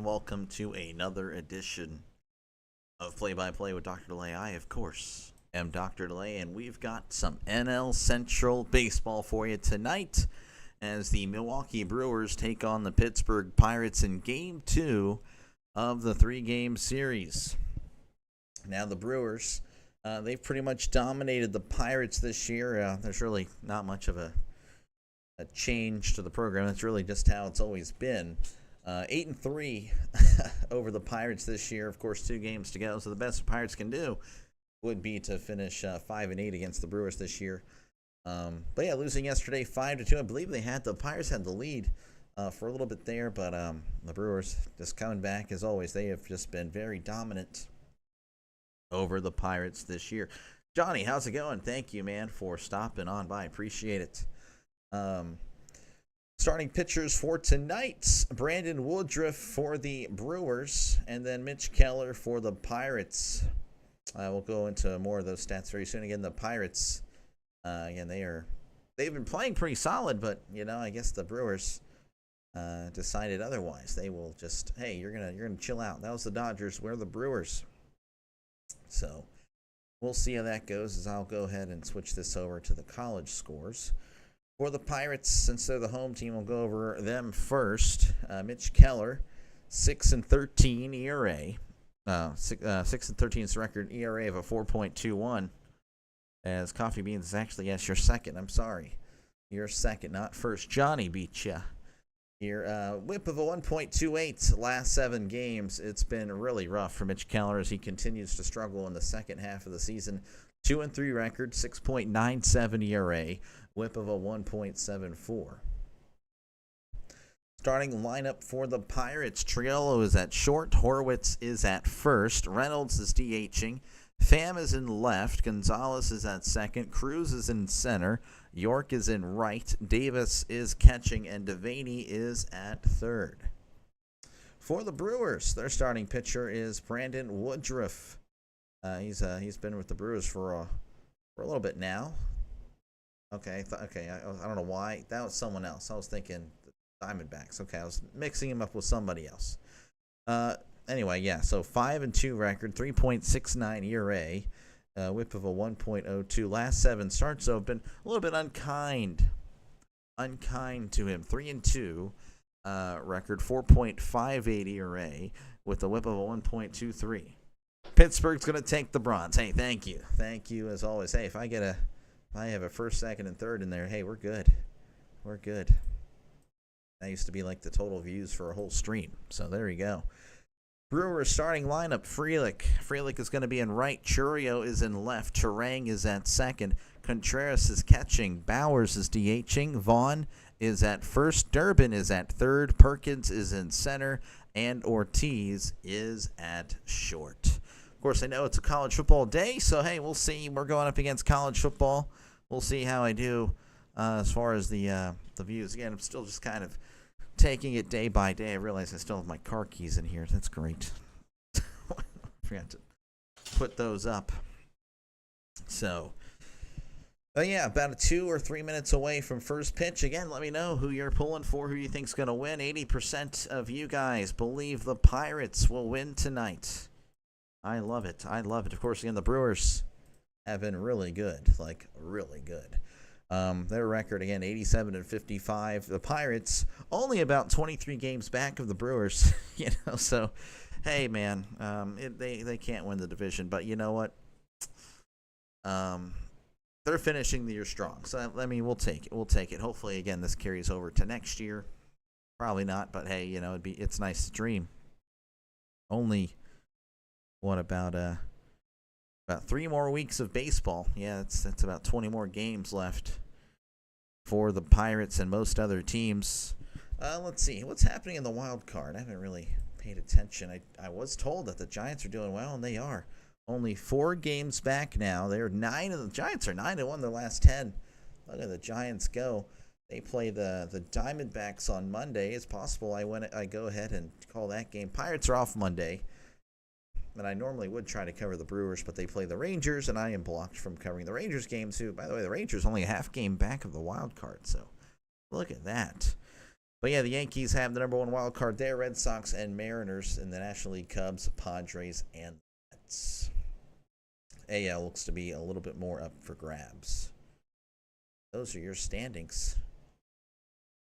welcome to another edition of Play by Play with Dr. DeLay. I, of course, am Dr. DeLay, and we've got some NL Central baseball for you tonight as the Milwaukee Brewers take on the Pittsburgh Pirates in Game 2 of the three-game series. Now, the Brewers, they've pretty much dominated the Pirates this year. There's really not much of a change to the program. That's really just how it's always been. 8-3 over the Pirates this year. Of course, 2 games to go. So the best the Pirates can do would be to finish 5-8 against the Brewers this year. But yeah, losing yesterday 5-2. I believe the Pirates had the lead for a little bit there, but the Brewers just coming back as always. They have just been very dominant over the Pirates this year. Johnny, how's it going? Thank you, man, for stopping on by. Appreciate it. Starting pitchers for tonight, Brandon Woodruff for the Brewers, and then Mitch Keller for the Pirates. We'll go into more of those stats very soon. Again, the Pirates, again, they've been playing pretty solid, but I guess the Brewers decided otherwise. They will just, hey, you're gonna chill out. That was the Dodgers. We're the Brewers. So we'll see how that goes. As I'll go ahead and switch this over to the college scores. For the Pirates, since they're the home team, we'll go over them first. Mitch Keller, 6-13 ERA. 6-13 is the record. ERA of a 4.21. As Coffee Beans is actually, yes, you're second. I'm sorry. You're second, not first. Johnny beat you. Here, whip of a 1.28 last 7 games. It's been really rough for Mitch Keller as he continues to struggle in the second half of the season. 2-3 record, 6.97 ERA, whip of a 1.74. Starting lineup for the Pirates, Chourio is at short, Horwitz is at first, Reynolds is DHing, Pham is in left, Gonzalez is at second, Cruz is in center, York is in right, Davis is catching, and Devaney is at third. For the Brewers, their starting pitcher is Brandon Woodruff. He's been with the Brewers for a little bit now. Okay, I don't know why. That was someone else. I was thinking the Diamondbacks. Okay, I was mixing him up with somebody else. Anyway, yeah, so 5-2 record, 3.69 ERA, whip of a 1.02. Last 7 starts, so have been a little bit unkind to him. 3-2 record, 4.58 ERA, with a whip of a 1.23. Pittsburgh's going to take the bronze. Hey, thank you as always. Hey, if I have a first, second, and third in there, hey, we're good. That used to be like the total views for a whole stream. So there you go. Brewers starting lineup: Frelick is going to be in right. Chourio is in left. Turang is at second. Contreras is catching. Bowers is DHing. Vaughn is at first. Durbin is at third. Perkins is in center, and Ortiz is at short. Of course, I know it's a college football day, so hey, we'll see. We're going up against college football. We'll see how I do as far as the views. Again, I'm still just kind of taking it day by day. I realize I still have my car keys in here. That's great. Forgot to put those up. So, yeah, about 2 or 3 minutes away from first pitch. Again, let me know who you're pulling for, who you think's going to win. 80% of you guys believe the Pirates will win tonight. I love it. Of course, again, the Brewers have been really good, like really good. Their record, again, 87-55. The Pirates only about 23 games back of the Brewers, So, hey, man, they can't win the division, but you know what? They're finishing the year strong, so I mean, we'll take it. Hopefully, again, this carries over to next year. Probably not, but hey, it's nice to dream. Only. What about 3 more weeks of baseball? Yeah, that's about 20 more games left for the Pirates and most other teams. Let's see what's happening in the wild card. I haven't really paid attention. I was told that the Giants are doing well, and they are. Only 4 games back now. They're 9, and the Giants are 9-1 their last 10. Look at the Giants go. They play the Diamondbacks on Monday. It's possible I go ahead and call that game. Pirates are off Monday. And I normally would try to cover the Brewers, but they play the Rangers, and I am blocked from covering the Rangers game too. By the way, the Rangers only a half game back of the wild card, so look at that. But yeah, the Yankees have the number 1 wild card there. Red Sox and Mariners in the National League. Cubs, Padres, and Mets. AL looks to be a little bit more up for grabs. Those are your standings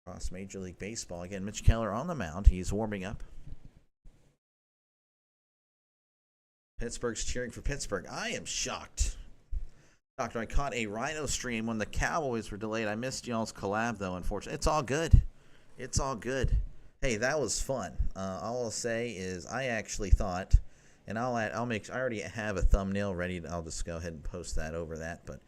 across Major League Baseball. Again, Mitch Keller on the mound. He's warming up. Pittsburgh's cheering for Pittsburgh. I am shocked. I caught a Rhino stream when the Cowboys were delayed. I missed y'all's collab, though, unfortunately. It's all good. It's all good. Hey, that was fun. All I'll say is I actually thought, and I already have a thumbnail ready. I'll just go ahead and post that over that. But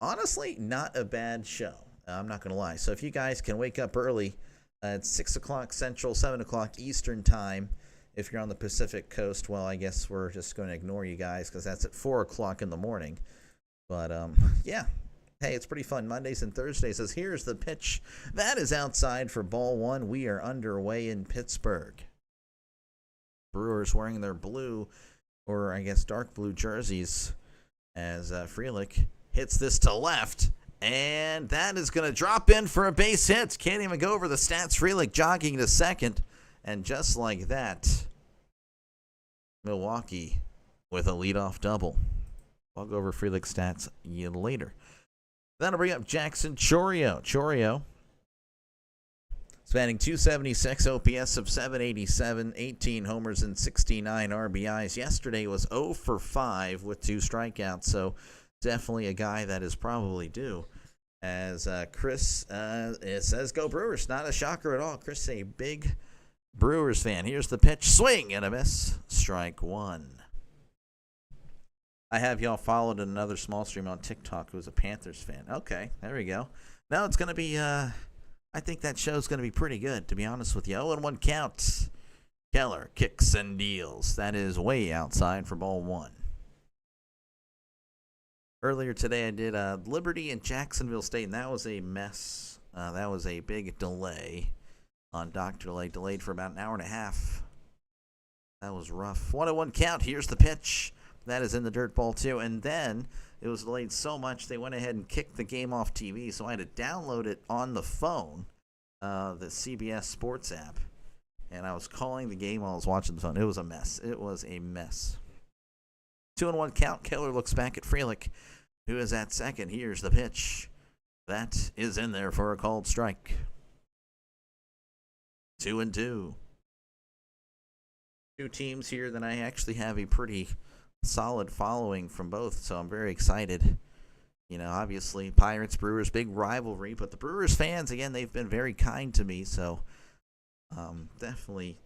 honestly, not a bad show. I'm not going to lie. So if you guys can wake up early at 6 o'clock Central, 7 o'clock Eastern time, if you're on the Pacific Coast, well, I guess we're just going to ignore you guys because that's at 4 o'clock in the morning. But, yeah. Hey, it's pretty fun. Mondays and Thursdays says, here's the pitch. That is outside for ball 1. We are underway in Pittsburgh. Brewers wearing their blue, or I guess dark blue jerseys as Frelick hits this to left. And that is going to drop in for a base hit. Can't even go over the stats. Frelick jogging to second. And just like that, Milwaukee with a leadoff double. I'll go over Frelick's stats later. Then I'll bring up Jackson Chourio. Chourio is batting .276, OPS of .787, 18 homers and 69 RBIs. Yesterday was 0 for 5 with 2 strikeouts, so definitely a guy that is probably due. As Chris it says, go Brewers. Not a shocker at all. Chris, a big Brewers fan. Here's the pitch. Swing and a miss. Strike 1. I have y'all followed another small stream on TikTok who's a Panthers fan. Okay, there we go. Now it's going to be, I think that show's going to be pretty good, to be honest with you. 0-1 count. Keller kicks and deals. That is way outside for ball 1. Earlier today I did Liberty and Jacksonville State, and that was a mess. That was a big delay on Dr. Delay. Delayed for about an hour and a half. That was rough. 1-1 count. Here's the pitch. That is in the dirt ball, too. And then it was delayed so much they went ahead and kicked the game off TV, so I had to download it on the phone, the CBS Sports app. And I was calling the game while I was watching the phone. It was a mess. It was a mess. 2-1 count. Keller looks back at Frelick, who is at second. Here's the pitch. That is in there for a called strike. 2-2. Two teams here that I actually have a pretty solid following from both, so I'm very excited. You know, obviously, Pirates, Brewers, big rivalry, but the Brewers fans, again, they've been very kind to me, so definitely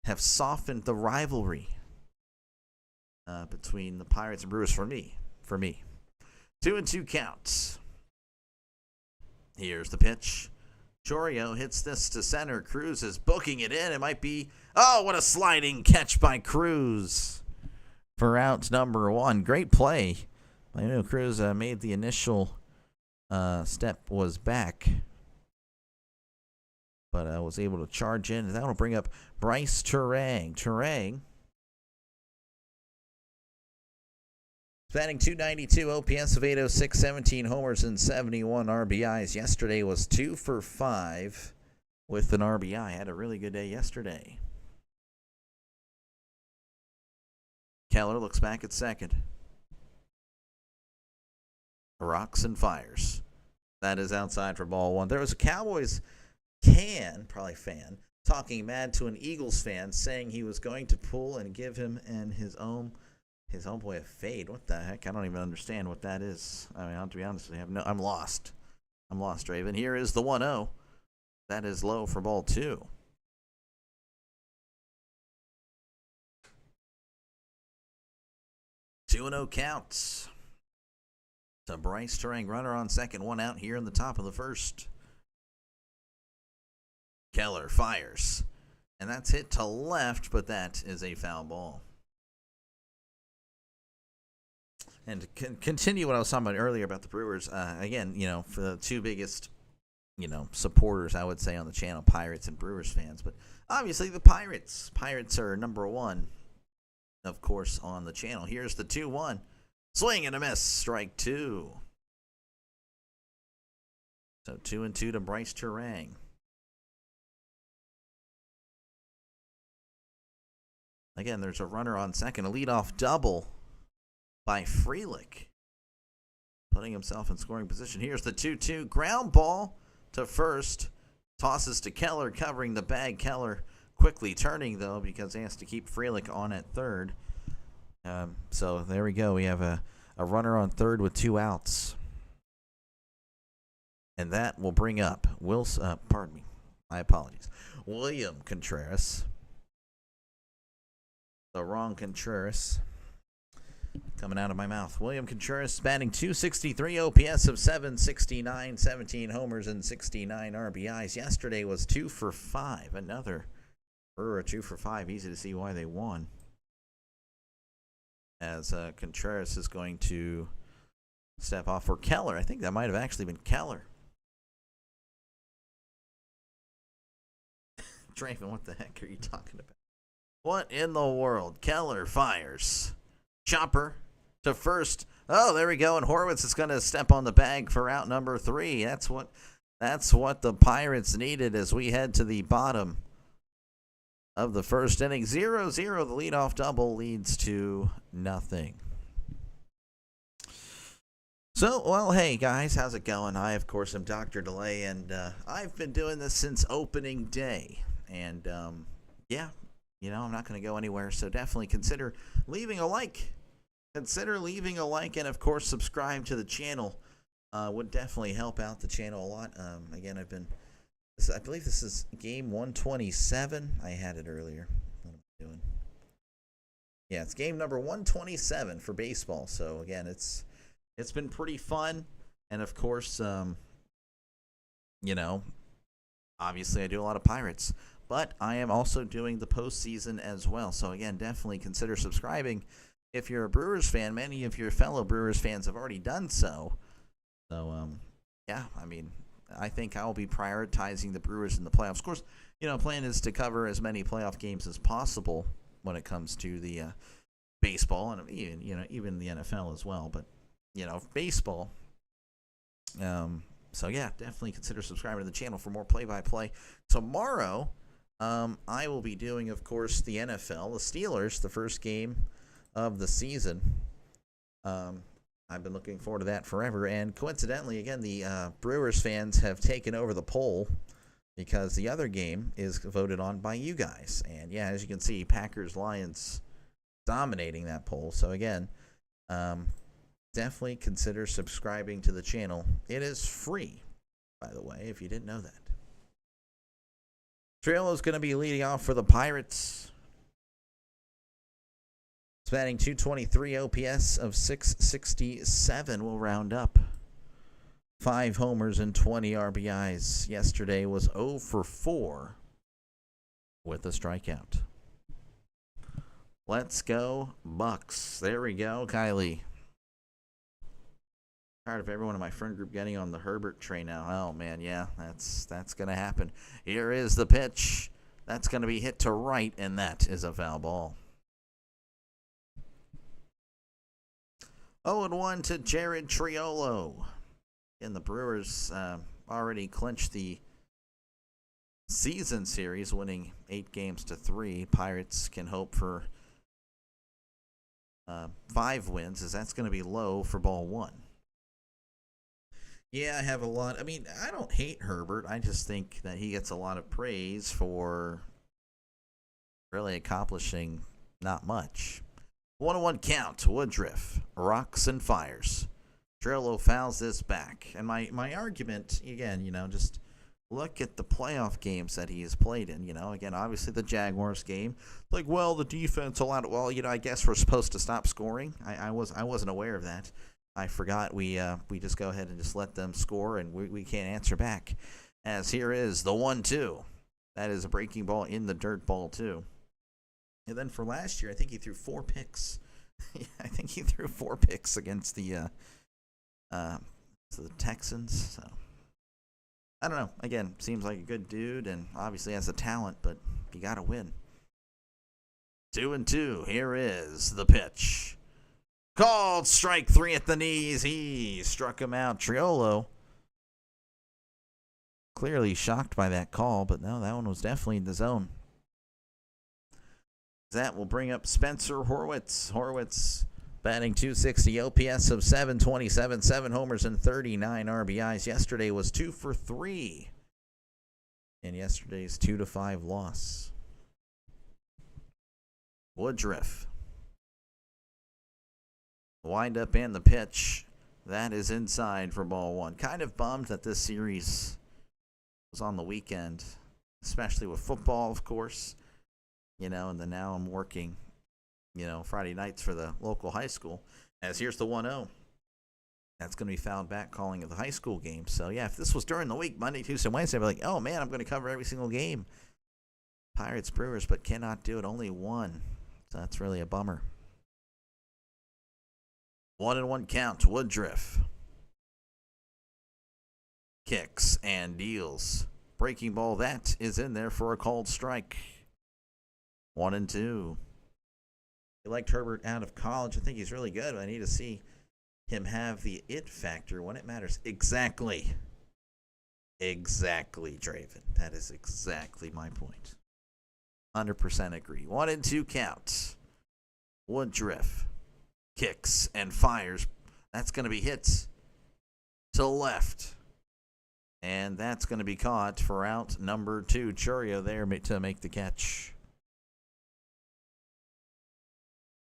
have softened the rivalry between the Pirates and Brewers for me. 2-2 counts. Here's the pitch. Chourio hits this to center. Cruz is booking it in. It might be, oh, what a sliding catch by Cruz for out number 1. Great play. I know Cruz made the initial step, was back, but was able to charge in. And that will bring up Bryce Turang. Turang batting .292, OPS of .806, 17 homers and 71 RBIs. Yesterday was 2 for 5 with an RBI. Had a really good day yesterday. Keller looks back at second. Rocks and fires. That is outside for ball 1. There was a Cowboys fan talking mad to an Eagles fan, saying he was going to pull and give him and his own boy a fade. What the heck? I don't even understand what that is. I mean, to be honest, I'm lost. I'm lost, Raven. Here is the 1-0. That is low for ball 2. 2-0 counts to Bryce Turang. Runner on second, 1 out here in the top of the first. Keller fires. And that's hit to left, but that is a foul ball. And to continue what I was talking about earlier about the Brewers, again, you know, for the two biggest, you know, supporters, I would say, on the channel, Pirates and Brewers fans. But obviously the Pirates. Pirates are number 1, of course, on the channel. Here's the 2-1. Swing and a miss. Strike 2. So 2-2 to Bryce Turang. Again, there's a runner on second. A leadoff double by Frelick, putting himself in scoring position. Here's the 2-2 ground ball to first. Tosses to Keller, covering the bag. Keller quickly turning, though, because he has to keep Frelick on at third. So there we go. We have a runner on third with 2 outs. And that will bring up pardon me. My apologies. William Contreras. The wrong Contreras. Coming out of my mouth. William Contreras batting .263, OPS of .769, 17 homers and 69 RBIs. Yesterday was 2 for 5. Another Brewer 2 for 5. Easy to see why they won. As Contreras is going to step off for Keller. I think that might have actually been Keller. Draven, what the heck are you talking about? What in the world? Keller fires. Chopper to first. Oh, there we go. And Horwitz is going to step on the bag for out number 3. That's what the Pirates needed as we head to the bottom of the first inning. 0-0. The leadoff double leads to nothing. So, well, hey, guys, how's it going? I, of course, am Dr. Delay, and I've been doing this since opening day. And, yeah, I'm not going to go anywhere, so definitely consider leaving a like. Consider leaving a like, and, of course, subscribe to the channel. Would definitely help out the channel a lot. Again, I believe this is game 127. I had it earlier. What am I doing? Yeah, it's game number 127 for baseball. So, again, it's been pretty fun. And, of course, obviously I do a lot of Pirates. But I am also doing the postseason as well. So, again, definitely consider subscribing. If you're a Brewers fan, many of your fellow Brewers fans have already done so. So, yeah, I think I'll be prioritizing the Brewers in the playoffs. Of course, plan is to cover as many playoff games as possible when it comes to the baseball and even the NFL as well. But, baseball. So, yeah, definitely consider subscribing to the channel for more play-by-play. Tomorrow, I will be doing, of course, the NFL, the Steelers, the first game of the season. I've been looking forward to that forever. And coincidentally, again, the Brewers fans have taken over the poll because the other game is voted on by you guys. And, yeah, as you can see, Packers-Lions dominating that poll. So, again, definitely consider subscribing to the channel. It is free, by the way, if you didn't know that. Chourio is going to be leading off for the Pirates. It's batting .223, OPS of .667 will round up. 5 homers and 20 RBIs. Yesterday was 0 for 4 with a strikeout. Let's go Bucks. There we go, Kylie. Tired of everyone in my friend group getting on the Herbert train now. Oh, man, yeah, that's going to happen. Here is the pitch. That's going to be hit to right, and that is a foul ball. 0-1 to Jared Chourio. And the Brewers already clinched the season series, winning 8-3. Pirates can hope for 5 wins, as that's going to be low for ball 1. Yeah, I have a lot. I don't hate Herbert. I just think that he gets a lot of praise for really accomplishing not much. 1-1 count. Woodruff rocks and fires. Chourio fouls this back. And my argument, again, just look at the playoff games that he has played in. Again, obviously the Jaguars game. Like, well, the defense allowed. Well, I guess we're supposed to stop scoring. I wasn't aware of that. I forgot we just go ahead and just let them score, and we can't answer back. As here is the 1-2. That is a breaking ball in the dirt, ball 2. And then for last year, I think he threw 4 picks. I think he threw 4 picks against the Texans. So I don't know. Again, seems like a good dude, and obviously has the talent, but you got to win. 2-2. Here is the pitch. Called strike 3 at the knees. He struck him out. Chourio clearly shocked by that call, but no, that one was definitely in the zone. That will bring up Spencer Horwitz. Horwitz batting .260, OPS of 727, 7 homers and 39 RBIs. Yesterday was 2 for 3 in yesterday's 2-5 loss. Woodruff. Wind up and the pitch. That is inside for ball one. Kind of bummed that this series was on the weekend, especially with football, of course. And then now I'm working, Friday nights for the local high school. As here's the 1-0. That's going to be fouled back calling of the high school game. So, yeah, if this was during the week, Monday, Tuesday, Wednesday, I'd be like, oh, man, I'm going to cover every single game. Pirates, Brewers, but cannot do it. Only one. So that's really a bummer. 1-1 count. Woodruff kicks and deals. Breaking ball, that is in there for a called strike. 1-2. You liked Herbert out of college. I think he's really good. I need to see him have the it factor when it matters. Exactly, Draven. That is exactly my point. 100% agree. 1-2 count. Woodruff kicks and fires. That's going to be hit to left. And that's going to be caught for out number 2. Chourio there to make the catch.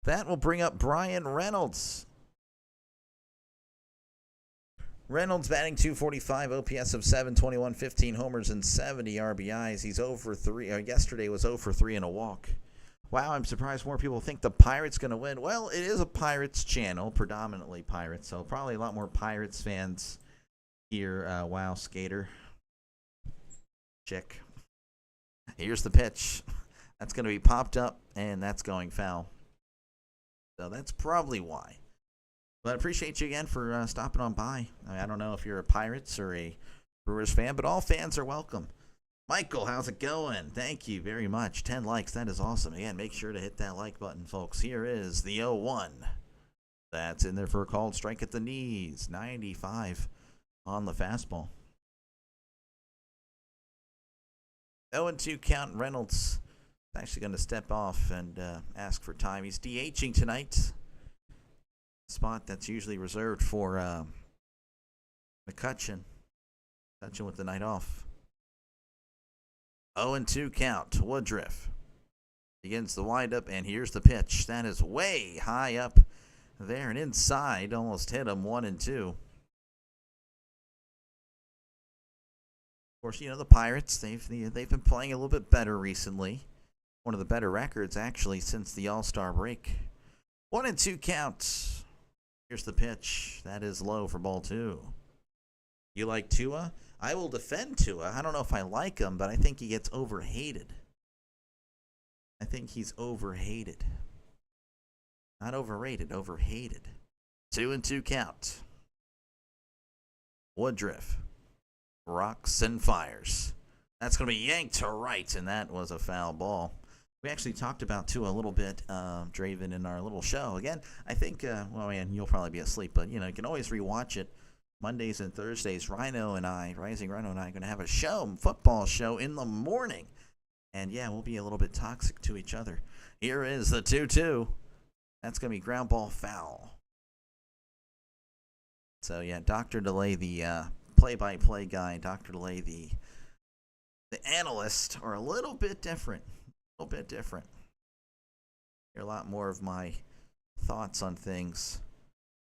That will bring up Brian Reynolds. Reynolds batting .245, OPS of 721, 15 homers and 70 RBIs. He's 0 for 3. Yesterday was 0 for 3 in a walk. Wow, I'm surprised more people think the Pirates going to win. Well, it is a Pirates channel, predominantly Pirates, so probably a lot more Pirates fans here. Wow, skater. Check. Here's the pitch. That's going to be popped up, and that's going foul. So that's probably why. But I appreciate you again for stopping on by. I don't know if you're a Pirates or a Brewers fan, but all fans are welcome. Michael, how's it going? Thank you very much. 10 likes. That is awesome. Again, make sure to hit that like button, folks. Here is the 0-1. That's in there for a called strike at the knees. 95 on the fastball. 0-2 count. Reynolds actually going to step off and ask for time. He's DHing tonight. Spot that's usually reserved for McCutcheon. McCutcheon with the night off. 0-2 count. Woodruff begins the windup, and here's the pitch. That is way high up there and inside. Almost hit him. 1-2. Of course, the Pirates, they've been playing a little bit better recently. One of the better records, actually, since the All-Star break. 1-2 count. Here's the pitch. That is low for ball 2. You like Tua? I will defend Tua. I don't know if I like him, but I think he gets overhated. I think he's overhated. Not overrated, overhated. 2-2 count. Woodruff rocks and fires. That's going to be yanked to right, and that was a foul ball. We actually talked about Tua a little bit, Draven, in our little show. Again, I think, you'll probably be asleep, but, you can always rewatch it. Mondays and Thursdays, Rising Rhino and I are going to have a football show in the morning. And, yeah, we'll be a little bit toxic to each other. Here is the 2-2. That's going to be ground ball foul. So, yeah, Dr. DeLay, the play-by-play guy, Dr. DeLay, the analyst, are a little bit different. Hear a lot more of my thoughts on things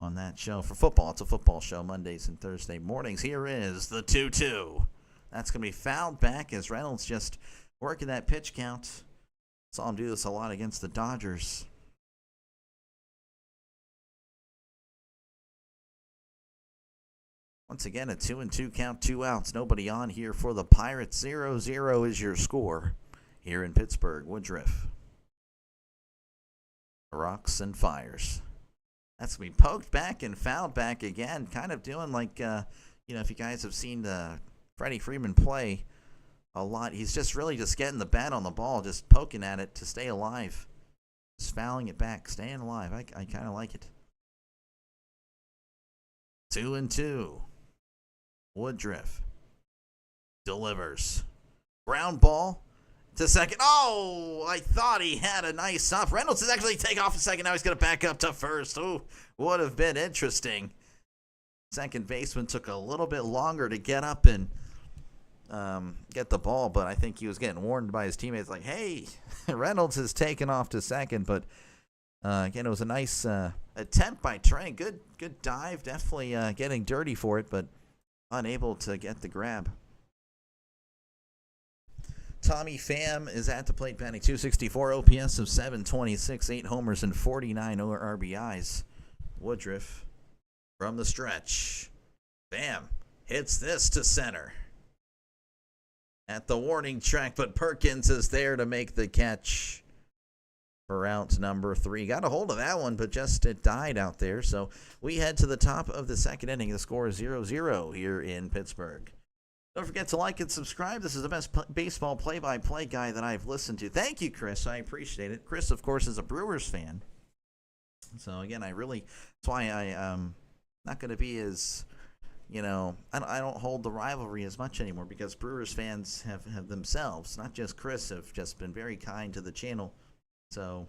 on that show. For football, it's a football show Mondays and Thursday mornings. Here is the 2-2. That's going to be fouled back as Reynolds just working that pitch count. Saw him do this a lot against the Dodgers. Once again, a 2-2 count, 2 outs. Nobody on here for the Pirates. 0-0 is your score here in Pittsburgh. Woodruff rocks and fires. That's going to be poked back and fouled back again. Kind of doing like, if you guys have seen Freddie Freeman play a lot, he's just really just getting the bat on the ball, just poking at it to stay alive. Just fouling it back, staying alive. I kind of like it. 2-2. Woodruff delivers. Ground ball to second. Oh, I thought he had a nice stop. Reynolds is actually take off a second. Now he's going to back up to first. Oh, would have been interesting. Second baseman took a little bit longer to get up and get the ball, but I think he was getting warned by his teammates like, hey, Reynolds is taken off to second. But again, it was a nice attempt by Trey. Good dive. Definitely getting dirty for it, but unable to get the grab. Tommy Pham is at the plate, batting .264, OPS of .726, 8 homers and 49 RBIs. Woodruff from the stretch. Pham hits this to center. At the warning track, but Perkins is there to make the catch for out number 3. Got a hold of that one, but just it died out there. So we head to the top of the second inning. The score is 0-0 here in Pittsburgh. Don't forget to like and subscribe. This is the best baseball play-by-play guy that I've listened to. Thank you, Chris. I appreciate it. Chris, of course, is a Brewers fan. So, again, that's why I'm not going to be as, I don't hold the rivalry as much anymore because Brewers fans have themselves, not just Chris, have just been very kind to the channel. So,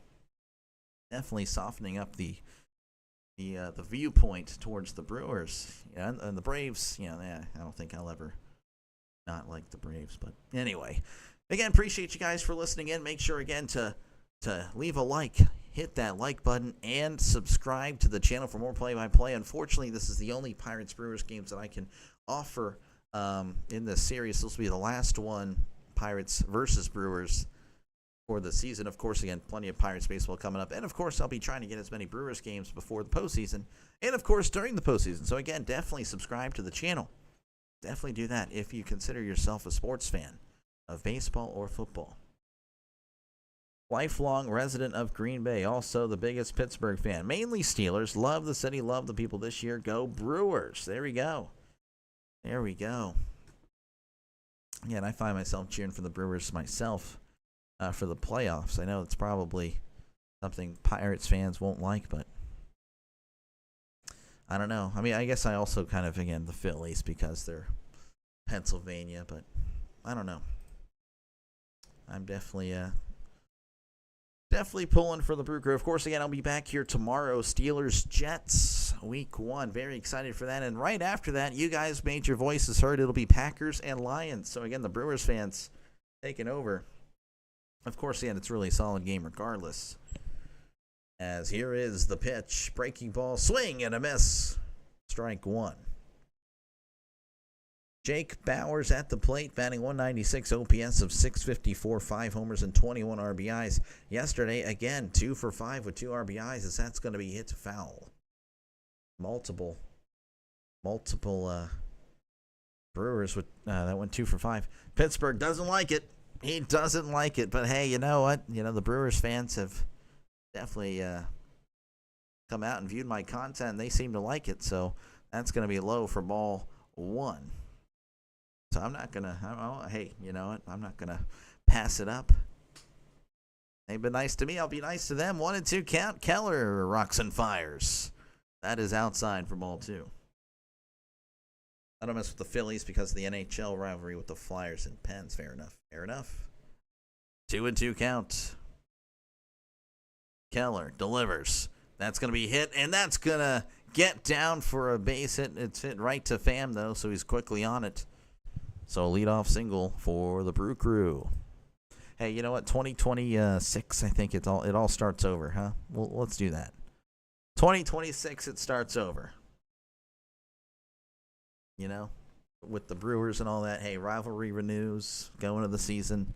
definitely softening up the viewpoint towards the Brewers. And the Braves, I don't think I'll ever not like the Braves. But anyway, again, appreciate you guys for listening in. Make sure, again, to leave a like. Hit that like button and subscribe to the channel for more play-by-play. Unfortunately, this is the only Pirates-Brewers games that I can offer in this series. This will be the last one, Pirates versus Brewers, for the season. Of course, again, plenty of Pirates baseball coming up. And, of course, I'll be trying to get as many Brewers games before the postseason and, of course, during the postseason. So, again, definitely subscribe to the channel. Definitely do that if you consider yourself a sports fan of baseball or football. Lifelong resident of Green Bay, also the biggest Pittsburgh fan. Mainly Steelers. Love the city, love the people this year. Go Brewers. There we go. There we go. Yeah, and I find myself cheering for the Brewers myself for the playoffs. I know it's probably something Pirates fans won't like, but I don't know. I mean, I guess I also kind of, again, the Phillies because they're Pennsylvania, but I don't know. I'm definitely pulling for the Brew Crew. Of course, again, I'll be back here tomorrow. Steelers-Jets, week 1. Very excited for that. And right after that, you guys made your voices heard. It'll be Packers and Lions. So, again, the Brewers fans taking over. Of course, again, it's really a solid game regardless. As here is the pitch. Breaking ball, swing and a miss. Strike 1. Jake Bauers at the plate, batting .196, OPS of .654, 5 homers and 21 RBIs. Yesterday, again, 2 for 5 with 2 RBIs, as that's going to be hit to foul. Multiple Brewers with that went 2 for 5. Pittsburgh doesn't like it. He doesn't like it, but hey, you know what? The Brewers fans have definitely come out and viewed my content, and they seem to like it, so that's going to be low for ball 1. So I'm not going to, hey, you know what? I'm not going to pass it up. They've been nice to me. I'll be nice to them. 1-2 count. Keller rocks and fires. That is outside for ball 2. I don't mess with the Phillies because of the NHL rivalry with the Flyers and Pens. Fair enough. Fair enough. 2-2 count. Keller delivers. That's going to be hit, and that's going to get down for a base hit. It's hit right to Pham, though, so he's quickly on it. So leadoff single for the Brew Crew. Hey, you know what? 2026, I think it all starts over, huh? Well, let's do that. 2026, it starts over. With the Brewers and all that. Hey, rivalry renews. Going to the season.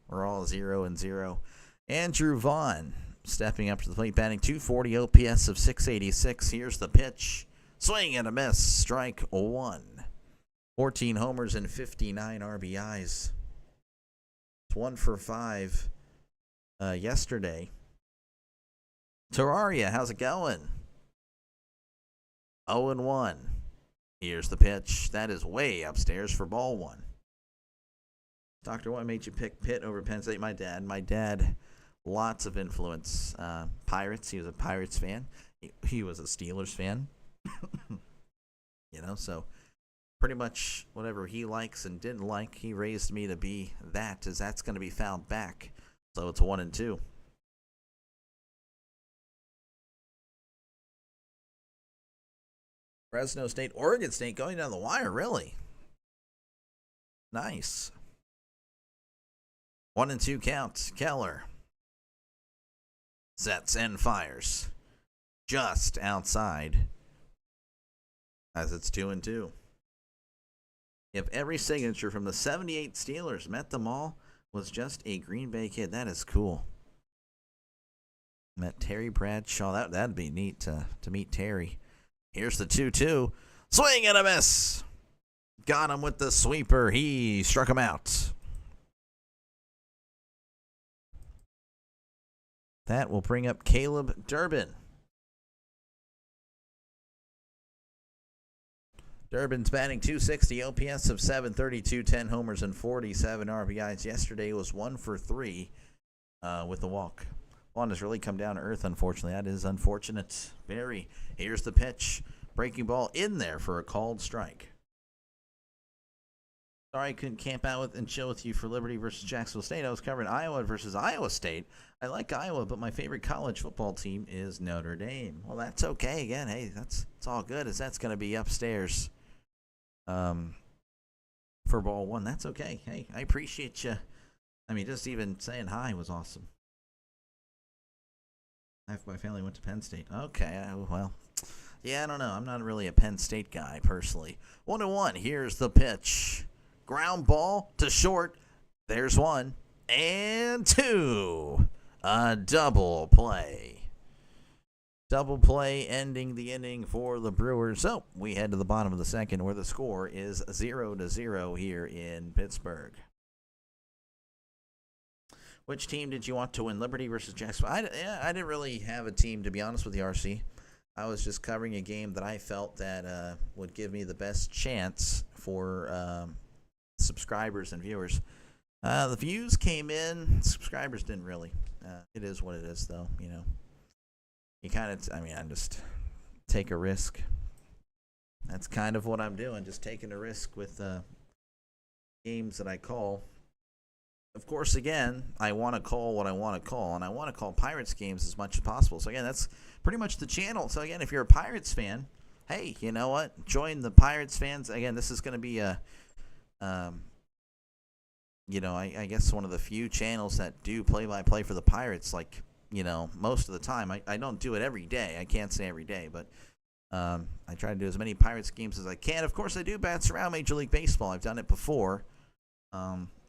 We're all 0-0. Andrew Vaughn stepping up to the plate, batting .240, OPS of .686. Here's the pitch. Swing and a miss. Strike 1. 14 homers and 59 RBIs. It's 1 for 5 yesterday. Terraria, how's it going? 0-1. Here's the pitch. That is way upstairs for ball 1. Doctor, what made you pick Pitt over Penn State? My dad, lots of influence. Pirates, he was a Pirates fan. He was a Steelers fan. So pretty much whatever he likes and didn't like, he raised me to be that, as that's going to be found back. So it's 1-2. Fresno State, Oregon State going down the wire, really. Nice. 1-2 count. Keller sets and fires just outside as it's 2-2. If every signature from the 78 Steelers met them all was just a Green Bay kid, that is cool. Met Terry Bradshaw. That'd be neat to meet Terry. Here's the 2-2. Swing and a miss. Got him with the sweeper. He struck him out. That will bring up Caleb Durbin. Durbin's batting .260, OPS of 732, 10 homers and 47 RBIs. Yesterday was 1 for 3 with the walk. One has really come down to earth, unfortunately. That is unfortunate. Very. Here's the pitch. Breaking ball in there for a called strike. Sorry I couldn't camp out and chill with you for Liberty versus Jacksonville State. I was covering Iowa versus Iowa State. I like Iowa, but my favorite college football team is Notre Dame. Well, that's okay. Again, hey, it's all good, as that's going to be upstairs for ball one. That's okay. Hey, I appreciate you. I mean, just even saying hi was awesome. Half my family went to Penn State. Okay, well, yeah, I don't know. I'm not really a Penn State guy, personally. 1-1. Here's the pitch. Ground ball to short. There's 1 and 2. A double play. Double play ending the inning for the Brewers. So we head to the bottom of the second, where the score is 0-0 here in Pittsburgh. Which team did you want to win, Liberty versus Jacksonville? I didn't really have a team, to be honest with you, RC. I was just covering a game that I felt that would give me the best chance for subscribers and viewers. The views came in. Subscribers didn't really. It is what it is, though. You know, you kind of. I'm just take a risk. That's kind of what I'm doing. Just taking a risk with games that I call. Of course, again, I want to call what I want to call, and I want to call Pirates games as much as possible. So again, that's pretty much the channel. So again, if you're a Pirates fan, hey, you know what? Join the Pirates fans. Again, this is going to be a I guess one of the few channels that do play-by-play for the Pirates, like, most of the time. I don't do it every day. I can't say every day, but I try to do as many Pirates games as I can. Of course, I do bats around Major League Baseball. I've done it before.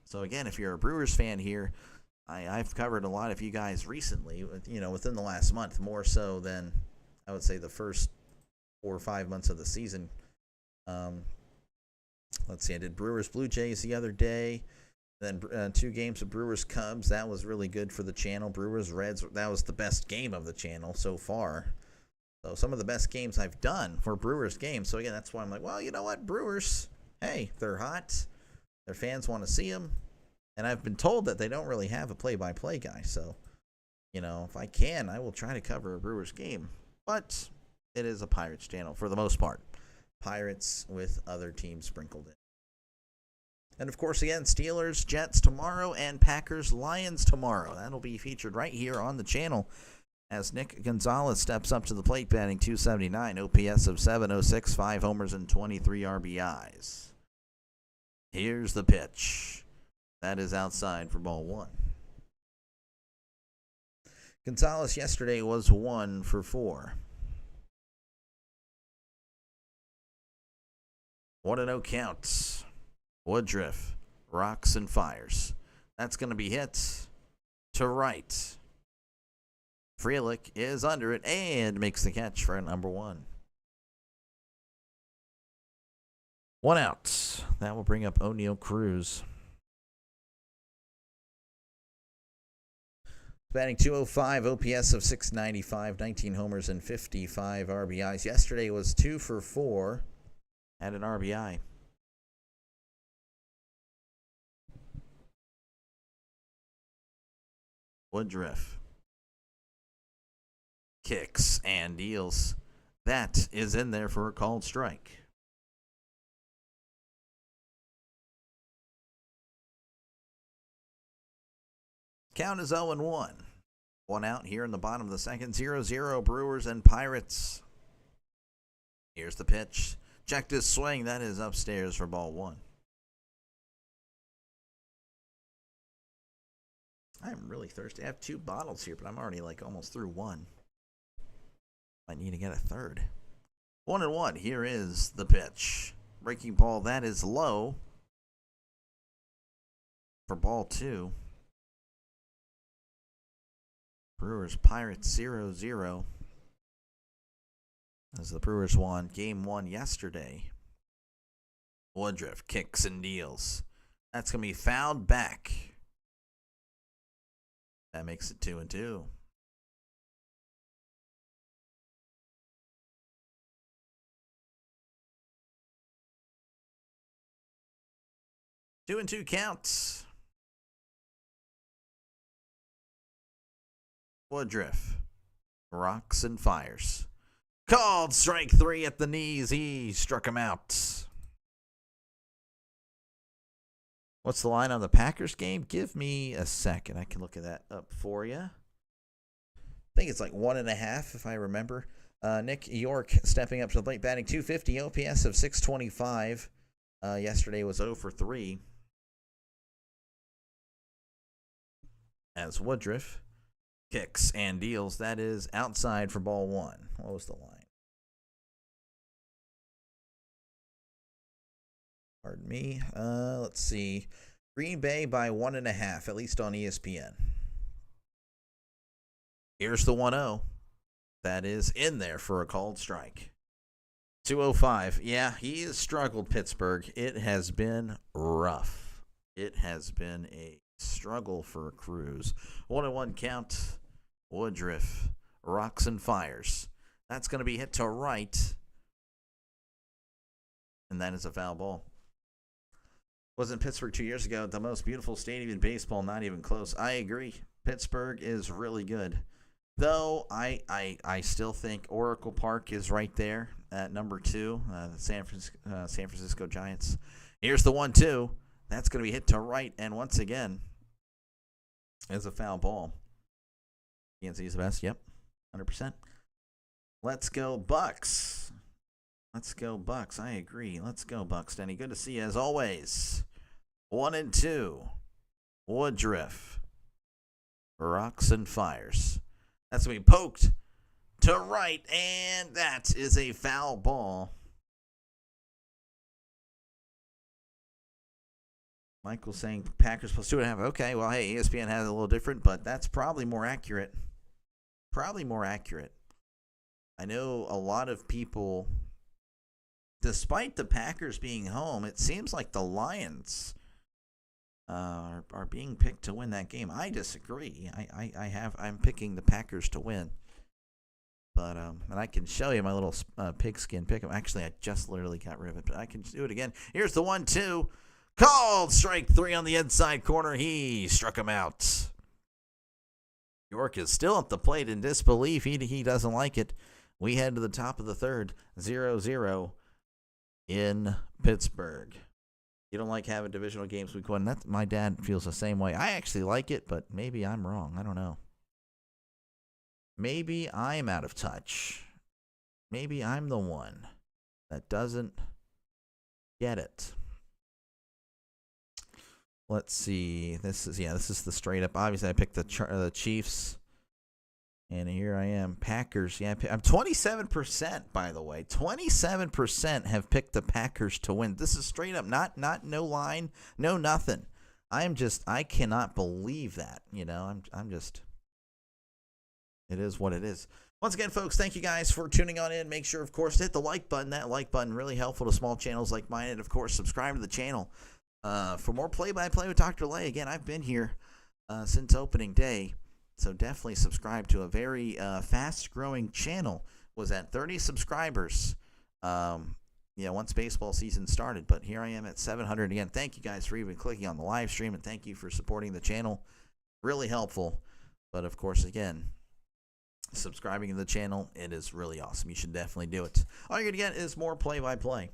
So, again, if you're a Brewers fan here, I've covered a lot of you guys recently, within the last month, more so than, I would say, the first 4 or 5 months of the season. Let's see, I did Brewers Blue Jays the other day. Then 2 games of Brewers Cubs. That was really good for the channel. Brewers Reds, that was the best game of the channel so far. So some of the best games I've done for Brewers games. So again, that's why I'm like, well, you know what, Brewers, hey, they're hot. Their fans want to see them. And I've been told that they don't really have a play-by-play guy. So, if I can, I will try to cover a Brewers game. But it is a Pirates channel for the most part. Pirates with other teams sprinkled in. And, of course, again, Steelers, Jets tomorrow, and Packers, Lions tomorrow. That'll be featured right here on the channel as Nick Gonzalez steps up to the plate, batting .279, OPS of 706, 5 homers and 23 RBIs. Here's the pitch. That is outside for ball 1. Gonzalez yesterday was 1 for 4. 1-0 counts. Woodruff rocks and fires. That's going to be hit to right. Frelick is under it and makes the catch for number 1. 1 out. That will bring up O'Neal Cruz. Batting .205, OPS of 695, 19 homers and 55 RBIs. Yesterday was 2 for 4. Had an RBI. Woodruff kicks and deals. That is in there for a called strike. Count is 0-1. One out here in the bottom of the second. 0-0 Brewers and Pirates. Here's the pitch. Check this swing. That is upstairs for ball one. I'm really thirsty. I have 2 bottles here, but I'm already like almost through one. I need to get a third. 1-1. Here is the pitch. Breaking ball. That is low for ball 2. Brewers Pirates 0-0. As the Brewers won game 1 yesterday. Woodruff kicks and deals. That's going to be fouled back. That makes it 2-2. Two and two counts. Woodruff rocks and fires. Called strike 3 at the knees. He struck him out. What's the line on the Packers game? Give me a second. I can look at that up for you. I think it's like 1.5 if I remember. Nick York stepping up to the plate, batting .250, OPS of .625. Yesterday was 0 for 3. As Woodruff kicks and deals. That is outside for ball 1. What was the line? Pardon me. Let's see. Green Bay by 1.5, at least on ESPN. Here's the 1-0. That is in there for a called strike. 2:05. Yeah, he has struggled, Pittsburgh. It has been rough. It has been a struggle for Cruz. 1-1 count. Woodruff rocks and fires. That's going to be hit to right. And that is a foul ball. Wasn't Pittsburgh 2 years ago the most beautiful stadium in baseball? Not even close. I agree. Pittsburgh is really good. Though I still think Oracle Park is right there at number 2. The San Francisco Giants. Here's the 1-2. That's going to be hit to right. And once again, it's a foul ball. PNC's the best. Yep. 100%. Let's go Bucks. Let's go Bucks. I agree. Let's go Bucks, Denny. Good to see you as always. 1-2. Woodruff rocks and fires. That's going to be poked to right, and that is a foul ball. Michael saying Packers plus 2.5. Okay, well, hey, ESPN has it a little different, but that's probably more accurate. Probably more accurate. I know a lot of people, despite the Packers being home, it seems like the Lions are being picked to win that game. I disagree. I'm picking the Packers to win. But and I can show you my little pigskin pick. Actually, I just literally got rid of it, but I can do it again. Here's the 1-2. Called strike 3 on the inside corner. He struck him out. York is still at the plate in disbelief. He doesn't like it. We head to the top of the third. 0-0 in Pittsburgh. You don't like having divisional games week 1. My dad feels the same way. I actually like it, but maybe I'm wrong. I don't know. Maybe I'm out of touch. Maybe I'm the one that doesn't get it. Let's see. This is the straight up. Obviously, I picked the Chiefs. And here I am. Packers. Yeah, I'm 27%, by the way. 27% have picked the Packers to win. This is straight up. Not no line, no nothing. I cannot believe that. I'm just, it is what it is. Once again, folks, thank you guys for tuning on in. Make sure, of course, to hit the like button. That like button really helpful to small channels like mine. And, of course, subscribe to the channel. For more play-by-play with Dr. Lay. Again, I've been here since opening day. So definitely subscribe to a very fast-growing channel. Was at 30 subscribers, once baseball season started. But here I am at 700 again. Thank you guys for even clicking on the live stream, and thank you for supporting the channel. Really helpful. But of course, again, subscribing to the channel, it is really awesome. You should definitely do it. All you're gonna get is more play-by-play.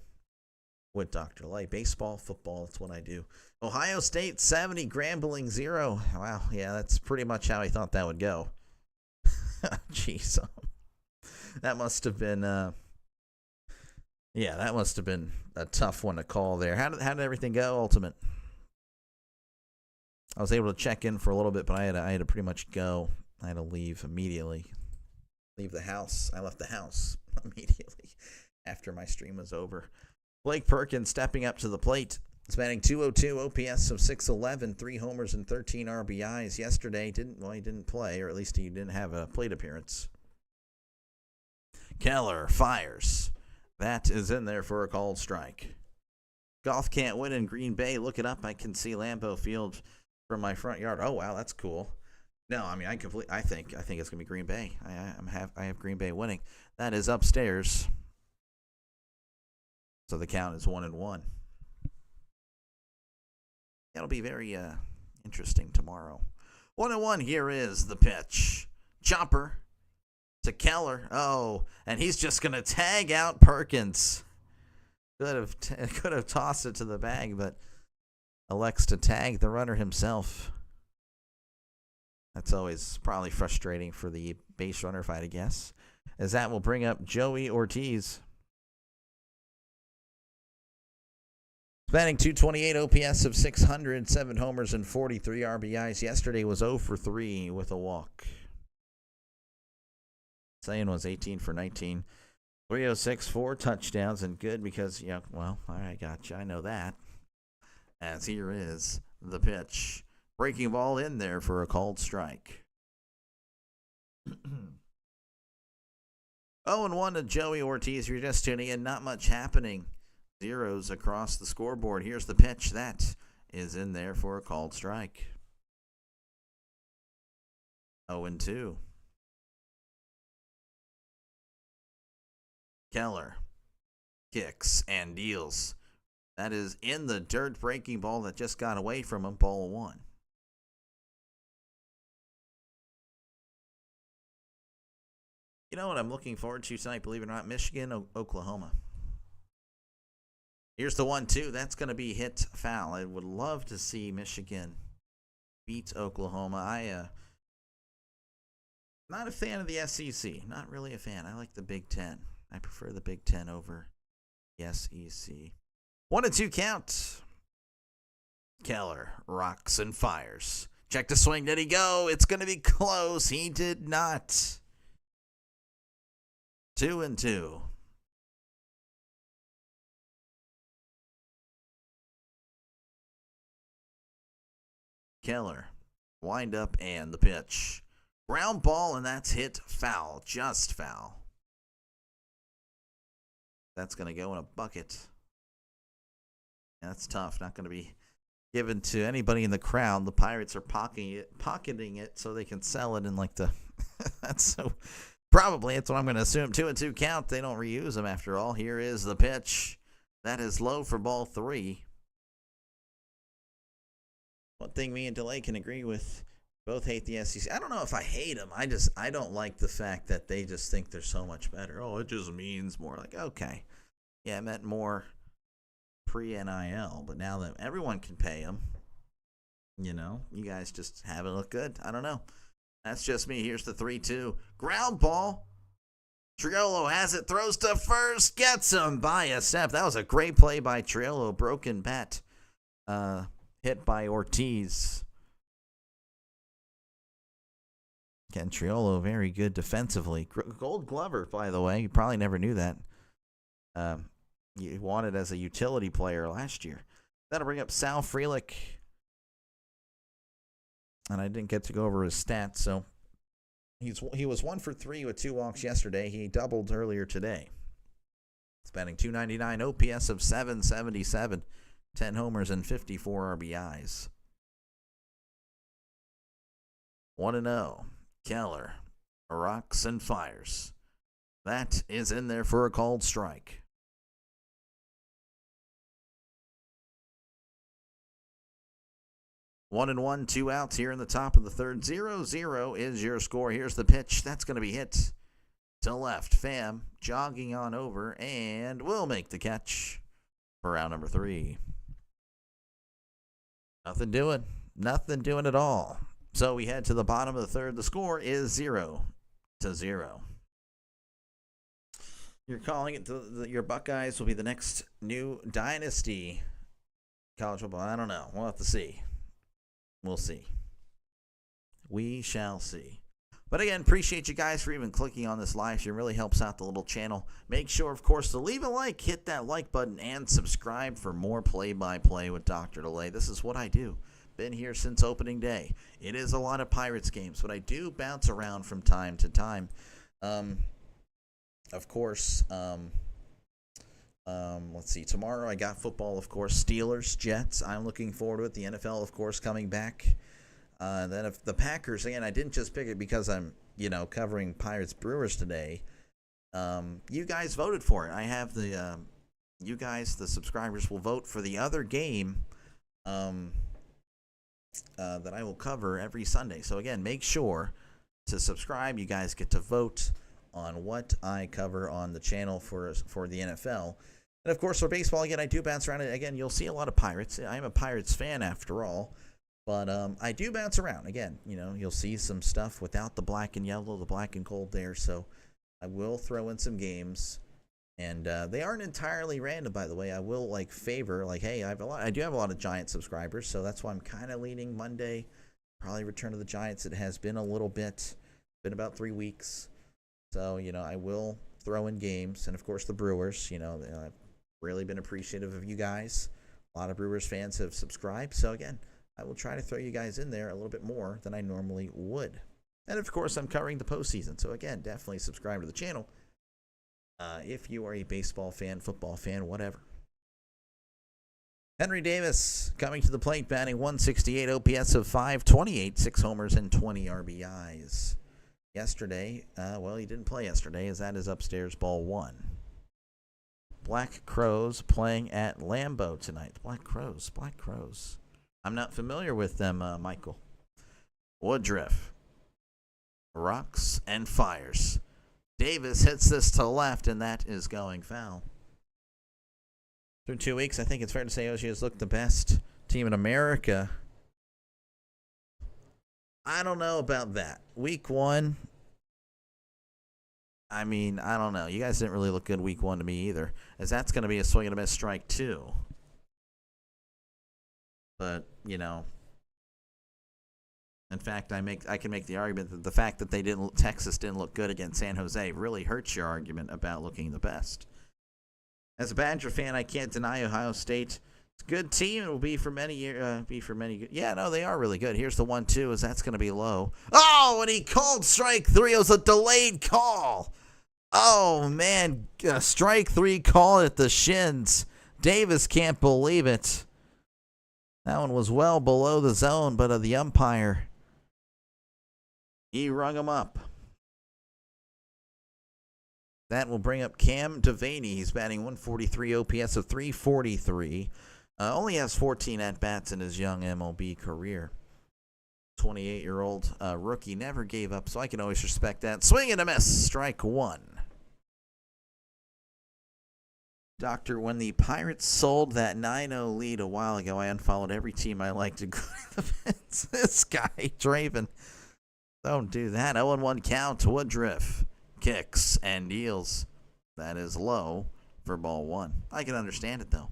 with Dr. Light. Baseball, football, that's what I do. Ohio State 70, Grambling 0. Wow, yeah, that's pretty much how I thought that would go. Jeez. That must have been that must have been a tough one to call there. How did everything go, Ultimate? I was able to check in for a little bit, but I had to pretty much go. I had to leave immediately. Leave the house. I left the house immediately after my stream was over. Blake Perkins stepping up to the plate. He's batting .202, OPS of 611, 3 homers and 13 RBIs. Yesterday, he didn't play, or at least he didn't have a plate appearance. Keller fires. That is in there for a called strike. Golf can't win in Green Bay. Look it up. I can see Lambeau Field from my front yard. Oh wow, that's cool. No, I mean I think it's gonna be Green Bay. I have Green Bay winning. That is upstairs. So the count is 1-1. That'll be very interesting tomorrow. 1-1. Here is the pitch. Chopper to Keller. Oh, and he's just gonna tag out Perkins. Could have tossed it to the bag, but elects to tag the runner himself. That's always probably frustrating for the base runner fight, I guess, as that will bring up Joey Ortiz. Batting .228, OPS of 600, 7 homers and 43 RBIs. Yesterday was 0 for 3 with a walk. Saying was 18 for 19. 306, 4 touchdowns, and good because, all right, gotcha. I know that. As here is the pitch. Breaking ball in there for a called strike. 0-1 to Joey Ortiz. You're just tuning in. Not much happening. Zeros across the scoreboard. Here's the pitch. That is in there for a called strike. 0-2. Keller kicks and deals. That is in the dirt. Breaking ball that just got away from him. Ball 1. You know what I'm looking forward to tonight, believe it or not? Michigan, Oklahoma. Here's the 1-2. That's going to be hit foul. I would love to see Michigan beat Oklahoma. Not a fan of the SEC. Not really a fan. I like the Big Ten. I prefer the Big Ten over the SEC. 1-2 count. Keller rocks and fires. Check the swing. Did he go? It's going to be close. He did not. 2-2. Keller, wind up and the pitch. Ground ball, and that's hit foul. Just foul. That's going to go in a bucket. Yeah, that's tough. Not going to be given to anybody in the crowd. The Pirates are pocketing it so they can sell it in like the... That's so... Probably, that's what I'm going to assume. 2-2 count. They don't reuse them after all. Here is the pitch. That is low for ball 3. One thing me and DeLay can agree with, both hate the SEC. I don't know if I hate them. I don't like the fact that they just think they're so much better. Oh, it just means more. Like, okay. Yeah, it meant more pre-NIL, but now that everyone can pay them, you guys just haven't looked good. I don't know. That's just me. Here's the 3-2. Ground ball. Chourio has it. Throws to first. Gets him by a step. That was a great play by Chourio. Broken bat. Hit by Ortiz. Again, Chourio very good defensively. Gold Glover, by the way. You probably never knew that. You wanted as a utility player last year. That'll bring up Sal Frelick. And I didn't get to go over his stats, so he was 1 for 3 with 2 walks yesterday. He doubled earlier today. He's batting .299, OPS of 777, 10 homers and 54 RBIs. 1-0. Keller rocks and fires. That is in there for a called strike. 1-1, 2 outs here in the top of the third. 0-0 is your score. Here's the pitch. That's going to be hit to left. Pham jogging on over and will make the catch. for round number 3. Nothing doing. Nothing doing at all. So we head to the bottom of the 3rd. The score is 0-0. You're calling it your Buckeyes will be the next new dynasty college football. I don't know. We'll have to see. We'll see. We shall see. But again, appreciate you guys for even clicking on this live stream. It really helps out the little channel. Make sure, of course, to leave a like, hit that like button, and subscribe for more play-by-play with Dr. Delay. This is what I do. Been here since opening day. It is a lot of Pirates games, but I do bounce around from time to time. Of course, let's see. Tomorrow I got football, of course. Steelers, Jets. I'm looking forward to it. The NFL, of course, coming back. Then if the Packers, again, I didn't just pick it because I'm, covering Pirates Brewers today. You guys voted for it. I have you guys, the subscribers, will vote for the other game that I will cover every Sunday. So again, make sure to subscribe. You guys get to vote on what I cover on the channel for the NFL. And of course, for baseball, again, I do bounce around it. Again, you'll see a lot of Pirates. I'm a Pirates fan after all. But I do bounce around. Again, you'll see some stuff without the black and yellow, the black and gold there. So I will throw in some games. And they aren't entirely random, by the way. I will favor, hey, I do have a lot of Giant subscribers, so that's why I'm kind of leaning Monday. Probably return to the Giants. It has been a little bit, been about 3 weeks. So, I will throw in games. And of course the Brewers, I've really been appreciative of you guys. A lot of Brewers fans have subscribed. So again, I will try to throw you guys in there a little bit more than I normally would. And of course, I'm covering the postseason. So again, definitely subscribe to the channel if you are a baseball fan, football fan, whatever. Henry Davis coming to the plate, batting .168, OPS of .528, 6 homers and 20 RBIs. Yesterday, he didn't play yesterday, as that is upstairs ball 1. Black Crows playing at Lambeau tonight. Black Crows. I'm not familiar with them, Michael. Woodruff rocks and fires. Davis hits this to left, and that is going foul. Through 2 weeks, I think it's fair to say OSU has looked the best team in America. I don't know about that. Week 1, I don't know. You guys didn't really look good week 1 to me either, as that's going to be a swing and a miss strike 2. But, in fact, I can make the argument that the fact that Texas didn't look good against San Jose really hurts your argument about looking the best. As a Badger fan, I can't deny Ohio State. It's a good team. It will be for many years. Yeah, no, they are really good. Here's the 1-2, as that's going to be low. Oh, and he called strike 3. It was a delayed call. Oh man, strike 3 call at the shins. Davis can't believe it. That one was well below the zone, but the umpire, he rung him up. That will bring up Cam Devaney. He's batting .143, OPS of .343. Only has 14 at-bats in his young MLB career. 28-year-old rookie, never gave up, so I can always respect that. Swing and a miss, strike 1. Doctor, when the Pirates sold that 9-0 lead a while ago, I unfollowed every team I liked, including the Mets. This guy, Draven. Don't do that. 0-1 count. Woodruff kicks and deals. That is low for ball 1. I can understand it, though.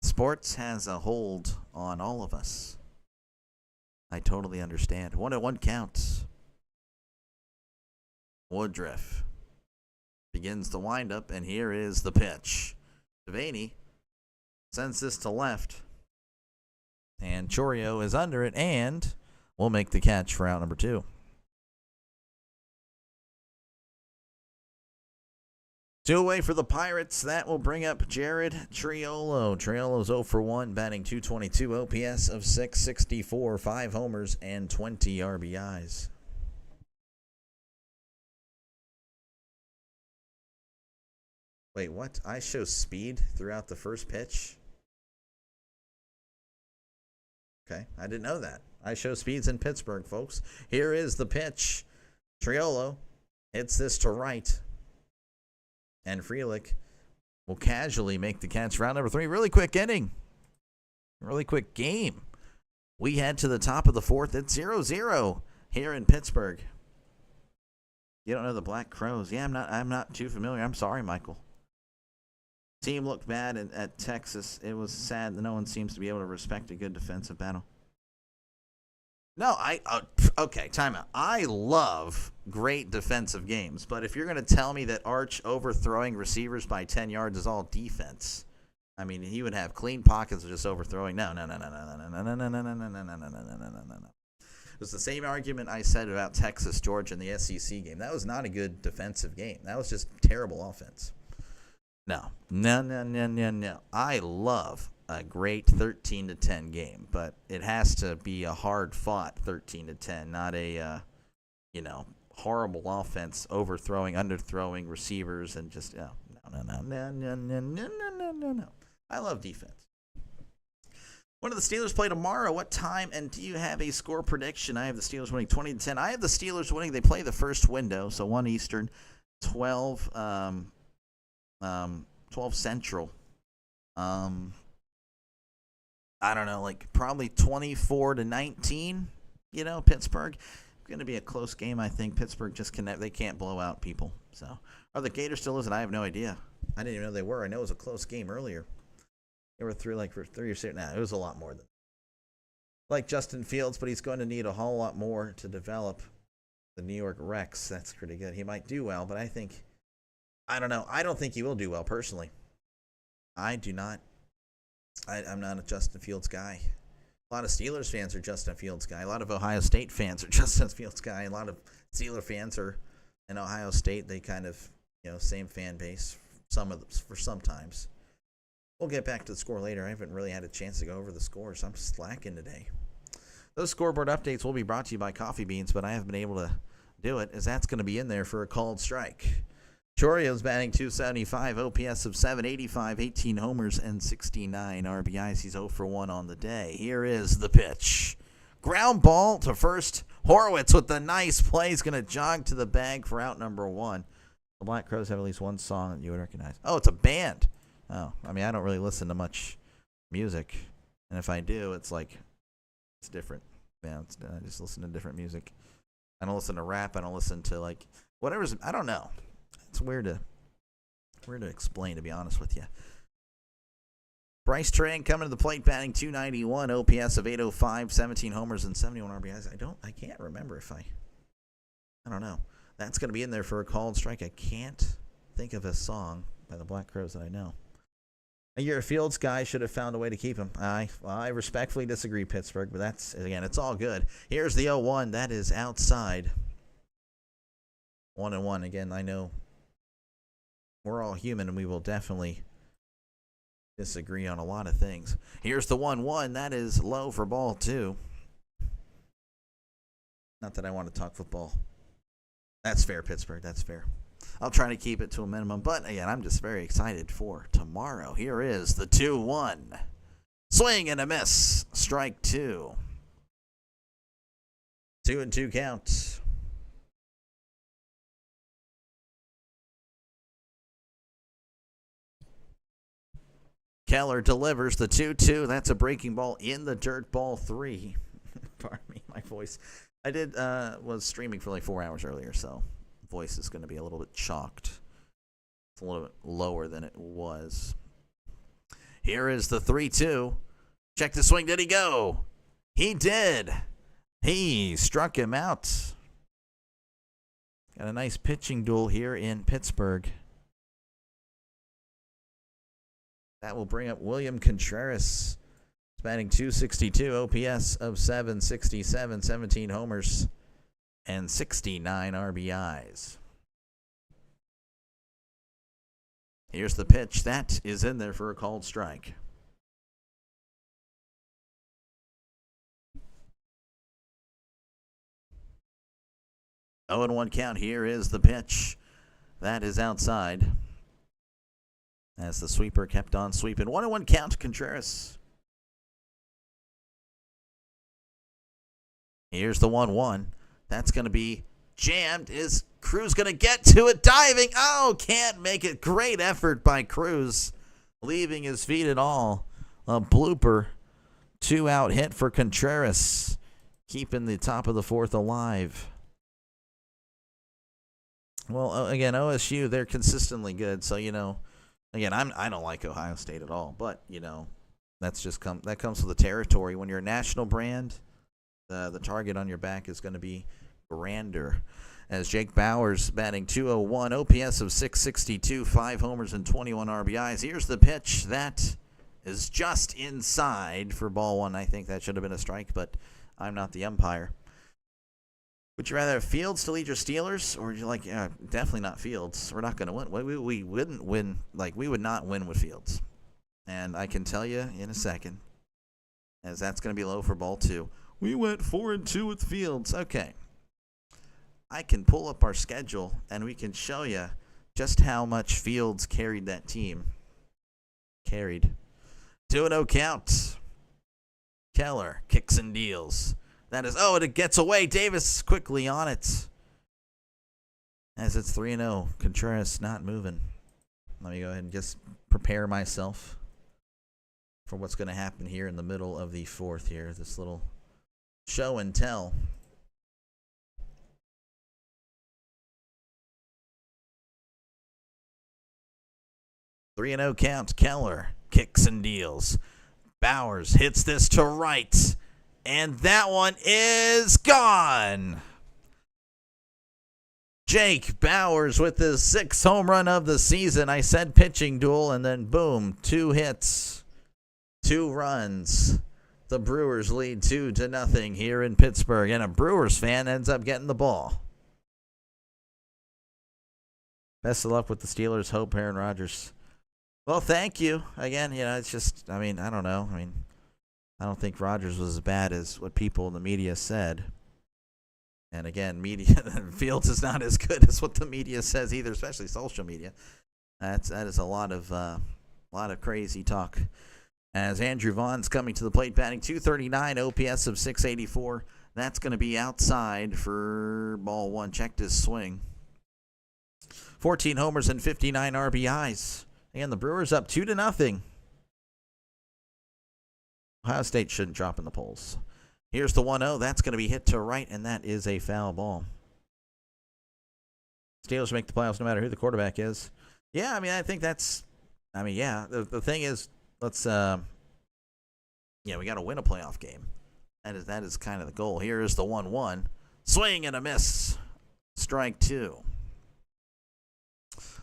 Sports has a hold on all of us. I totally understand. 1-1 count. Woodruff begins the windup, and here is the pitch. Devaney sends this to left, and Chourio is under it, and will make the catch for out number 2. 2 away for the Pirates. That will bring up Jared Chourio. Chouriolo's 0 for 1, batting .222, OPS of .664, 5 homers and 20 RBIs. Wait, what? I show speed throughout the first pitch? Okay, I didn't know that. I show speeds in Pittsburgh, folks. Here is the pitch. Chourio hits this to right. And Frelick will casually make the catch. Round number 3. Really quick inning. Really quick game. We head to the top of the 4th. It's 0-0 here in Pittsburgh. You don't know the Black Crows? Yeah, I'm not too familiar. I'm sorry, Michael. Team looked bad at Texas. It was sad that no one seems to be able to respect a good defensive battle. No, okay, timeout. I love great defensive games, but if you're going to tell me that Arch overthrowing receivers by 10 yards is all defense, I mean, he would have clean pockets of just overthrowing. No. It was the same argument I said about Texas, Georgia in the SEC game. That was not a good defensive game. That was just terrible offense. No. I love a great 13-10 game, but it has to be a hard-fought 13-10, not a, horrible offense, overthrowing, underthrowing receivers, and just, no. I love defense. When do the Steelers play tomorrow? What time? And do you have a score prediction? I have the Steelers winning 20-10. I have the Steelers winning. They play the first window, so 1 Eastern, 12 Central. I don't know, like probably 24-19, Pittsburgh. It's going to be a close game, I think. Pittsburgh they can't blow out people. So, are the Gators still losing? I have no idea. I didn't even know they were. I know it was a close game earlier. They were through like for 3 or 6. Nah, it was a lot more than like Justin Fields, but he's going to need a whole lot more to develop the New York Rex. That's pretty good. He might do well, but I don't know. I don't think he will do well personally. I do not. I'm not a Justin Fields guy. A lot of Steelers fans are Justin Fields guy. A lot of Ohio State fans are Justin Fields guy. A lot of Steelers fans are in Ohio State. They kind of, same fan base. For sometimes. We'll get back to the score later. I haven't really had a chance to go over the scores. I'm slacking today. Those scoreboard updates will be brought to you by Coffee Beans, but I haven't been able to do it, as that's going to be in there for a called strike. Chourio's batting .275, OPS of .785, 18 homers and 69 RBIs. He's 0 for 1 on the day. Here is the pitch. Ground ball to first. Horowitz with the nice play. He's going to jog to the bag for out number 1. The Black Crows have at least one song that you would recognize. Oh, it's a band. Oh, I mean, I don't really listen to much music. And if I do, it's different. Yeah, I just listen to different music. I don't listen to rap. I don't listen to, whatever's, I don't know. It's weird to explain, to be honest with you. Bryce Tran coming to the plate, batting .291, OPS of .805, 17 homers and 71 RBIs. I can't remember I don't know. That's going to be in there for a called strike. I can't think of a song by the Black Crows that I know. You're a Fields guy, should have found a way to keep him. I respectfully disagree, Pittsburgh, but it's all good. Here's the 0-1. That is outside. 1-1. Again, I know we're all human, and we will definitely disagree on a lot of things. Here's the 1-1. That is low for ball 2. Not that I want to talk football. That's fair, Pittsburgh. That's fair. I'll try to keep it to a minimum. But, again, I'm just very excited for tomorrow. Here is the 2-1. Swing and a miss. Strike 2. 2-2 count. Keller delivers the 2-2. That's a breaking ball in the dirt, ball 3. Pardon me, my voice. I was streaming for like 4 hours earlier, so voice is going to be a little bit shocked. It's a little bit lower than it was. Here is the 3-2. Check the swing. Did he go? He did. He struck him out. Got a nice pitching duel here in Pittsburgh. That will bring up William Contreras. He's batting .262, OPS of .767, 17 homers, and 69 RBIs. Here's the pitch. That is in there for a called strike. Oh, and 1 count. Here is the pitch. That is outside. As the sweeper kept on sweeping. 1-1 count, Contreras. Here's the 1-1. That's going to be jammed. Is Cruz going to get to it, diving. Oh, can't make it. Great effort by Cruz, leaving his feet at all. A blooper. 2-out hit for Contreras, keeping the top of the fourth alive. Well, again, OSU, they're consistently good. So, again, I don't like Ohio State at all. But, that comes with the territory. When you're a national brand, the target on your back is going to be grander. As Jake Bauers batting .201, OPS of .662, 5 homers and 21 RBIs. Here's the pitch that is just inside for ball one. I think that should have been a strike, but I'm not the umpire. Would you rather have Fields to lead your Steelers, or would you like, definitely not Fields. We're not going to win. We wouldn't win. We would not win with Fields. And I can tell you in a second, as that's going to be low for ball two. We went 4-2 with Fields. Okay. I can pull up our schedule, and we can show you just how much Fields carried that team. 2-0 count. Keller kicks and deals. That is, it gets away. Davis quickly on it. As it's 3-0. Contreras not moving. Let me go ahead and just prepare myself for what's going to happen here in the middle of the fourth here. This little show and tell. Three and 0 count. Keller kicks and deals. Bauers hits this to right, and that one is gone. Jake Bauers with his 6th home run of the season. I said pitching duel, and then boom, 2 hits, 2 runs. The Brewers lead 2-0 here in Pittsburgh, and a Brewers fan ends up getting the ball. Best of luck with the Steelers. Hope Aaron Rodgers. Well, thank you. Again, it's just, I don't know. I don't think Rodgers was as bad as what people in the media said. And again, Fields is not as good as what the media says either, especially social media. That is a lot of crazy talk. As Andrew Vaughn's coming to the plate, batting .239, OPS of .684. That's going to be outside for ball one. Checked his swing. 14 homers and 59 RBIs. And the Brewers up 2-0. Ohio State shouldn't drop in the polls. Here's the 1-0. That's going to be hit to right, and that is a foul ball. Steelers make the playoffs no matter who the quarterback is. Yeah, I think that's... The thing is, let's... we got to win a playoff game. That is kind of the goal. Here is the 1-1. Swing and a miss. Strike 2.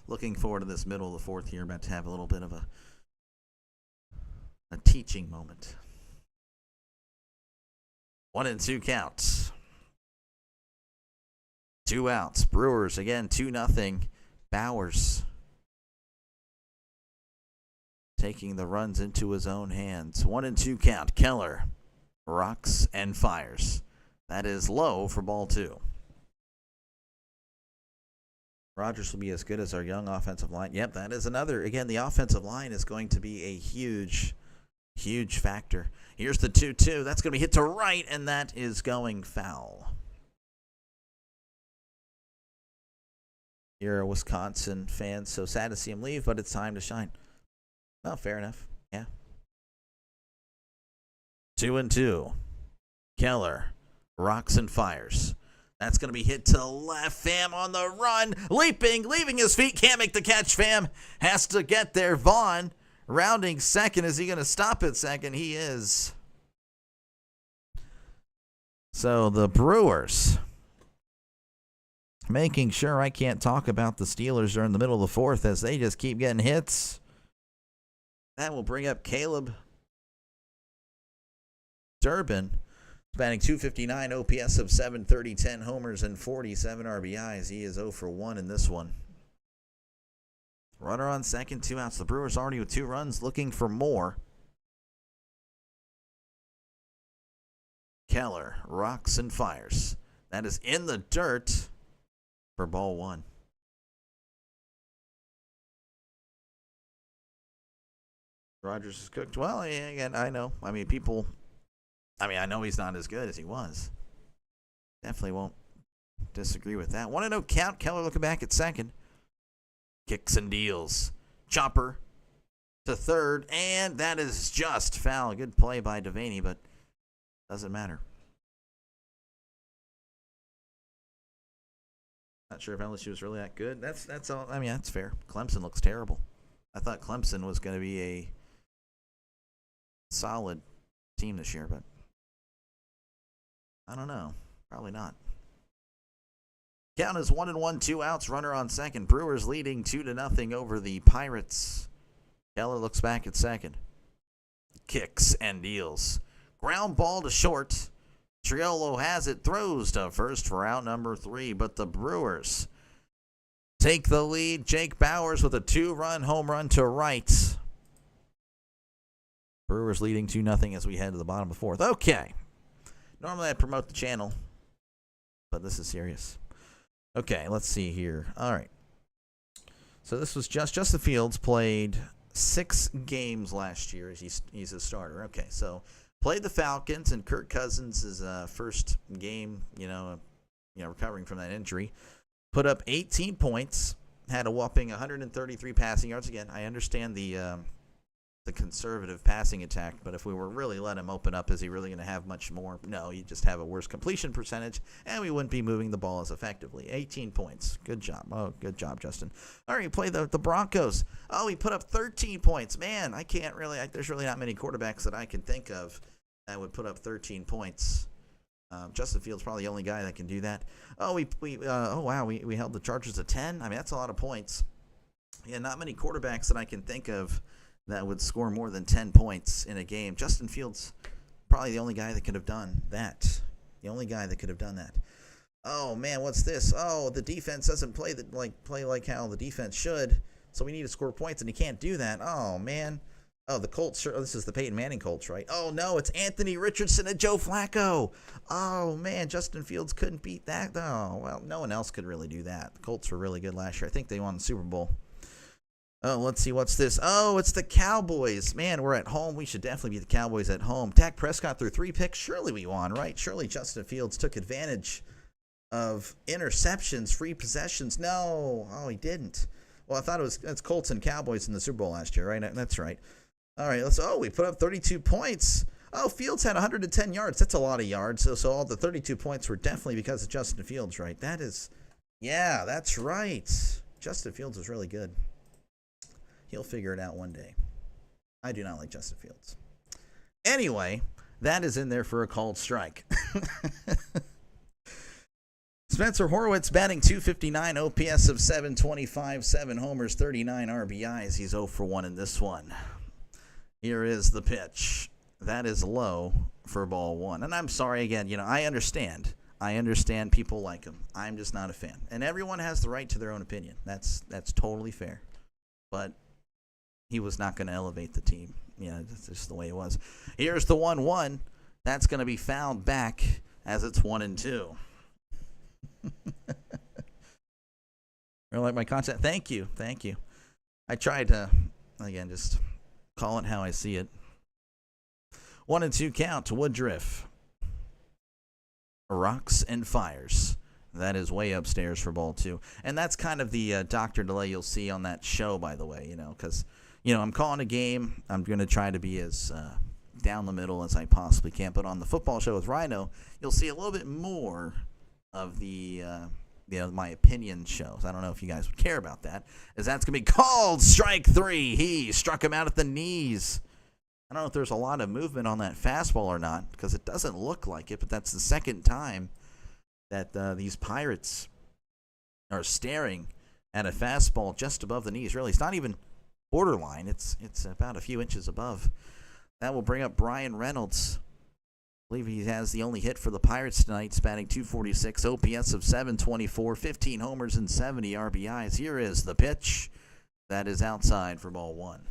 Looking forward to this middle of the fourth here. About to have a little bit of a teaching moment. 1-2 counts. 2 outs. Brewers again 2-0. Bauers taking the runs into his own hands. 1-2 count. Keller rocks and fires. That is low for ball 2. Rodgers will be as good as our young offensive line. Yep, that is another. Again, the offensive line is going to be a huge factor. Here's the 2-2. That's going to be hit to right, and that is going foul. You're a Wisconsin fan, so sad to see him leave, but it's time to shine. Well, fair enough. Yeah. 2-2. Keller rocks and fires. That's going to be hit to left. Pham on the run. Leaving his feet. Can't make the catch. Pham has to get there. Vaughn rounding second. Is he going to stop at second? He is. So the Brewers making sure I can't talk about the Steelers during the middle of the fourth as they just keep getting hits. That will bring up Caleb Durbin. Batting .259, OPS of .730, 10 homers and 47 RBIs. He is 0 for 1 in this one. Runner on second, 2 outs. The Brewers already with 2 runs, looking for more. Keller rocks and fires. That is in the dirt for ball 1. Rodgers is cooked. Well, again, I know. I know he's not as good as he was. Definitely won't disagree with that. 1-0 count. Keller looking back at second. Kicks and deals. Chopper to third, and that is just foul. Good play by Devaney, but doesn't matter. Not sure if LSU was really that good. That's all. I mean, that's fair. Clemson looks terrible. I thought Clemson was going to be a solid team this year, but I don't know. Probably not. Count is 1-1, 2 outs, runner on second. Brewers leading 2-0 over the Pirates. Keller looks back at second. Kicks and deals. Ground ball to short. Chourio has it, throws to first for out number 3, but the Brewers take the lead. Jake Bauers with a 2-run home run to right. Brewers leading 2-0 as we head to the bottom of the fourth. Okay. Normally I promote the channel, but this is serious. Okay, let's see here. All right. So this was Justin Fields played 6 games last year. He's a starter. Okay, so played the Falcons, and Kirk Cousins' first game, recovering from that injury. Put up 18 points, had a whopping 133 passing yards. Again, I understand the conservative passing attack, but if we were really let him open up, is he really going to have much more? No, you just have a worse completion percentage, and we wouldn't be moving the ball as effectively. 18 points. Good job. Oh, good job, Justin. All right, he played the Broncos. Oh, he put up 13 points. Man, there's really not many quarterbacks that I can think of that would put up 13 points. Justin Fields probably the only guy that can do that. Oh, we held the Chargers to 10. I mean, that's a lot of points. Yeah, not many quarterbacks that I can think of that would score more than 10 points in a game. Justin Fields, probably the only guy that could have done that. The only guy that could have done that. Oh man, what's this? Oh, the defense doesn't play like how the defense should, so we need to score points, and he can't do that. Oh man. Oh, the Colts. This is the Peyton Manning Colts, right? Oh no, it's Anthony Richardson and Joe Flacco. Oh man, Justin Fields couldn't beat that. Oh well, no one else could really do that. The Colts were really good last year. I think they won the Super Bowl. Oh, let's see. What's this? Oh, it's the Cowboys. Man, we're at home. We should definitely beat the Cowboys at home. Dak Prescott threw 3 picks. Surely we won, right? Surely Justin Fields took advantage of interceptions, free possessions. No. Oh, he didn't. Well, I thought it's Colts and Cowboys in the Super Bowl last year, right? That's right. All right. We put up 32 points. Oh, Fields had 110 yards. That's a lot of yards. So all the 32 points were definitely because of Justin Fields, right? Yeah, that's right. Justin Fields was really good. He'll figure it out one day. I do not like Justin Fields. Anyway, that is in there for a called strike. Spencer Horwitz batting .259, OPS of 725, 7 homers, 39 RBIs. He's 0 for 1 in this one. Here is the pitch. That is low for ball 1. And I'm sorry again, I understand. I understand people like him. I'm just not a fan. And everyone has the right to their own opinion. That's totally fair. But he was not going to elevate the team. That's just the way it was. Here's the 1-1. That's going to be fouled back as it's 1-2. You like my content? Thank you. I tried to, again, just call it how I see it. 1-2 count to Woodruff. Rocks and fires. That is way upstairs for ball 2. And that's kind of the doctor delay you'll see on that show, by the way, because I'm calling a game. I'm going to try to be as down the middle as I possibly can. But on the football show with Rhino, you'll see a little bit more of the my opinion shows. I don't know if you guys would care about that, as that's going to be called strike 3. He struck him out at the knees. I don't know if there's a lot of movement on that fastball or not, because it doesn't look like it, but that's the second time that these Pirates are staring at a fastball just above the knees. Really, it's not even borderline. It's about a few inches above. That will bring up Brian Reynolds. I believe he has the only hit for the Pirates tonight. He's batting .246, OPS of 724, 15 homers and 70 RBIs. Here is the pitch. That is outside for ball 1.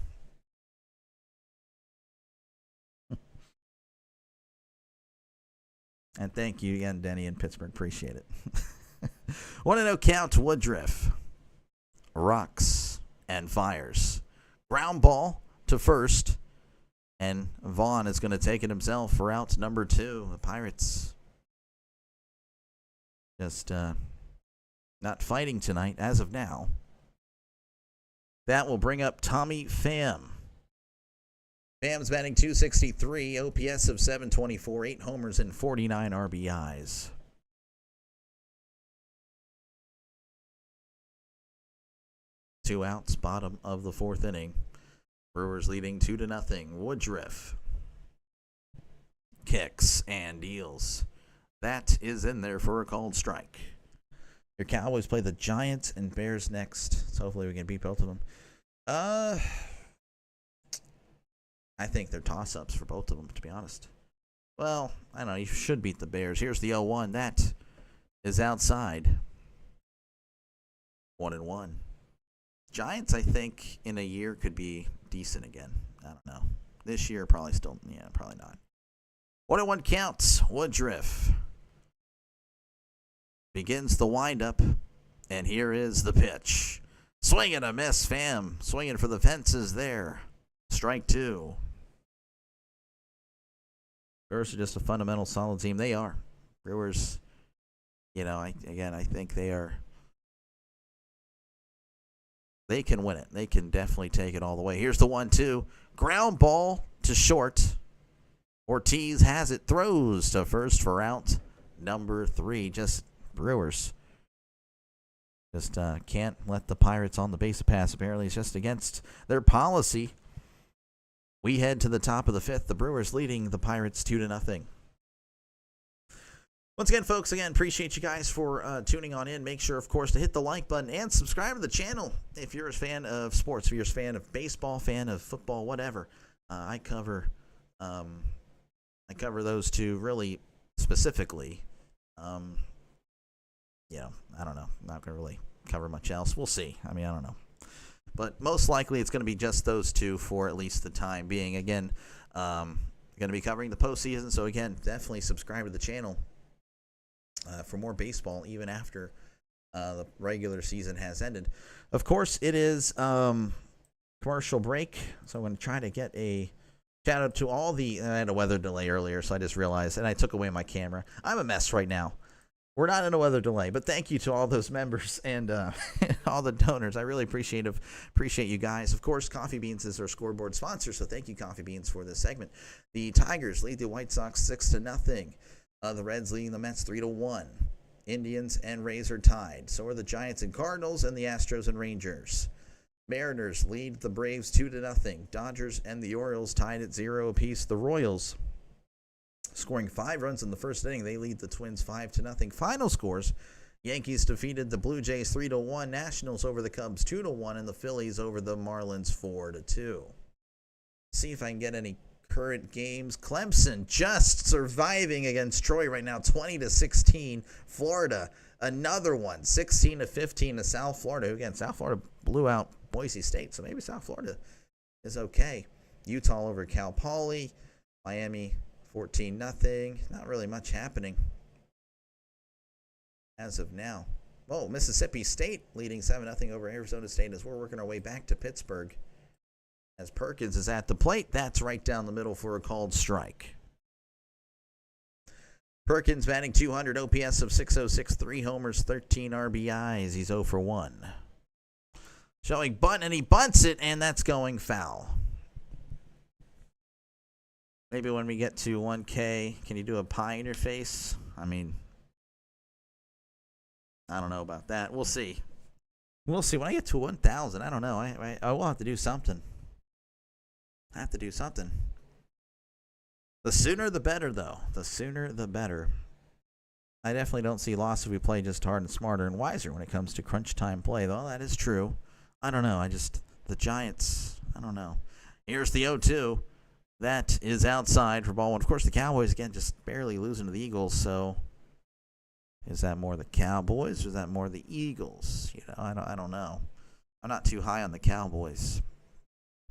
And thank you again, Denny in Pittsburgh. Appreciate it. 1-0 count to Woodruff. Rocks and fires. Ground ball to first. And Vaughn is going to take it himself for out number 2. The Pirates just not fighting tonight as of now. That will bring up Tommy Pham. Pham's batting .263, OPS of .724, 8 homers and 49 RBIs. Two outs, bottom of the fourth inning. Brewers leading 2-0. Woodruff kicks and deals. That is in there for a called strike. Your Cowboys play the Giants and Bears next, so hopefully we can beat both of them. I think they're toss-ups for both of them, to be honest. Well, I don't know. You should beat the Bears. Here's the 0-1. That is outside. 1-1. Giants, I think, in a year could be decent again. I don't know. This year, probably still, probably not. 1-1 counts. Woodruff begins the windup, and here is the pitch. Swing and a miss. Pham swinging for the fences there. Strike two. Brewers are just a fundamental solid team. They are. Brewers, I think they are. They can win it. They can definitely take it all the way. Here's the 1-2. Ground ball to short. Ortiz has it. Throws to first for out. Number 3. Just Brewers. Just can't let the Pirates on the base pass. Apparently, it's just against their policy. We head to the top of the fifth. The Brewers leading the Pirates 2-0. Once again, folks, appreciate you guys for tuning on in. Make sure, of course, to hit the like button and subscribe to the channel if you're a fan of sports, if you're a fan of baseball, fan of football, whatever. I cover those two really specifically. I don't know. I'm not going to really cover much else. We'll see. I don't know. But most likely it's going to be just those two for at least the time being. Again, going to be covering the postseason. So, again, definitely subscribe to the channel for more baseball even after the regular season has ended. Of course, it is commercial break. So I'm going to try to get a shout out to all the... I had a weather delay earlier, so I just realized, and I took away my camera. I'm a mess right now. We're not in a weather delay, but thank you to all those members and all the donors. I really appreciate you guys. Of course, Coffee Beans is our scoreboard sponsor, so thank you, Coffee Beans, for this segment. The Tigers lead the White Sox 6-0. The Reds leading the Mets 3-1. Indians and Rays are tied. So are the Giants and Cardinals and the Astros and Rangers. Mariners lead the Braves 2-0. Dodgers and the Orioles tied at 0 apiece. The Royals scoring 5 runs in the first inning. They lead the Twins 5-0. Final scores: Yankees defeated the Blue Jays 3-1. Nationals over the Cubs 2-1. And the Phillies over the Marlins 4-2. See if I can get any current games. Clemson just surviving against Troy right now, 20-16. Florida, another one, 16-15 to South Florida. Again, South Florida blew out Boise State, so maybe South Florida is okay. Utah over Cal Poly. Miami 14-0. Not really much happening as of now. Oh, Mississippi State leading 7-0 over Arizona State as we're working our way back to Pittsburgh. As Perkins is at the plate, that's right down the middle for a called strike. Perkins batting .200, OPS of .606, 3 homers, 13 RBIs. He's 0 for 1. Showing bunt, and he bunts it, and that's going foul. Maybe when we get to 1K, can you do a pie in your face? I don't know about that. We'll see. We'll see. When I get to 1,000, I don't know. I will have to do something. The sooner the better, though. The sooner the better. I definitely don't see loss if we play just hard and smarter and wiser when it comes to crunch time play, though. That is true. I don't know. The Giants, I don't know. Here's the 0-2. That is outside for ball one. Of course, the Cowboys, again, just barely losing to the Eagles, so is that more the Cowboys or is that more the Eagles? I don't know. I'm not too high on the Cowboys.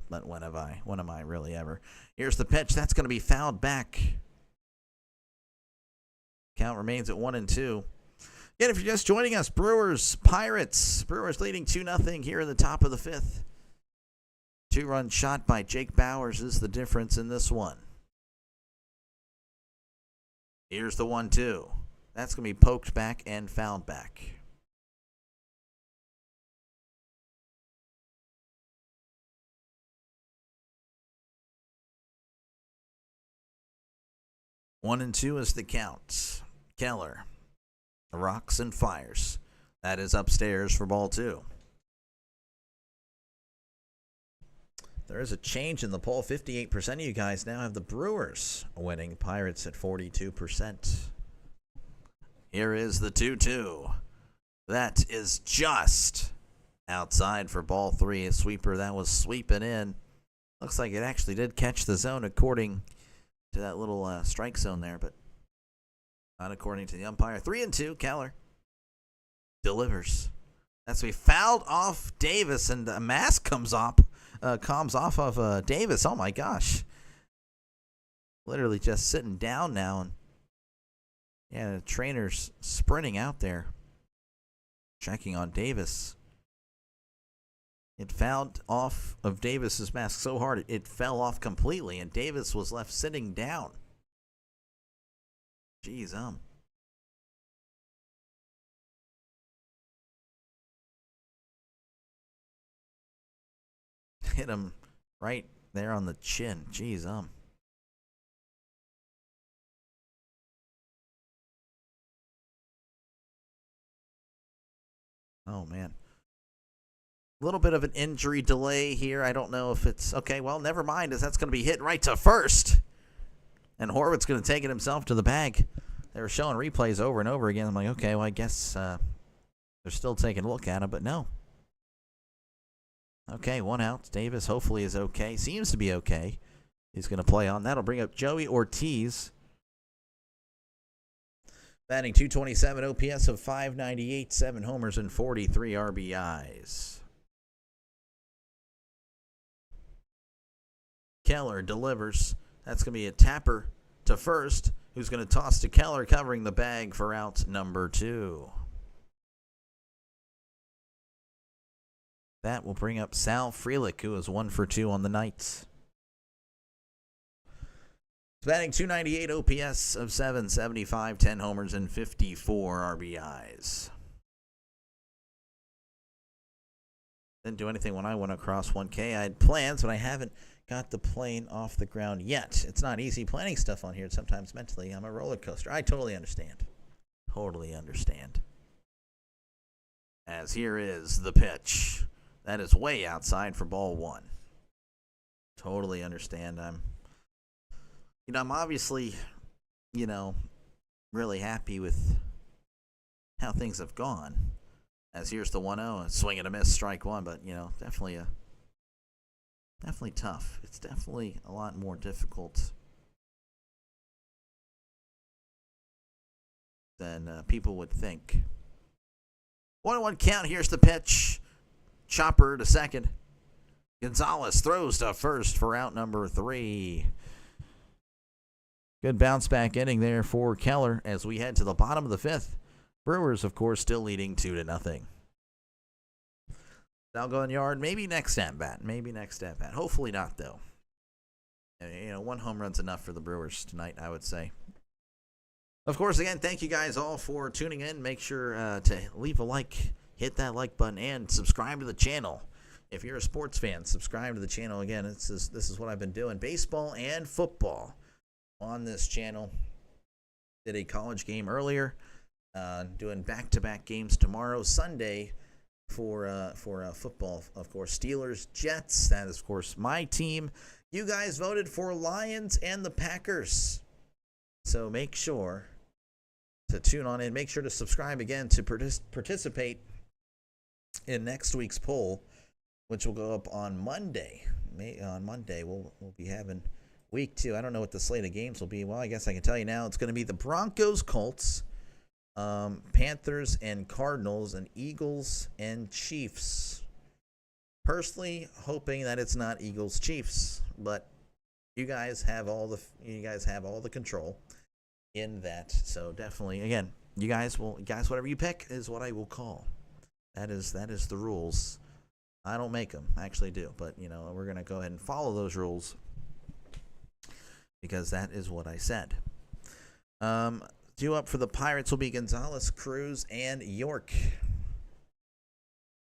But when am I really ever? Here's the pitch. That's going to be fouled back. Count remains at 1-2. Again, if you're just joining us, Brewers, Pirates. Brewers leading 2-0 here in the top of the fifth. 2-run shot by Jake Bowers is the difference in this one. Here's the 1-2. That's going to be poked back and fouled back. 1-2 is the count. Keller rocks and fires. That is upstairs for ball 2. There is a change in the poll. 58% of you guys now have the Brewers winning. Pirates at 42%. Here is the 2-2. That is just outside for ball 3. A sweeper that was sweeping in. Looks like it actually did catch the zone according to that little strike zone there, but not according to the umpire. 3-2, Keller delivers. That's we fouled off Davis, and a mask comes off of Davis. Oh my gosh. Literally just sitting down now, and yeah, the trainer's sprinting out there, checking on Davis. It fouled off of Davis's mask so hard it fell off completely, and Davis was left sitting down. Jeez, hit him right there on the chin. Jeez, Oh, man. A little bit of an injury delay here. I don't know if it's... Okay, well, never mind, as that's going to be hit right to first. And Horwitz going to take it himself to the bag. They were showing replays over and over again. I'm like, okay, well, I guess they're still taking a look at him, but no. Okay, 1 out. Davis hopefully is okay. Seems to be okay. He's going to play on. That'll bring up Joey Ortiz. Batting .227, OPS of .598, 7 homers and 43 RBIs. Keller delivers. That's going to be a tapper to first, who's going to toss to Keller, covering the bag for out number 2. That will bring up Sal Frelick, who is 1 for 2 on the night. Batting .298, OPS of .775, 10 homers and 54 RBIs. Didn't do anything when I went across 1K. I had plans, but I haven't got the plane off the ground yet. It's not easy planning stuff on here. Sometimes mentally, I'm a roller coaster. I totally understand. Totally understand. As here is the pitch. That is way outside for ball 1. Totally understand. I'm obviously, really happy with how things have gone. As here's the 1-0, a swing and a miss, strike 1, but, definitely tough. It's definitely a lot more difficult than people would think. 1-1 count, here's the pitch. Chopper to second. Gonzalez throws to first for out number 3. Good bounce back inning there for Keller as we head to the bottom of the 5th. Brewers, of course, still leading 2-0. Dalgon Yard, maybe next at bat. Hopefully not, though. 1 home run's enough for the Brewers tonight, I would say. Of course, again, thank you guys all for tuning in. Make sure to leave a like, hit that like button, and subscribe to the channel. If you're a sports fan, subscribe to the channel. Again, this is what I've been doing. Baseball and football on this channel. Did a college game earlier. Doing back-to-back games tomorrow, Sunday, for football. Of course, Steelers, Jets. That is, of course, my team. You guys voted for Lions and the Packers. So make sure to tune on in. Make sure to subscribe again to participate in next week's poll, which will go up on Monday. On Monday, we'll be having week 2. I don't know what the slate of games will be. Well, I guess I can tell you now. It's going to be the Broncos, Colts, Panthers and Cardinals, and Eagles and Chiefs. Personally, hoping that it's not Eagles Chiefs, but you guys have all the control in that. So definitely, again, you guys whatever you pick is what I will call. That is the rules. I don't make them, I actually do, but we're gonna go ahead and follow those rules because that is what I said. Due up for the Pirates will be Gonzalez, Cruz, and York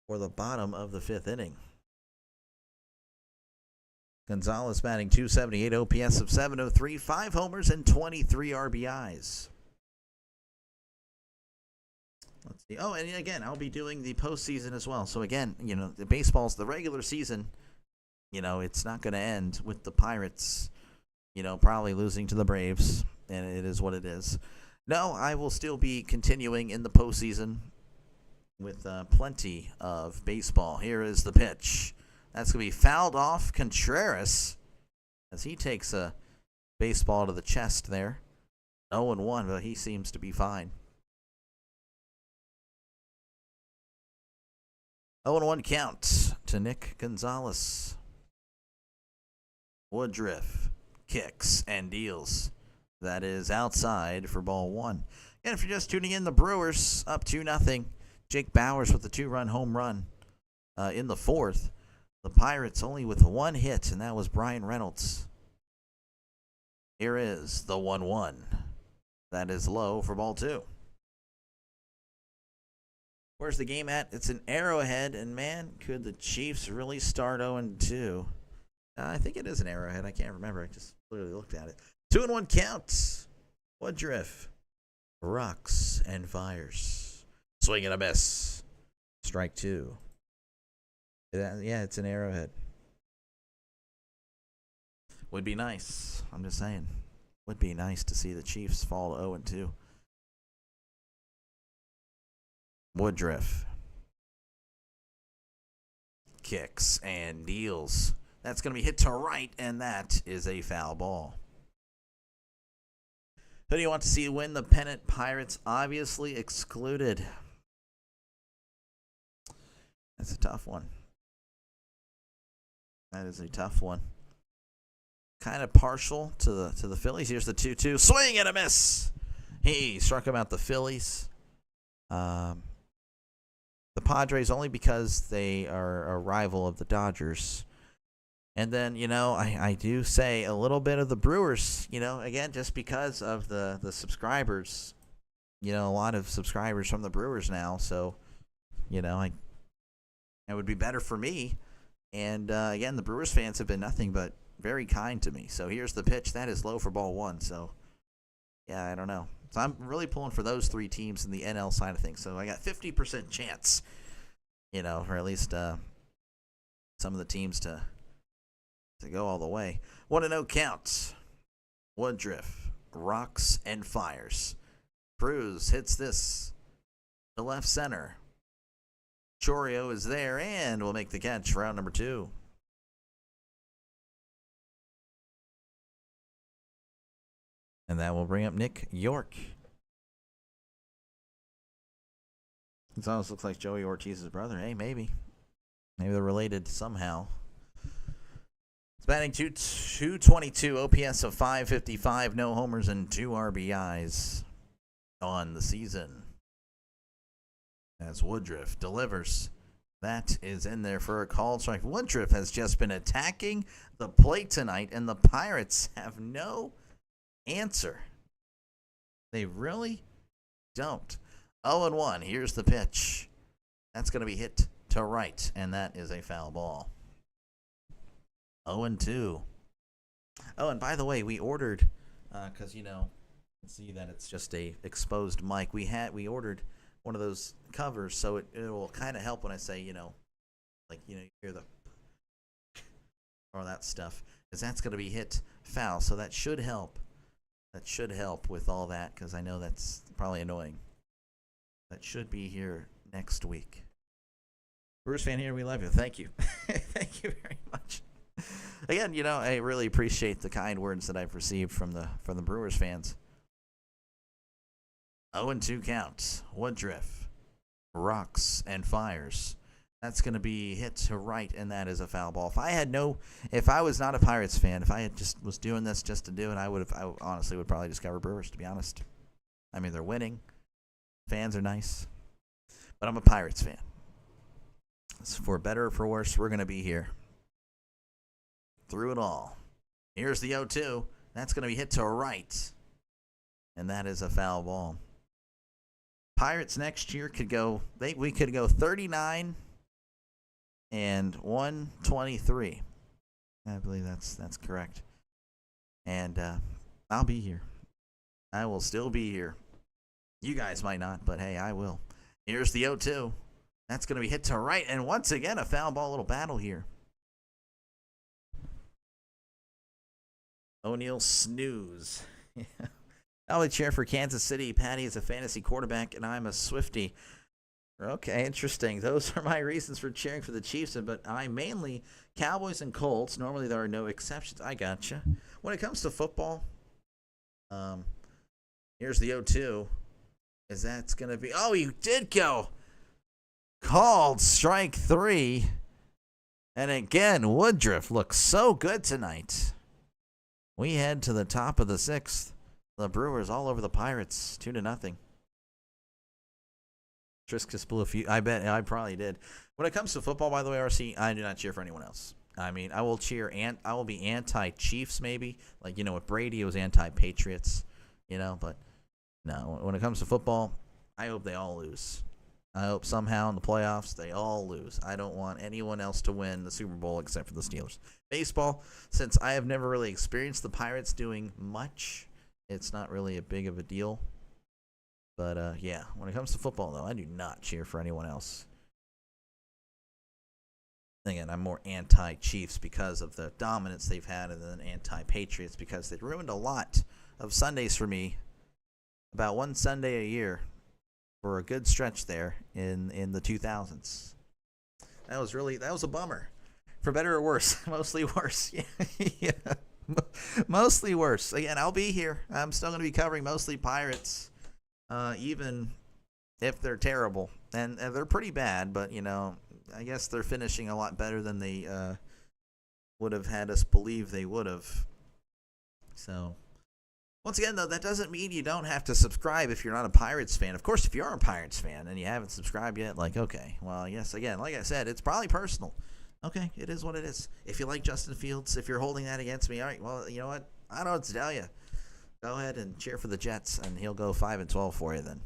for the bottom of the 5th inning. Gonzalez batting .278, OPS of .703, 5 homers and 23 RBIs. Let's see. Oh, and again, I'll be doing the postseason as well. So again, the baseball's the regular season. It's not going to end with the Pirates, probably losing to the Braves, and it is what it is. No, I will still be continuing in the postseason with plenty of baseball. Here is the pitch. That's going to be fouled off Contreras as he takes a baseball to the chest there. 0-1, but he seems to be fine. 0-1 count to Nick Gonzalez. Woodruff kicks and deals. That is outside for ball 1. And if you're just tuning in, the Brewers up 2-0. Jake Bauers with the 2-run home run in the 4th. The Pirates only with 1 hit, and that was Brian Reynolds. Here is the 1-1. That is low for ball 2. Where's the game at? It's an Arrowhead, and man, could the Chiefs really start 0-2? I think it is an Arrowhead. I can't remember. I just literally looked at it. 2-1 counts. Woodruff rocks and fires. Swing and a miss. Strike 2. Yeah, it's an Arrowhead. Would be nice. I'm just saying. Would be nice to see the Chiefs fall 0-2. Woodruff kicks and deals. That's going to be hit to right, and that is a foul ball. Who do you want to see win the pennant? Pirates obviously excluded. That's a tough one. That is a tough one. Kind of partial to the Phillies. Here's the 2-2. Swing and a miss. He struck him out the Phillies. The Padres only because they are a rival of the Dodgers. And then, I do say a little bit of the Brewers, again, just because of the subscribers. A lot of subscribers from the Brewers now. So, it would be better for me. And, again, the Brewers fans have been nothing but very kind to me. So here's the pitch. That is low for ball 1. So, yeah, I don't know. So I'm really pulling for those 3 teams in the NL side of things. So I got 50% chance, or at least some of the teams to go all the way. 1-0 counts. Woodruff rocks and fires. Cruz hits this to left center. Chourio is there and will make the catch for out number 2. And that will bring up Nick York. It almost looks like Joey Ortiz's brother. Hey, maybe. Maybe they're related somehow. It's batting 222, OPS of 555, no homers and 2 RBIs on the season. As Woodruff delivers. That is in there for a called strike. Woodruff has just been attacking the plate tonight, and the Pirates have no answer. They really don't. 0-1. Here's the pitch. That's going to be hit to right, and that is a foul ball. 0-2. Oh, and by the way, we ordered, because, see that it's just a exposed mic. We ordered one of those covers, so it will kind of help when I say, you hear the or that stuff, because that's going to be hit foul, so that should help. That should help with all that, because I know that's probably annoying. That should be here next week. Brewers fan here, we love you. Thank you. Thank you very much. Again, I really appreciate the kind words that I've received from the Brewers fans. 0-2 count. Woodruff rocks and fires. That's going to be hit to right, and that is a foul ball. If I was not a Pirates fan, if I had just was doing this just to do it, I honestly would probably discover Brewers, to be honest. I mean, they're winning. Fans are nice. But I'm a Pirates fan. So for better or for worse, we're going to be here through it all. Here's the 0-2. That's going to be hit to right, and that is a foul ball. Pirates next year we could go 39 and 123. I believe that's correct. And I'll be here. I will still be here. You guys might not, but hey, I will. Here's the 0-2. That's going to be hit to right, and once again, a foul ball little battle here. O'Neal snooze. I'll cheer for Kansas City. Patty is a fantasy quarterback, and I'm a Swiftie. Okay, interesting. Those are my reasons for cheering for the Chiefs, but I mainly Cowboys and Colts. Normally, there are no exceptions. I gotcha. When it comes to football, here's the 0-2. Is that's going to be... Oh, he did go. Called strike 3. And again, Woodruff looks so good tonight. We head to the top of the 6th. The Brewers all over the Pirates, 2-0. Triscus blew a few. I bet I probably did. When it comes to football, by the way, RC, I do not cheer for anyone else. I mean, I will cheer and I will be anti-Chiefs maybe. Like, with Brady, it was anti-Patriots, but no, when it comes to football, I hope they all lose. I hope somehow in the playoffs they all lose. I don't want anyone else to win the Super Bowl except for the Steelers. Baseball, since I have never really experienced the Pirates doing much, it's not really a big of a deal. But, yeah, when it comes to football, though, I do not cheer for anyone else. Again, I'm more anti-Chiefs because of the dominance they've had, and then anti-Patriots because they'd ruined a lot of Sundays for me. About one Sunday a year for a good stretch there in the 2000s. That was a bummer. For better or worse. Mostly worse. Yeah. Mostly worse. Again, I'll be here. I'm still going to be covering mostly Pirates. Even if they're terrible. And they're pretty bad, but, I guess they're finishing a lot better than they would have had us believe they would have. So, once again, though, that doesn't mean you don't have to subscribe if you're not a Pirates fan. Of course, if you are a Pirates fan and you haven't subscribed yet, okay, well, yes, again, like I said, it's probably personal. Okay, it is what it is. If you like Justin Fields, if you're holding that against me, all right, well, you know what? I don't know what to tell you. Go ahead and cheer for the Jets, and he'll go 5-12 for you then.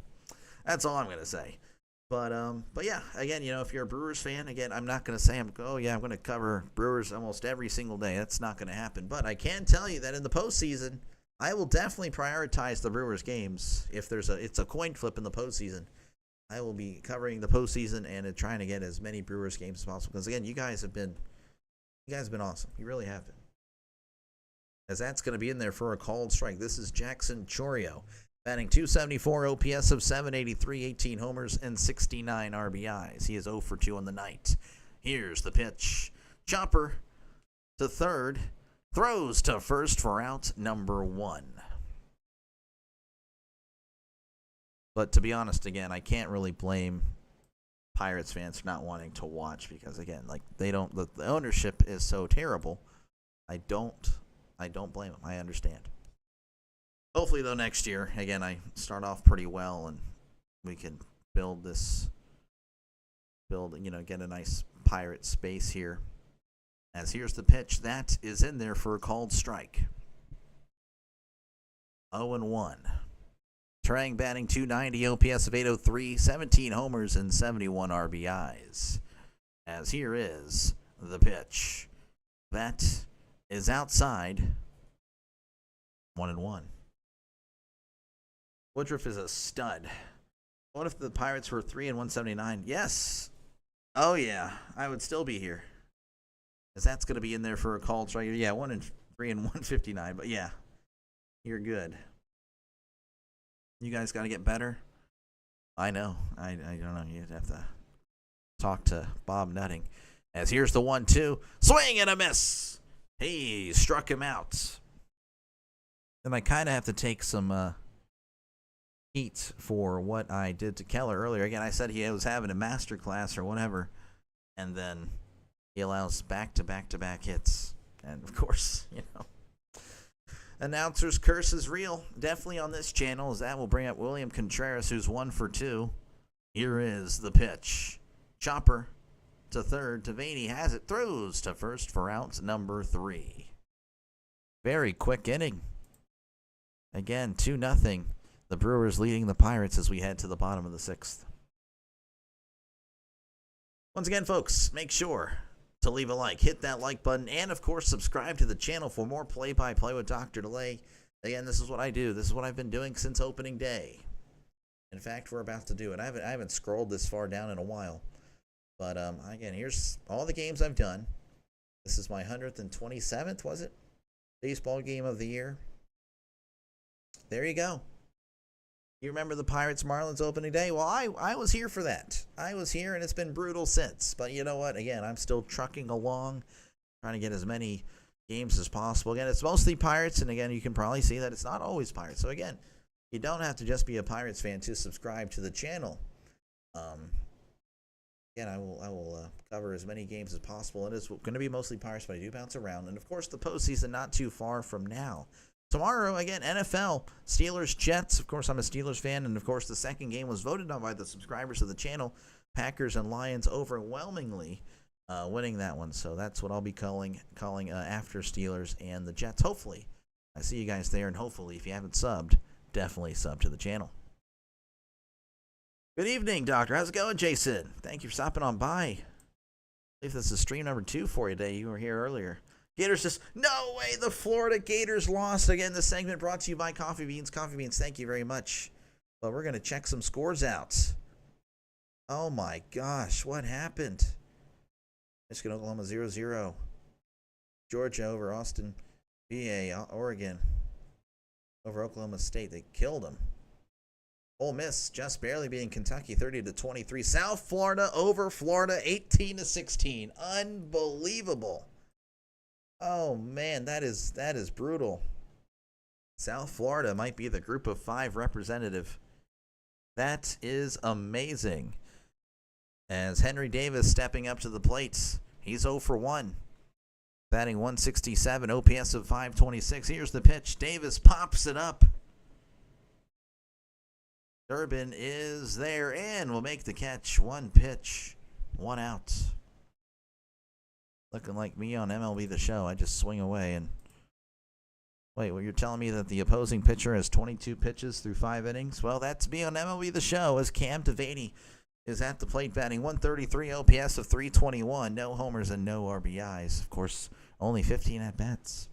That's all I'm going to say. But yeah, again, if you're a Brewers fan, again, I'm not going to say I'm going to cover Brewers almost every single day. That's not going to happen. But I can tell you that in the postseason, I will definitely prioritize the Brewers games. If it's a coin flip in the postseason, I will be covering the postseason and trying to get as many Brewers games as possible. Because again, you guys have been awesome. You really have been. As that's going to be in there for a called strike. This is Jackson Chourio, batting .274, OPS of .783, 18 homers, and 69 RBIs. He is 0 for 2 on the night. Here's the pitch. Chopper to third. Throws to first for out number 1. But to be honest, again, I can't really blame Pirates fans for not wanting to watch because, again, the ownership is so terrible. I don't blame them. I understand. Hopefully, though, next year, again, I start off pretty well and we can get a nice Pirate space here. As here's the pitch. That is in there for a called strike. 0-1. Trang batting .290, OPS of .803, 17 homers, and 71 RBIs. As here is the pitch. That is outside. 1-1. Woodruff is a stud. What if the Pirates were 3-179? Yes. Oh, yeah. I would still be here. Because that's going to be in there for a called strike. Yeah, 1-3-159. But yeah, you're good. You guys got to get better. I know. I don't know. You'd have to talk to Bob Nutting. As here's the 1-2. Swing and a miss. He struck him out. And I kind of have to take some heat for what I did to Keller earlier. Again, I said he was having a master class or whatever. And then he allows back-to-back-to-back hits. And, of course, announcer's curse is real. Definitely on this channel, as that will bring up William Contreras, who's 1 for 2. Here is the pitch. Chopper to third. Devaney has it. Throws to first for out number 3. Very quick inning. Again, 2-0. The Brewers leading the Pirates as we head to the bottom of the 6th. Once again, folks, make sure to leave a like. Hit that like button. And, of course, subscribe to the channel for more play-by-play with Dr. Delay. Again, this is what I do. This is what I've been doing since opening day. In fact, we're about to do it. I haven't scrolled this far down in a while. But, again, here's all the games I've done. This is my 127th, was it? Baseball game of the year. There you go. You remember the Pirates-Marlins opening day? Well, I was here for that. I was here, and it's been brutal since. But you know what? Again, I'm still trucking along, trying to get as many games as possible. Again, it's mostly Pirates, and again, you can probably see that it's not always Pirates. So again, you don't have to just be a Pirates fan to subscribe to the channel. Again, I will cover as many games as possible. It is going to be mostly Pirates, but I do bounce around. And, of course, the postseason not too far from now. Tomorrow, again, NFL, Steelers, Jets. Of course, I'm a Steelers fan. And, of course, the second game was voted on by the subscribers of the channel. Packers and Lions overwhelmingly winning that one. So that's what I'll be calling after Steelers and the Jets. Hopefully, I see you guys there. And hopefully, if you haven't subbed, definitely sub to the channel. Good evening, Doctor. How's it going, Jason? Thank you for stopping on by. I believe this is stream number 2 for you today. You were here earlier. Gators just, no way, the Florida Gators lost. Again, this segment brought to you by Coffee Beans. Coffee Beans, thank you very much. But we're going to check some scores out. Oh, my gosh, what happened? Michigan, Oklahoma, 0-0. Georgia over Austin, VA, Oregon. Over Oklahoma State. They killed them. Ole Miss just barely beating Kentucky 30-23. South Florida over Florida 18-16. Unbelievable. Oh man, that is brutal. South Florida might be the group of 5 representative. That is amazing. As Henry Davis stepping up to the plate. He's 0 for 1. Batting 167, OPS of 526. Here's the pitch. Davis pops it up. Durbin is there and will make the catch. 1 pitch, 1 out. Looking like me on MLB The Show. I just swing away and... Wait, well, you're telling me that the opposing pitcher has 22 pitches through 5 innings? Well, that's me on MLB The Show as Cam Devaney is at the plate batting 133, OPS of 321. No homers and no RBIs. Of course, only 15 at-bats.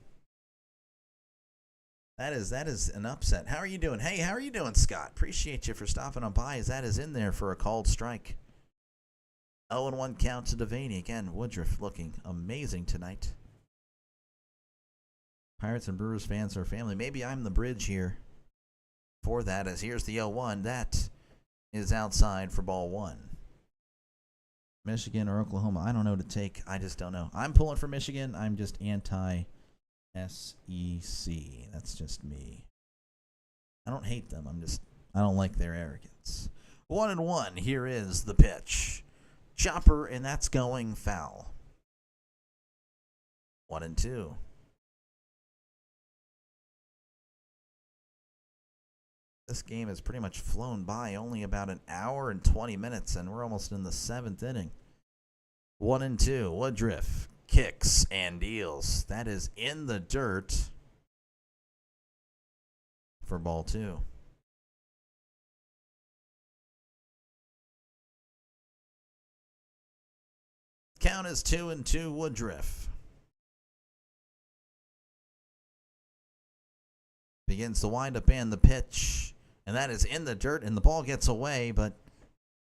That is an upset. How are you doing? Hey, how are you doing, Scott? Appreciate you for stopping on by as that is in there for a called strike. 0-1 count to Devaney. Again, Woodruff looking amazing tonight. Pirates and Brewers fans are family. Maybe I'm the bridge here for that as here's the 0-1. That is outside for ball 1. Michigan or Oklahoma. I don't know to take. I just don't know. I'm pulling for Michigan. I'm just anti SEC. That's just me. I don't hate them. I don't like their arrogance. 1-1. Here is the pitch. Chopper, and that's going foul. 1-2. This game has pretty much flown by, only about an hour and 20 minutes, and we're almost in the 7th inning. 1-2. Woodruff kicks and deals. That is in the dirt for ball 2. Count is 2-2 Woodruff. Begins the windup and the pitch. And that is in the dirt, and the ball gets away, but,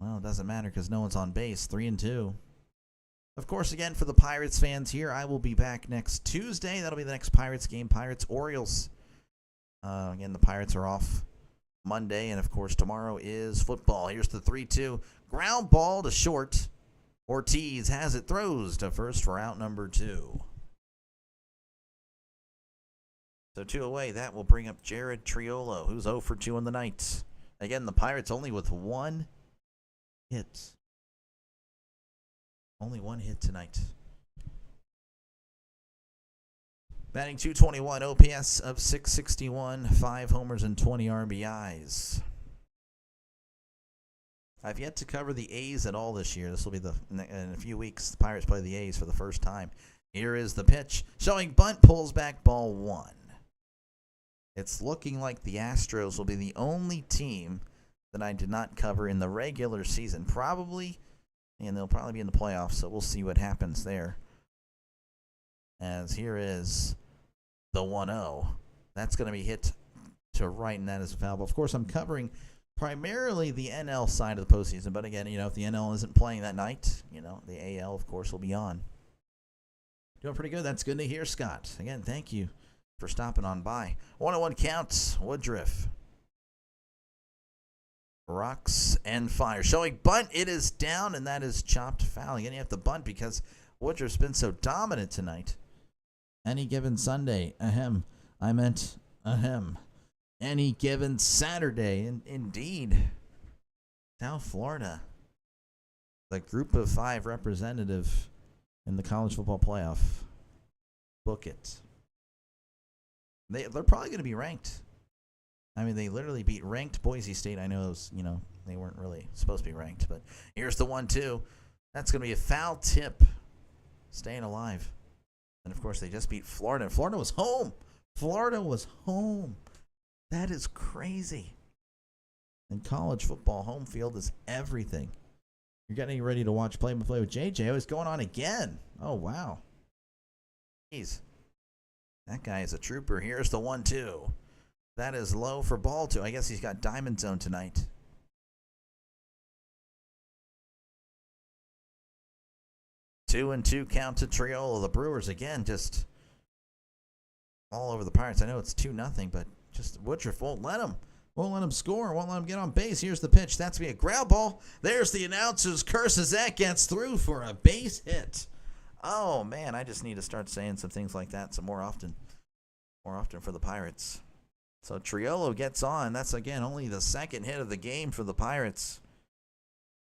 well, it doesn't matter because no one's on base. 3-2. Of course, again, for the Pirates fans here, I will be back next Tuesday. That'll be the next Pirates game, Pirates-Orioles. Again, the Pirates are off Monday, and, of course, tomorrow is football. Here's the 3-2. Ground ball to short. Ortiz has it, throws to first for out number 2. So 2 away, that will bring up Jared Triolo, who's 0 for 2 in the night. Again, the Pirates only with 1 hit. Only 1 hit tonight. Batting 221, OPS of 661, 5 homers and 20 RBIs. I've yet to cover the A's at all this year. This will be in a few weeks. The Pirates play the A's for the first time. Here is the pitch. Showing bunt, pulls back, ball 1. It's looking like the Astros will be the only team that I did not cover in the regular season. Probably, and they'll probably be in the playoffs, so we'll see what happens there. As here is the 1-0. That's going to be hit to right, and that is a foul. But of course, I'm covering primarily the NL side of the postseason. But again, if the NL isn't playing that night, the AL, of course, will be on. Doing pretty good. That's good to hear, Scott. Again, thank you for stopping on by. 1-1 counts. Woodruff. Rocks and fire. Showing bunt. It is down, and that is chopped foul. Again, you have to bunt because Woodruff's been so dominant tonight. Any given Sunday. Ahem. I meant ahem. Any given Saturday. Indeed. South Florida. The group of 5 representative in the college football playoff. Book it. They're probably going to be ranked. I mean, they literally beat ranked Boise State. I know those, they weren't really supposed to be ranked, but here's the 1-2. That's going to be a foul tip. Staying alive. And of course, they just beat Florida. And Florida was home. Florida was home. That is crazy. In college football, home field is everything. You're getting ready to watch play-by-play with JJ. Oh, it's going on again. Oh, wow. Jeez. That guy is a trooper. Here's the 1-2. That is low for ball 2. I guess he's got diamond zone tonight. Two and 2 count to Chourio. The Brewers, again, just all over the Pirates. I know it's 2-0, but just Woodruff won't let him. Won't let him score. Won't let him get on base. Here's the pitch. That's going to be a ground ball. There's the announcer's curse as that gets through for a base hit. Oh, man, I just need to start saying some things like that some more often. More often for the Pirates. So Chourio gets on. That's, again, only the second hit of the game for the Pirates.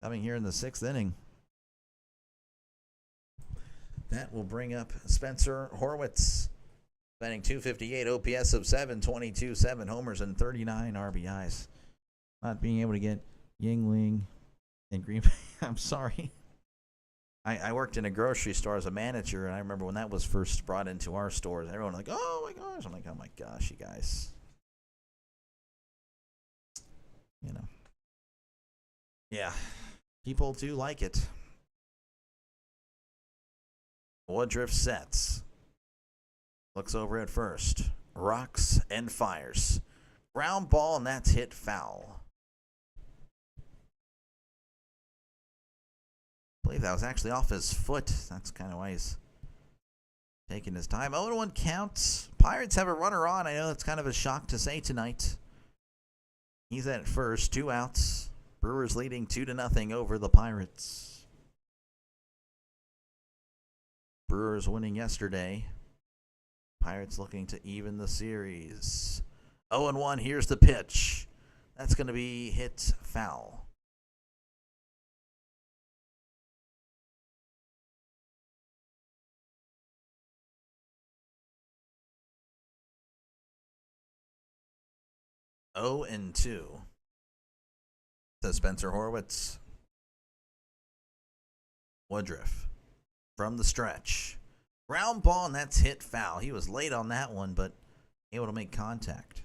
Coming here in the 6th inning. That will bring up Spencer Horwitz. Batting .258, OPS of 722, 7 homers, and 39 RBIs. Not being able to get Yingling and Green Bay. I'm sorry. I worked in a grocery store as a manager, and I remember when that was first brought into our stores. Everyone was like, oh my gosh. I'm like, oh my gosh, you guys. Yeah. People do like it. Woodruff sets. Looks over at first. Rocks and fires. Ground ball, and that's hit foul. I believe that was actually off his foot. That's kind of why he's taking his time. 0-1 counts. Pirates have a runner on. I know that's kind of a shock to say tonight. He's at first. 2 outs. Brewers leading 2-0 over the Pirates. Brewers winning yesterday. Pirates looking to even the series. 0-1, here's the pitch. That's going to be hit foul. Oh and 2. Says Spencer Horwitz. Woodruff from the stretch. Ground ball, and that's hit foul. He was late on that one, but able to make contact.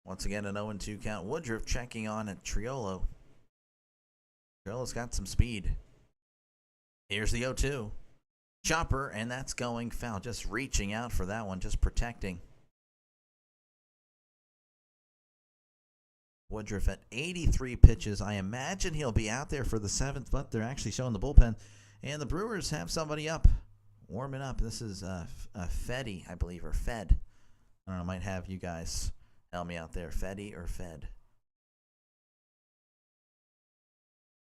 Once again, an 0-2 count. Woodruff checking on at Chourio. Chourio's got some speed. Here's the 0-2. Chopper, and that's going foul. Just reaching out for that one, just protecting. Woodruff at 83 pitches. I imagine he'll be out there for the 7th, but they're actually showing the bullpen. And the Brewers have somebody up, warming up. This is Feddy, I believe, or Fed. I don't know, might have you guys help me out there. Feddy or Fed?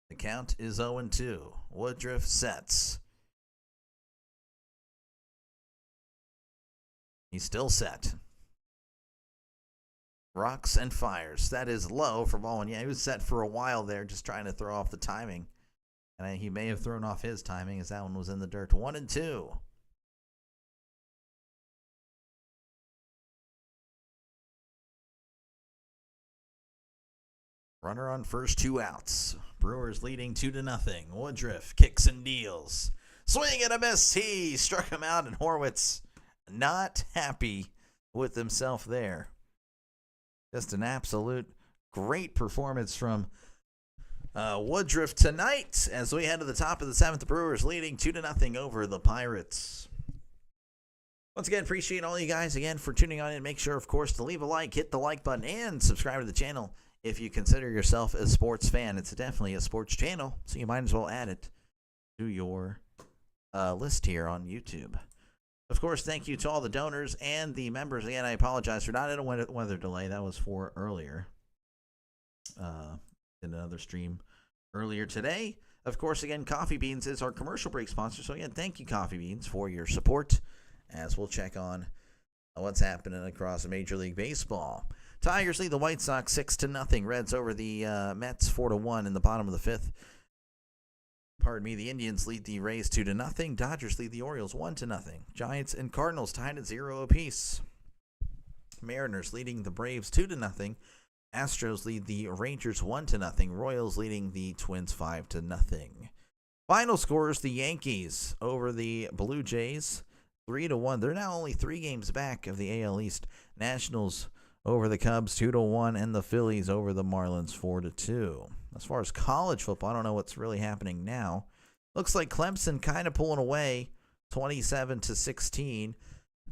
The count is 0-2. Woodruff sets. He's still set. Rocks and fires. That is low for ball one. Yeah, he was set for a while there, just trying to throw off the timing. And he may have thrown off his timing as that one was in the dirt. 1-2. Runner on first, 2 outs. Brewers leading 2-0. Woodruff kicks and deals. Swing and a miss. He struck him out, and Horwitz not happy with himself there. Just an absolute great performance from Woodruff tonight as we head to the top of the 7th. The Brewers leading 2-0 over the Pirates. Once again, appreciate all you guys again for tuning on in. Make sure, of course, to leave a like, hit the like button, and subscribe to the channel if you consider yourself a sports fan. It's definitely a sports channel, so you might as well add it to your list here on YouTube. Of course, thank you to all the donors and the members. Again, I apologize for not in a weather delay. That was for earlier. Did another stream earlier today. Of course, again, Coffee Beans is our commercial break sponsor. So, again, thank you, Coffee Beans, for your support as we'll check on what's happening across Major League Baseball. Tigers lead the White Sox 6-0. Reds over the Mets 4-1 in the bottom of the 5th. Pardon me, the Indians lead the Rays 2-0. Dodgers lead the Orioles 1-0. Giants and Cardinals tied at 0 apiece. Mariners leading the Braves 2-0. Astros lead the Rangers 1-0. Royals leading the Twins 5-0. Final scores: the Yankees over the Blue Jays 3-1. They're now only 3 games back of the AL East. Nationals over the Cubs 2-1, and the Phillies over the Marlins 4-2. As far as college football, I don't know what's really happening now. Looks like Clemson kind of pulling away 27-16.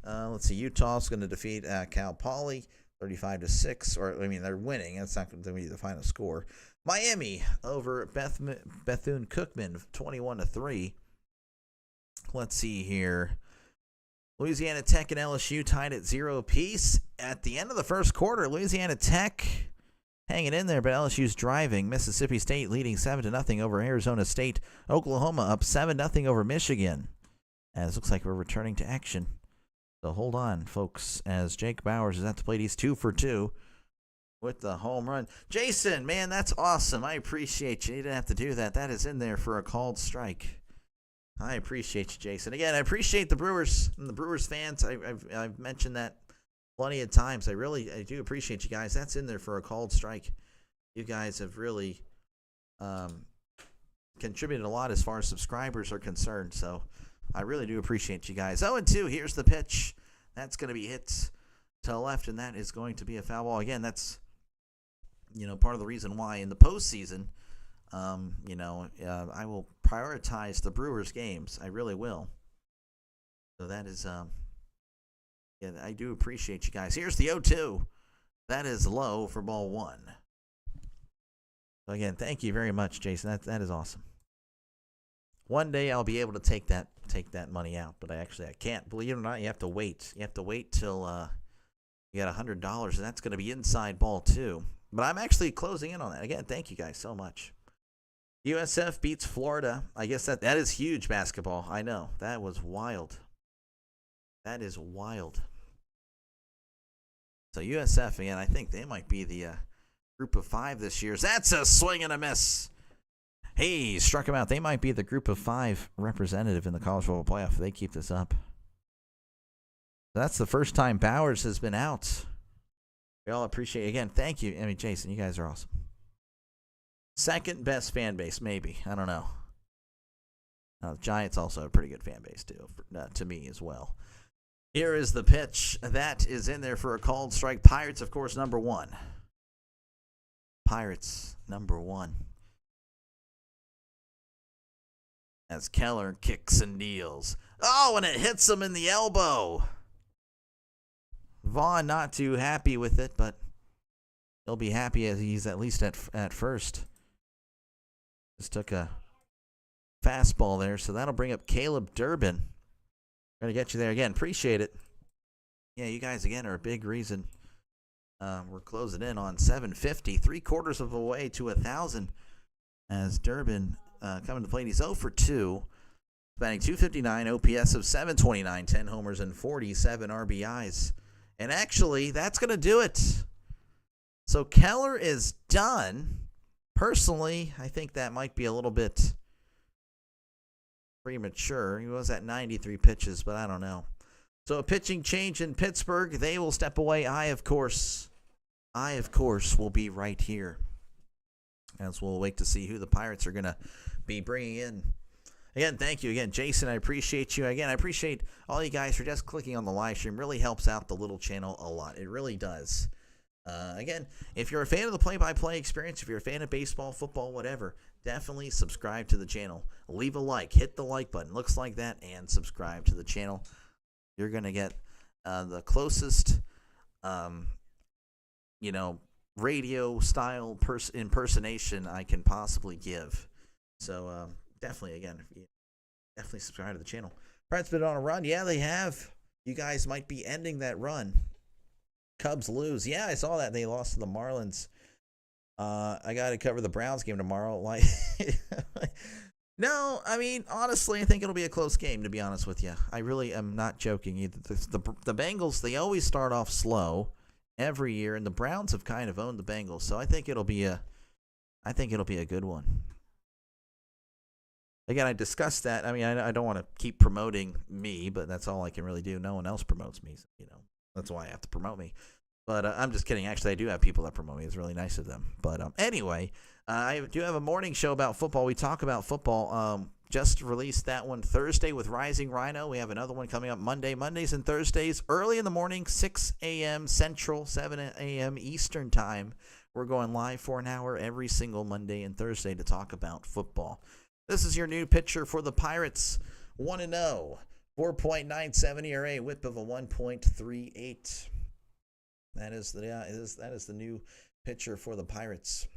Let's see. Utah's going to defeat Cal Poly 35-6. Or, I mean, they're winning. That's not going to be the final score. Miami over Bethune-Cookman 21-3. Let's see here. Louisiana Tech and LSU tied at 0 apiece. At the end of the first quarter, Louisiana Tech hanging in there, but LSU's driving. Mississippi State leading 7-0 over Arizona State. Oklahoma up 7-0 over Michigan. As it looks like we're returning to action. So hold on, folks, as Jake Bowers is at the plate. He's 2 for 2 with the home run. Jason, man, that's awesome. I appreciate you. You didn't have to do that. That is in there for a called strike. I appreciate you, Jason. Again, I appreciate the Brewers and the Brewers fans. I've mentioned that plenty of times. I do appreciate you guys. That's in there for a called strike. You guys have really contributed a lot as far as subscribers are concerned. So I really do appreciate you guys. 0-2. Here's the pitch. That's going to be hit to the left, and that is going to be a foul ball. Again, that's part of the reason why in the postseason, I will prioritize the Brewers games. I really will. So that is, I do appreciate you guys. Here's the 0-2. That is low for ball 1. So again, thank you very much, Jason. That is awesome. One day I'll be able to take that money out, but I can't. Believe it or not, you have to wait. You have to wait till you got $100, and that's going to be inside ball 2. But I'm actually closing in on that. Again, thank you guys so much. USF beats Florida. I guess that is huge basketball. I know. That was wild. That is wild. So USF, again, I think they might be the group of 5 this year. That's a swing and a miss. Hey, struck him out. They might be the group of 5 representative in the college football playoff if they keep this up. That's the first time Bowers has been out. We all appreciate it. Again, thank you. I mean, Jason, you guys are awesome. Second best fan base, maybe. I don't know. The Giants also have a pretty good fan base, too, to me as well. Here is the pitch. That is in there for a called strike. Pirates, of course, number 1. Pirates, number 1. As Keller kicks and deals. Oh, and it hits him in the elbow. Vaughn not too happy with it, but he'll be happy as he's at least at first. Just took a fastball there, so that'll bring up Caleb Durbin. Going to get you there again. Appreciate it. Yeah, you guys, again, are a big reason. We're closing in on 750, 3/4 of the way to 1,000 as Durbin coming to play. He's 0 for 2, batting .259, OPS of 729, 10 homers and 47 RBIs. And actually, that's going to do it. So Keller is done. Personally, I think that might be a little bit premature. He was at 93 pitches, but I don't know. So a pitching change in Pittsburgh. They will step away. I, of course, will be right here. As we'll wait to see who the Pirates are going to be bringing in. Again, thank you. Again, Jason, I appreciate you. Again, I appreciate all you guys for just clicking on the live stream. Really helps out the little channel a lot. It really does. Again, if you're a fan of the play-by-play experience, if you're a fan of baseball, football, whatever, definitely subscribe to the channel. Leave a like, hit the like button, looks like that, and subscribe to the channel. You're going to get the closest, radio-style impersonation I can possibly give. So definitely, again, definitely subscribe to the channel. Preds been on a run. Yeah, they have. You guys might be ending that run. Cubs lose. Yeah, I saw that. They lost to the Marlins. I got to cover the Browns game tomorrow. No, I mean, honestly, I think it'll be a close game, to be honest with you. I really am not joking either. The Bengals, they always start off slow every year, and the Browns have kind of owned the Bengals, so I think it'll be a good one. Again, I discussed that. I mean, I don't want to keep promoting me, but that's all I can really do. No one else promotes me, so, that's why I have to promote me. But I'm just kidding. Actually, I do have people that promote me. It's really nice of them. But anyway, I do have a morning show about football. We talk about football. Just released that one Thursday with Rising Rhino. We have another one coming up Monday. Mondays and Thursdays, early in the morning, 6 a.m. Central, 7 a.m. Eastern Time. We're going live for an hour every single Monday and Thursday to talk about football. This is your new pitcher for the Pirates. 1-0, 4.97 ERA, whip of a 1.38. That is the new pitcher for the Pirates.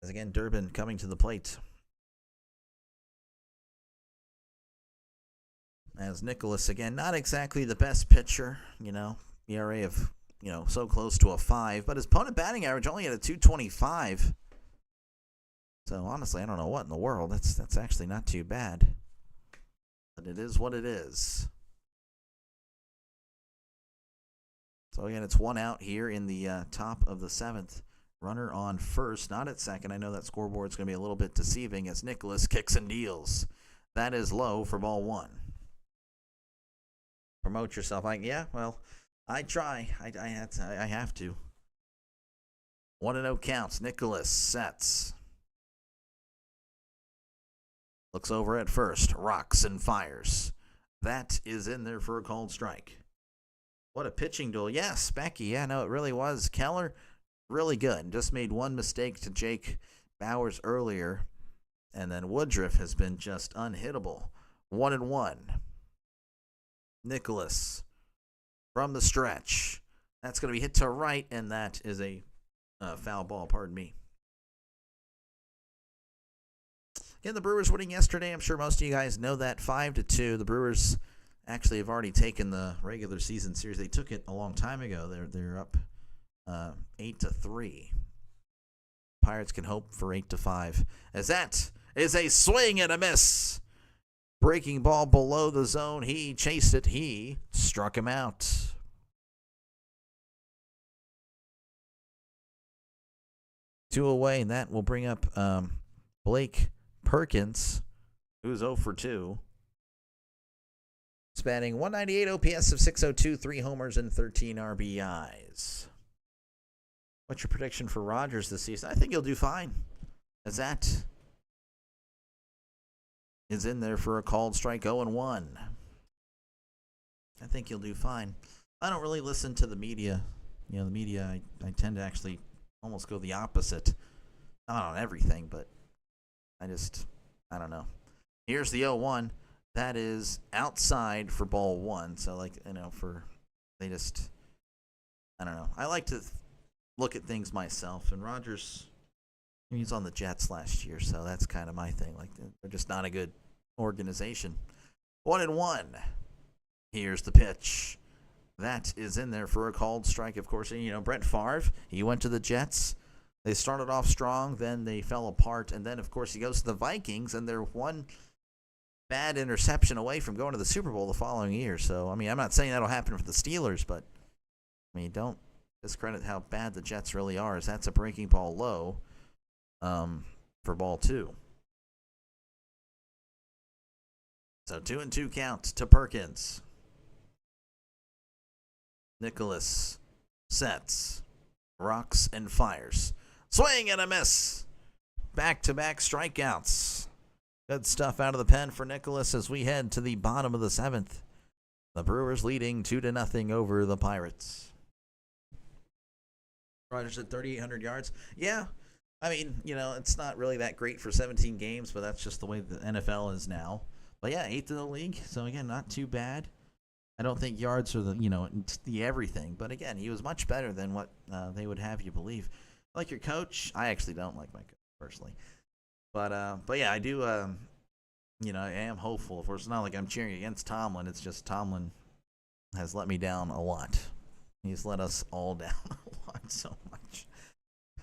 As again, Durbin coming to the plate. As Nicholas, again, not exactly the best pitcher, ERA of, so close to a 5, but his opponent batting average only at a 225. So honestly, I don't know what in the world. That's actually not too bad. But it is what it is. So again, it's 1 out here in the top of the 7th. Runner on first, not at second. I know that scoreboard's going to be a little bit deceiving as Nicholas kicks and deals. That is low for ball 1. Promote yourself. I try. I have to. 1-0 counts. Nicholas sets. Looks over at first. Rocks and fires. That is in there for a called strike. What a pitching duel. Yes, Becky. Yeah, no, it really was. Keller, really good. Just made one mistake to Jake Bauers earlier. And then Woodruff has been just unhittable. 1-1. Nicholas from the stretch. That's going to be hit to right, and that is a foul ball, pardon me. Again, the Brewers winning yesterday. I'm sure most of you guys know that, 5-2. The Brewers actually have already taken the regular season series. They took it a long time ago. They're up 8-3. Pirates can hope for 8-5. As that is a swing and a miss. Breaking ball below the zone. He chased it. He struck him out. Two away, and that will bring up Blake Perkins, who's 0 for 2. Spanning 198 OPS of 602, 3 homers, and 13 RBIs. What's your prediction for Rogers this season? I think he'll do fine. As that is in there for a called strike, 0-1. I think he'll do fine. I don't really listen to the media. The media, I tend to actually almost go the opposite. Not on everything, but I don't know. Here's the 0-1. That is outside for ball 1. So, I don't know. I like to look at things myself. And Rogers, he's on the Jets last year, so that's kind of my thing. They're just not a good organization. 1-1. Here's the pitch. That is in there for a called strike. Of course, Brett Favre, he went to the Jets. They started off strong, then they fell apart, and then, of course, he goes to the Vikings, and they're one bad interception away from going to the Super Bowl the following year. So, I'm not saying that'll happen for the Steelers, but, don't discredit how bad the Jets really are, as that's a breaking ball low for ball 2. So 2-2 count to Perkins. Nicholas sets, rocks, and fires. Swing and a miss. Back-to-back strikeouts. Good stuff out of the pen for Nicholas as we head to the bottom of the 7th. The Brewers leading 2-0 over the Pirates. Rogers at 3,800 yards. Yeah. I mean, it's not really that great for 17 games, but that's just the way the NFL is now. But yeah, 8th in the league. So again, not too bad. I don't think yards are the everything. But again, he was much better than what they would have you believe. Like your coach, I actually don't like my coach personally. But yeah, I do. I am hopeful. Of course, it's not like I'm cheering against Tomlin. It's just Tomlin has let me down a lot. He's let us all down a lot, so much.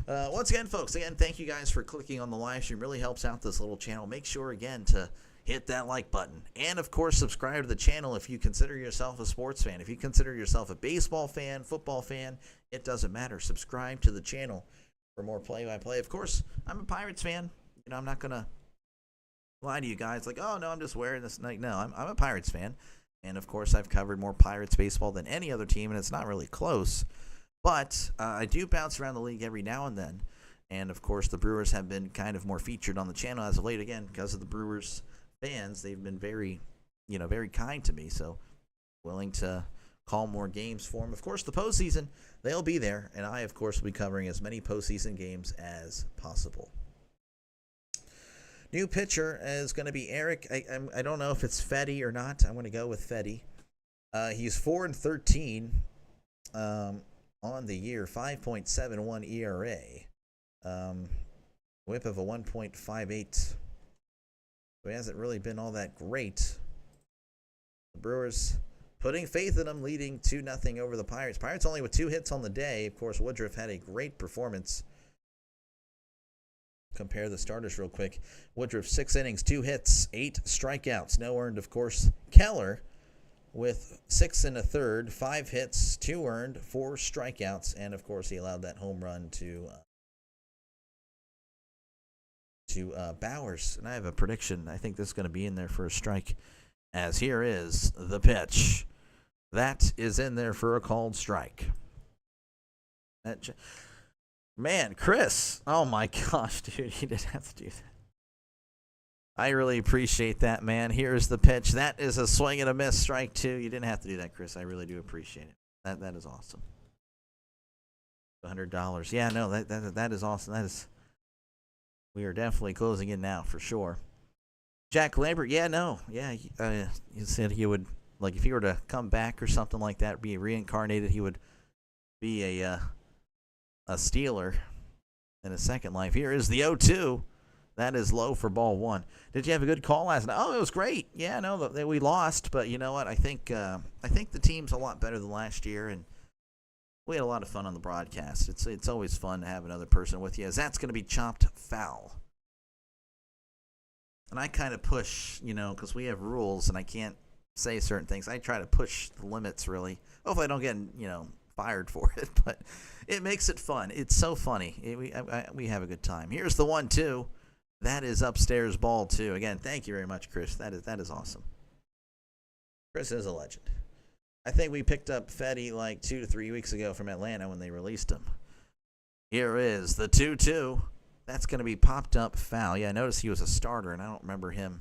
Once again, folks, thank you guys for clicking on the live stream. Really helps out this little channel. Make sure, again, to hit that like button. And, of course, subscribe to the channel if you consider yourself a sports fan. If you consider yourself a baseball fan, football fan, it doesn't matter. Subscribe to the channel for more play-by-play. Of course, I'm a Pirates fan. I'm not going to lie to you guys like, oh, no, I'm just wearing this. Like, no, I'm a Pirates fan. And, of course, I've covered more Pirates baseball than any other team, and it's not really close. But I do bounce around the league every now and then. And, of course, the Brewers have been kind of more featured on the channel as of late. Again, because of the Brewers fans, they've been very, very kind to me. So willing to call more games for them. Of course, the postseason, they'll be there. And I, of course, will be covering as many postseason games as possible. New pitcher is going to be Eric. I don't know if it's Fetty or not. I'm going to go with Fetty. He's 4-13 on the year, 5.71 ERA, whip of a 1.58. So he hasn't really been all that great. The Brewers putting faith in him, leading 2-0 over the Pirates. Pirates only with 2 hits on the day. Of course, Woodruff had a great performance. Compare the starters real quick. Woodruff, 6 innings, 2 hits, 8 strikeouts. No earned, of course. Keller with 6 1/3, 5 hits, 2 earned, 4 strikeouts. And, of course, he allowed that home run to Bowers. And I have a prediction. I think this is going to be in there for a strike. As here is the pitch. That is in there for a called strike. Man, Chris. Oh, my gosh, dude. He didn't have to do that. I really appreciate that, man. Here's the pitch. That is a swing and a miss, strike 2. You didn't have to do that, Chris. I really do appreciate it. That is awesome. $100. Yeah, no, that is awesome. We are definitely closing in now for sure. Jack Lambert, yeah, no. Yeah, he said he would, like, if he were to come back or something like that, be reincarnated, he would be a Steeler in a second life. Here is the 0-2. That is low for ball 1. Did you have a good call last night? Oh, it was great. Yeah, no, we lost, but you know what? I think the team's a lot better than last year, and we had a lot of fun on the broadcast. It's always fun to have another person with you, as that's going to be chopped foul. And I kind of push, because we have rules, and I can't say certain things. I try to push the limits, really. Hopefully I don't get, fired for it, but it makes it fun. It's so funny. We have a good time. Here's the 1-2. That is upstairs ball 2. Again, thank you very much, Chris. That is awesome. Chris is a legend. I think we picked up Fetty like 2 to 3 weeks ago from Atlanta when they released him. Here is the 2-2. That's going to be popped up foul. Yeah, I noticed he was a starter, and I don't remember him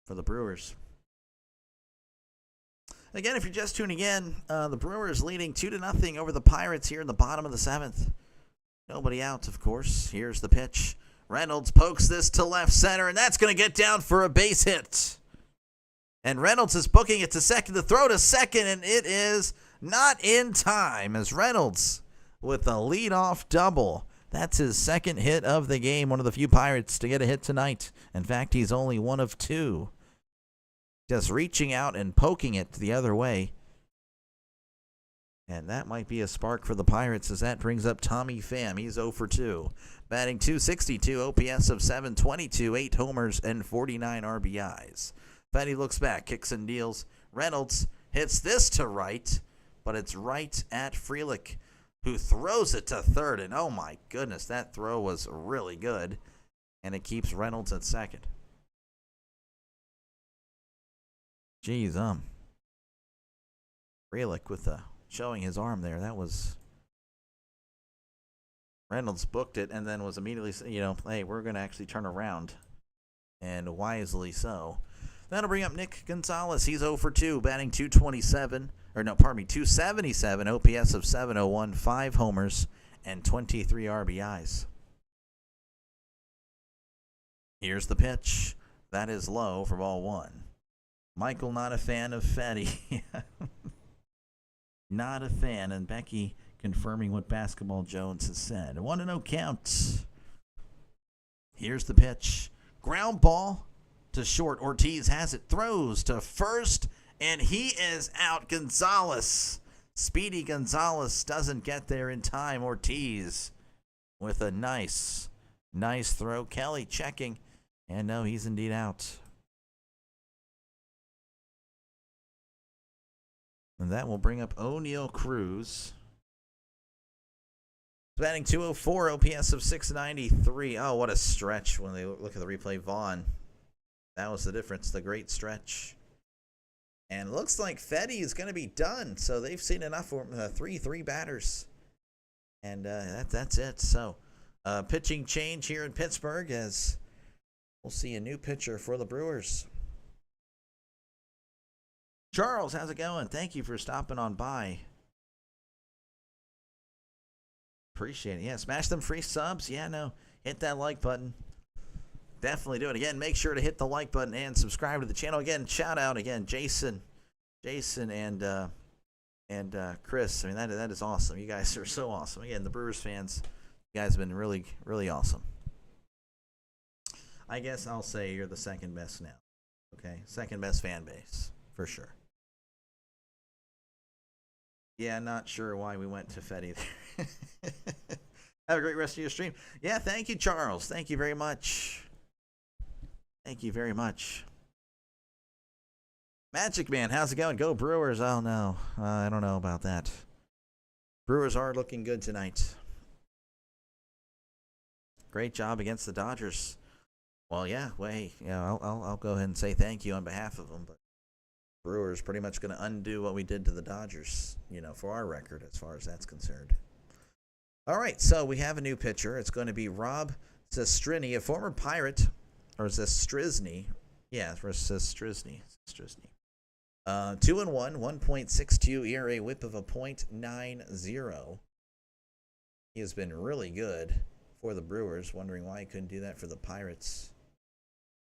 for the Brewers. Again, if you're just tuning in, the Brewers leading 2-0 over the Pirates here in the bottom of the 7th. Nobody out, of course. Here's the pitch. Reynolds pokes this to left center, and that's going to get down for a base hit. And Reynolds is booking it to second, to throw to second, and it is not in time as Reynolds with a leadoff double. That's his second hit of the game, one of the few Pirates to get a hit tonight. In fact, he's only one of 2. Just reaching out and poking it the other way. And that might be a spark for the Pirates as that brings up Tommy Pham. He's 0 for 2. Batting .262, OPS of .722, 8 homers, and 49 RBIs. Fetty looks back, kicks and deals. Reynolds hits this to right, but it's right at Frelick, who throws it to third. And oh my goodness, that throw was really good. And it keeps Reynolds at second. Jeez, Frelick with showing his arm there. That was... Reynolds booked it and then was immediately, hey, we're going to actually turn around. And wisely so. That'll bring up Nick Gonzalez. He's 0 for 2, batting .277, OPS of .701, 5 homers, and 23 RBIs. Here's the pitch. That is low for ball one. Michael, not a fan of Fetty. Not a fan. And Becky confirming what Basketball Jones has said. 1-0 count. Here's the pitch. Ground ball to short. Ortiz has it. Throws to first. And he is out. Gonzalez. Speedy Gonzalez doesn't get there in time. Ortiz with a nice throw. Kelly checking. And no, he's indeed out. And that will bring up O'Neal Cruz. Batting 204, OPS of 693. Oh, what a stretch when they look at the replay. Vaughn. That was the difference, the great stretch. And it looks like Fetty is going to be done. So they've seen enough for him. Three batters. And that's it. So pitching change here in Pittsburgh as we'll see a new pitcher for the Brewers. Charles, how's it going? Thank you for stopping on by. Appreciate it. Yeah, smash them free subs. Yeah, no, hit that like button. Definitely do it. Again, make sure to hit the like button and subscribe to the channel. Again, shout out again, Jason, and Chris. I mean, that is awesome. You guys are so awesome. Again, the Brewers fans, you guys have been really, really awesome. I guess I'll say you're the second best now. Okay, second best fan base for sure. Yeah, not sure why we went to Fetty there. Have a great rest of your stream. Yeah, thank you, Charles. Thank you very much. Thank you very much. Magic Man, how's it going? Go Brewers. Oh, no. I don't know about that. Brewers are looking good tonight. Great job against the Dodgers. Well, yeah, I'll go ahead and say thank you on behalf of them, but Brewers pretty much going to undo what we did to the Dodgers, for our record as far as that's concerned. All right, so we have a new pitcher. It's going to be Rob Zastryzny, a former Pirate, or Zastryzny. Yeah, for Zastryzny. 2-1, 1.62 ERA, whip of a .90. He has been really good for the Brewers. Wondering why he couldn't do that for the Pirates.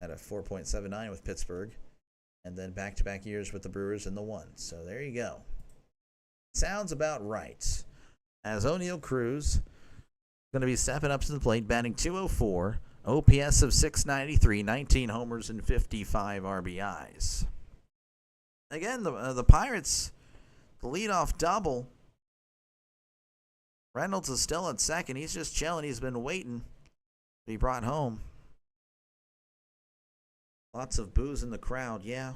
At a 4.79 with Pittsburgh. And then back-to-back years with the Brewers in the one. So there you go. Sounds about right. As O'Neal Cruz going to be stepping up to the plate, batting 204, OPS of 693, 19 homers and 55 RBIs. Again, the Pirates, the leadoff double. Reynolds is still at second. He's just chilling. He's been waiting to be brought home. Lots of boos in the crowd, yeah.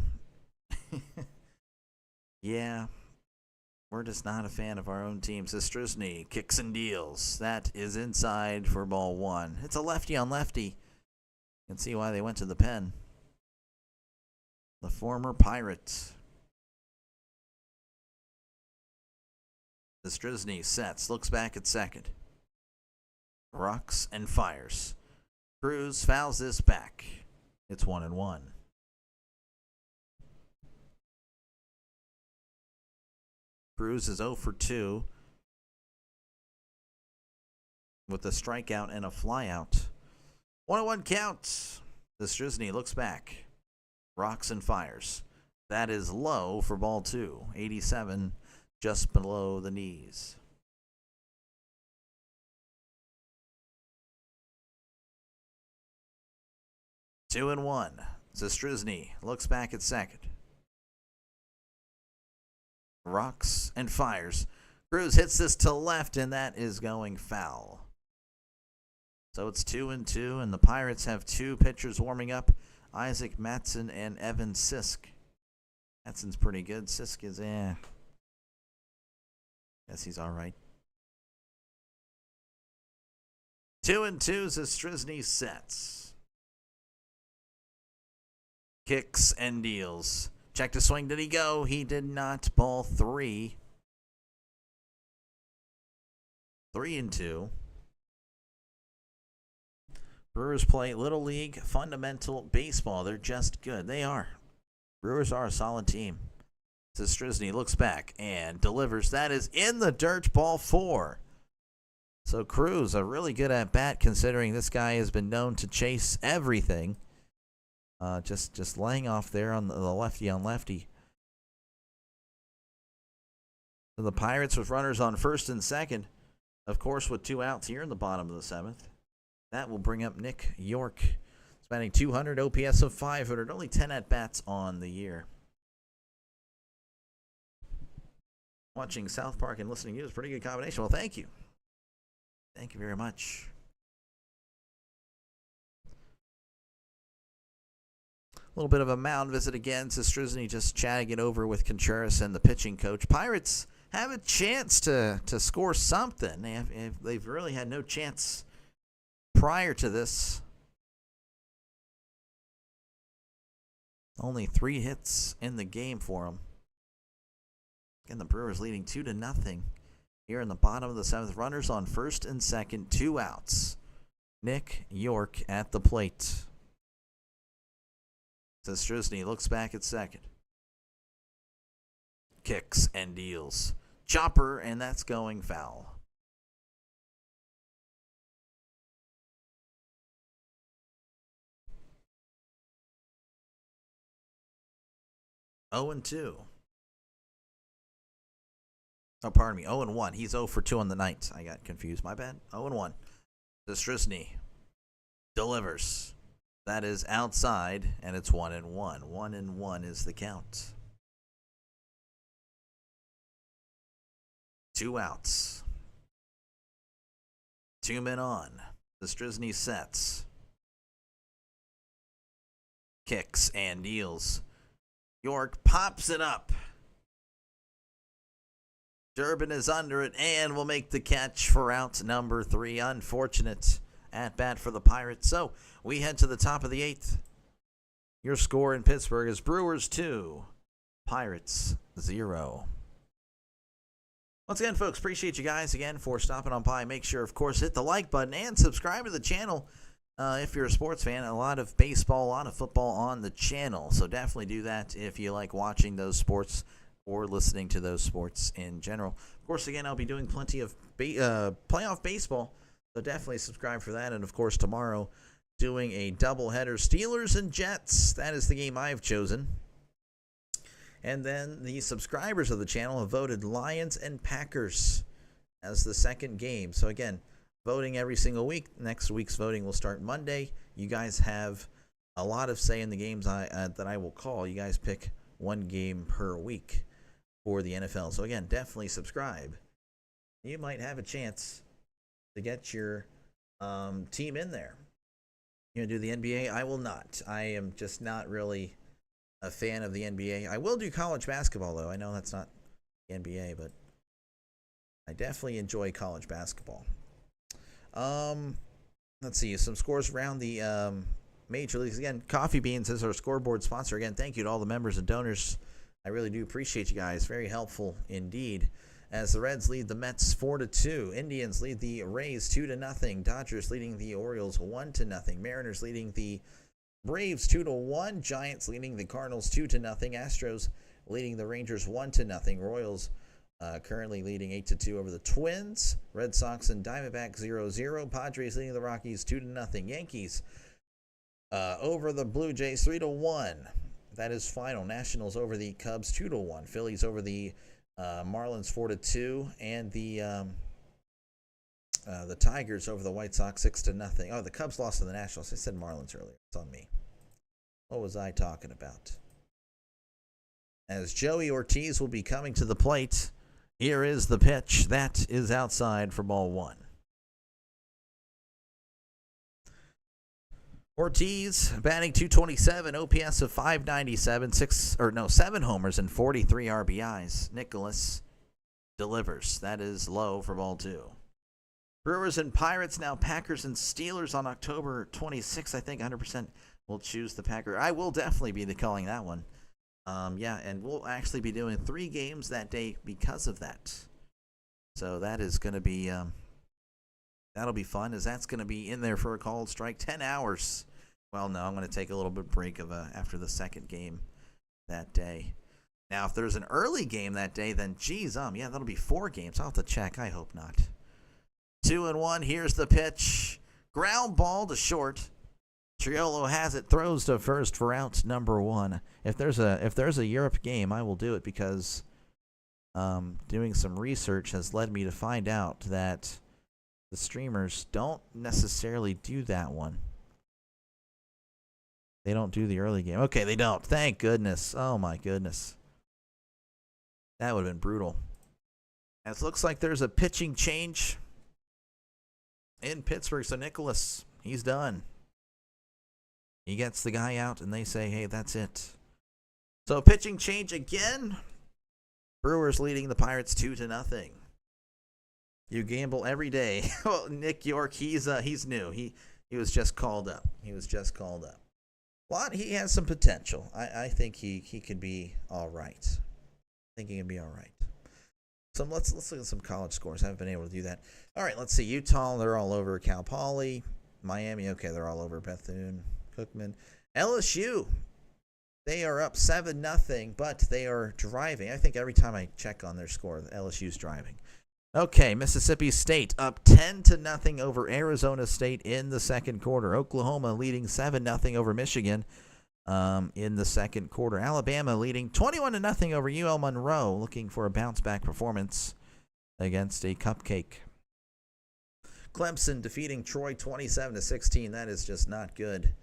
Yeah. We're just not a fan of our own team. Zastryzny kicks and deals. That is inside for ball one. It's a lefty on lefty. You can see why they went to the pen. The former Pirate. Zastryzny sets, looks back at second. Rocks and fires. Cruz fouls this back. It's 1-1. Cruz is 0 for 2 with a strikeout and a flyout. 1-1 count. Zastryzny looks back. Rocks and fires. That is low for ball two. 87 just below the knees. Two and one. Zastryzny looks back at second. Rocks and fires. Cruz hits this to left, and that is going foul. So it's 2-2, and the Pirates have two pitchers warming up. Isaac Matson and Evan Sisk. Matson's pretty good. Sisk is, guess he's all right. 2-2, Zastryzny sets. Kicks and deals. Check to swing. Did he go? He did not. Ball three. 3-2. Brewers play Little League fundamental baseball. They're just good. They are. Brewers are a solid team. Zastryzny looks back and delivers. That is in the dirt. Ball four. So Cruz, a really good at bat considering this guy has been known to chase everything. Just laying off there on the lefty on lefty. So the Pirates with runners on first and second, of course, with 2 outs here in the bottom of the 7th. That will bring up Nick York, spanning 200, OPS of 500, only 10 at bats on the year. Watching South Park and listening to you is a pretty good combination. Well, thank you. Thank you very much. A little bit of a mound visit again. Sestrizny just chatting it over with Contreras and the pitching coach. Pirates have a chance to score something. They've really had no chance prior to this. Only 3 hits in the game for them. Again, the Brewers leading 2-0 here in the bottom of the 7th. Runners on first and second, 2 outs. Nick York at the plate. Sestrizny looks back at second. Kicks and deals. Chopper, and that's going foul. Oh and 2. Oh, pardon me. 0 and 1. He's 0 for 2 on the night. I got confused. My bad. 0 and 1. Sestrizny delivers. That is outside, and it's 1 and 1. 1 and 1 is the count. 2 outs. 2 men on. Sestrizny sets. Kicks and deals. York pops it up. Durbin is under it and will make the catch for out number 3. Unfortunate at bat for the Pirates. So we head to the top of the 8th. Your score in Pittsburgh is Brewers 2, Pirates 0. Once again, folks, appreciate you guys again for stopping on by. Make sure, of course, hit the like button and subscribe to the channel if you're a sports fan. A lot of baseball, a lot of football on the channel. So definitely do that if you like watching those sports or listening to those sports in general. Of course, again, I'll be doing plenty of playoff baseball. So definitely subscribe for that. And, of course, tomorrow doing a doubleheader, Steelers and Jets. That is the game I've chosen. And then the subscribers of the channel have voted Lions and Packers as the second game. So, again, voting every single week. Next week's voting will start Monday. You guys have a lot of say in the games that I will call. You guys pick one game per week for the NFL. So, again, definitely subscribe. You might have a chance to get your team in there. You gonna do the NBA? I will not. I am just not really a fan of the NBA. I will do college basketball, though. I know that's not the NBA, but I definitely enjoy college basketball. Let's see. Some scores around the major leagues. Again, Coffee Beans is our scoreboard sponsor. Again, thank you to all the members and donors. I really do appreciate you guys. Very helpful indeed. As the Reds lead the Mets 4-2. Indians lead the Rays 2-0. Dodgers leading the Orioles 1-0. Mariners leading the Braves 2-1. Giants leading the Cardinals 2-0. Astros leading the Rangers 1-0. Royals currently leading 8-2 over the Twins. Red Sox and Diamondbacks 0-0. Padres leading the Rockies 2-0. Yankees over the Blue Jays 3-1. That is final. Nationals over the Cubs 2-1. Phillies over the Marlins 4-2, and the Tigers over the White Sox 6-0. Oh, the Cubs lost to the Nationals. I said Marlins earlier. It's on me. What was I talking about? As Joey Ortiz will be coming to the plate, here is the pitch. That is outside for ball 1. Ortiz batting .227, OPS of .597, 7 homers and 43 RBIs. Nicholas delivers. That is low for ball 2. Brewers and Pirates, now Packers and Steelers on October 26th. I think 100% will choose the Packers. I will definitely be calling that one. And we'll actually be doing 3 games that day because of that. So that is going to be that'll be fun, as that's going to be in there for a called strike. 10 hours. Well, no, I'm going to take a little bit break after the second game that day. Now, if there's an early game that day, then geez, yeah, that'll be 4 games. I'll have to check. I hope not. 2-1. Here's the pitch. Ground ball to short. Chourio has it, throws to first for out number 1. If there's a Europe game, I will do it because doing some research has led me to find out that the streamers don't necessarily do that one. They don't do the early game. Okay, they don't. Thank goodness. Oh my goodness. That would have been brutal. As it looks like there's a pitching change in Pittsburgh. So Nicholas, he's done. He gets the guy out, and they say, hey, that's it. So pitching change again. Brewers leading the Pirates 2-0. You gamble every day. Well, Nick York, he's new. He was just called up. Well, he has some potential. I think he could be all right. I think he can be all right. So let's look at some college scores. I haven't been able to do that. All right, let's see. Utah, they're all over Cal Poly. Miami, okay, they're all over Bethune Cookman. LSU, they are up 7-0, but they are driving. I think every time I check on their score, LSU's driving. Okay, Mississippi State up 10-0 over Arizona State in the second quarter. Oklahoma leading 7-0 over Michigan in the second quarter. Alabama leading 21-0 over UL Monroe, looking for a bounce-back performance against a cupcake. Clemson defeating Troy 27-16. That is just not good.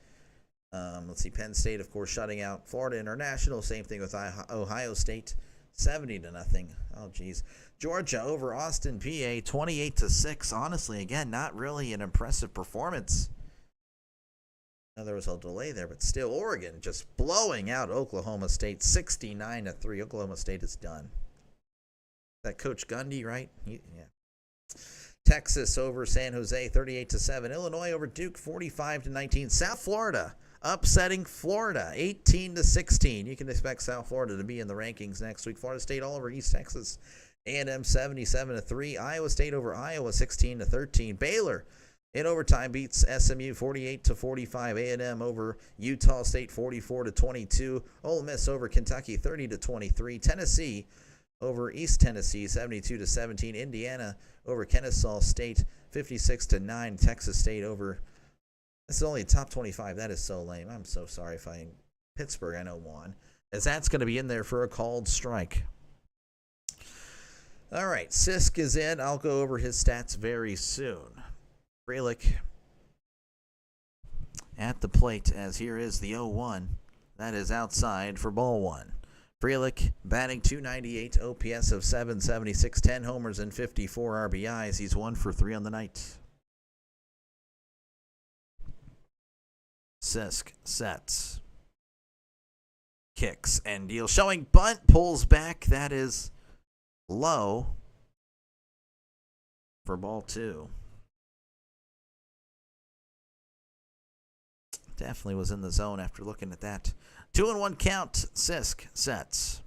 Let's see, Penn State, of course, shutting out Florida International. Same thing with Ohio State, 70-0. Oh, geez. Georgia over Austin, PA, 28-6. Honestly, again, not really an impressive performance. Now, there was a delay there, but still, Oregon just blowing out Oklahoma State, 69-3. Oklahoma State is done. That Coach Gundy, right? Yeah. Texas over San Jose, 38-7. Illinois over Duke, 45-19. South Florida upsetting Florida, 18-16. You can expect South Florida to be in the rankings next week. Florida State all over East Texas. A&M 77-3. Iowa State over Iowa, 16-13. Baylor in overtime beats SMU 48-45. A&M over Utah State, 44-22. Ole Miss over Kentucky, 30-23. Tennessee over East Tennessee, 72-17. Indiana over Kennesaw State, 56-9. Texas State over. This is only a top 25. That is so lame. I'm so sorry if Pittsburgh, I know, won, as that's going to be in there for a called strike. All right, Sisk is in. I'll go over his stats very soon. Frelick at the plate, as here is the 0-1. That is outside for ball 1. Frelick batting .298, OPS of .776, 10 homers and 54 RBIs. He's 1 for 3 on the night. Sisk sets, kicks and deals. Showing bunt, pulls back. That is low for ball 2. Definitely was in the zone after looking at that. 2-1 count. Sisk sets,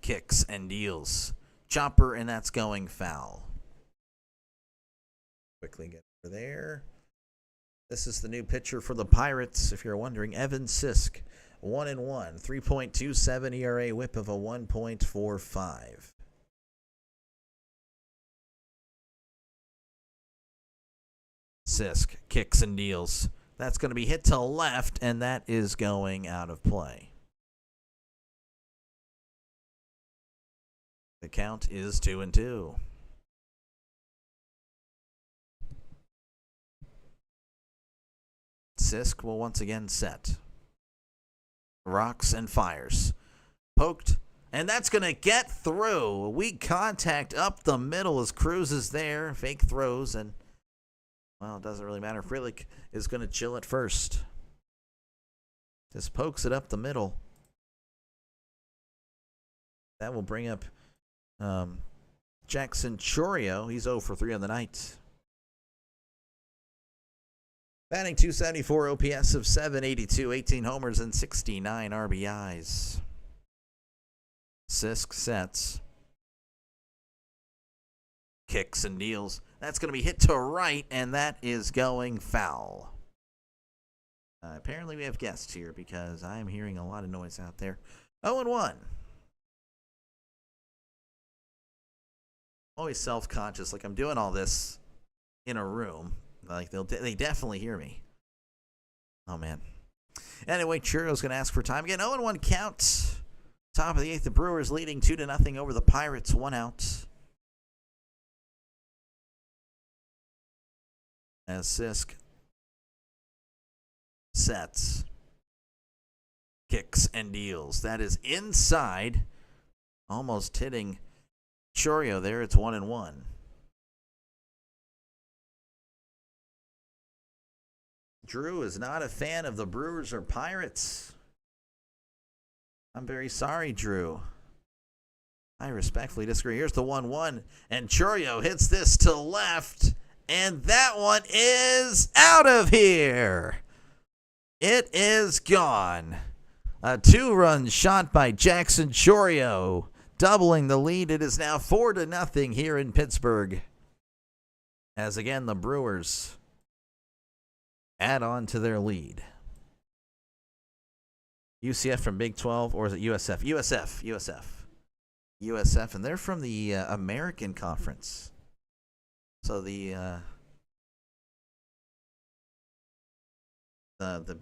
kicks and deals. Chopper, and that's going foul. Quickly get over there. This is the new pitcher for the Pirates, if you're wondering. Evan Sisk, 1-1, 3.27 ERA, whip of a 1.45. Sisk kicks and deals. That's going to be hit to left, and that is going out of play. The count is 2-2. Sisk will once again set. Rocks and fires. Poked. And that's going to get through. Weak contact up the middle as Cruz is there. Fake throws. And, well, it doesn't really matter. Frelick is going to chill at first. Just pokes it up the middle. That will bring up Jackson Chourio. He's 0 for 3 on the night. Batting .274, OPS of .782, 18 homers and 69 RBIs. Sisk sets. Kicks and deals. That's going to be hit to right, and that is going foul. Apparently we have guests here because I am hearing a lot of noise out there. 0-1. Always self-conscious, like I'm doing all this in a room. Like they definitely hear me. Oh man. Anyway, Chourio's gonna ask for time again. 0-1 count. Top of the 8th, the Brewers leading 2-0 over the Pirates. 1 out. As Sisk sets, kicks, and deals. That is inside, almost hitting Chourio there. It's 1-1. Drew is not a fan of the Brewers or Pirates. I'm very sorry, Drew. I respectfully disagree. Here's the 1-1, and Chourio hits this to left, and that one is out of here. It is gone. A 2-run shot by Jackson Chourio, doubling the lead. It is now 4-0 here in Pittsburgh. As again, the Brewers add on to their lead. UCF from Big 12, or is it USF? USF, and they're from the American Conference. So the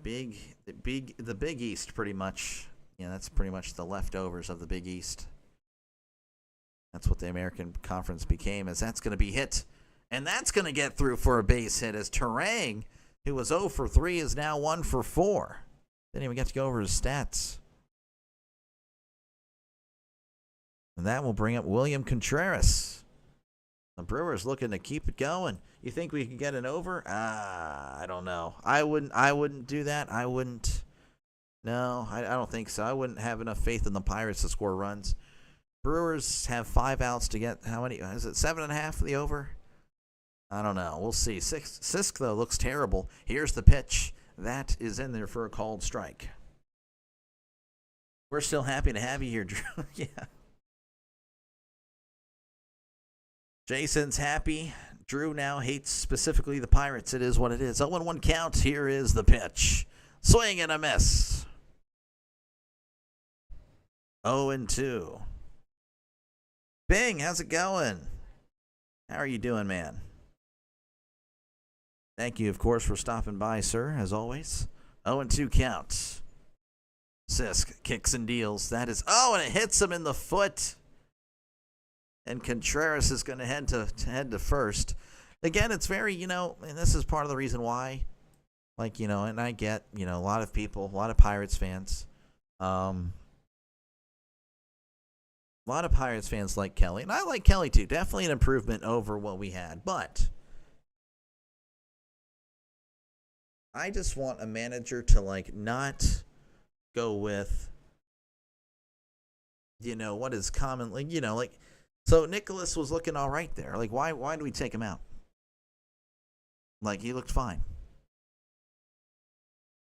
Big East, pretty much. Yeah, that's pretty much the leftovers of the Big East. That's what the American Conference became, as that's going to be hit, and that's going to get through for a base hit, as Terang, who was 0 for 3, is now 1 for 4. Didn't even get to go over his stats. And that will bring up William Contreras. The Brewers looking to keep it going. You think we can get an over? I don't know. I wouldn't do that. I wouldn't. No, I don't think so. I wouldn't have enough faith in the Pirates to score runs. Brewers have 5 outs to get, how many? Is it 7.5 for the over? I don't know. We'll see. Sisk, though, looks terrible. Here's the pitch. That is in there for a called strike. We're still happy to have you here, Drew. Yeah. Jason's happy. Drew now hates specifically the Pirates. It is what it is. 0-1 count. Here is the pitch. Swing and a miss. 0-2. Bing, how's it going? How are you doing, man? Thank you, of course, for stopping by, sir, as always. 0-2 count. Sisk kicks and deals. That is, and it hits him in the foot. And Contreras is going to head to first. Again, it's very, and this is part of the reason why, and I get, a lot of people, a lot of Pirates fans, a lot of Pirates fans like Kelly, and I like Kelly too. Definitely an improvement over what we had, but I just want a manager to not go with, what is commonly, so Nicholas was looking all right there. Why do we take him out? He looked fine.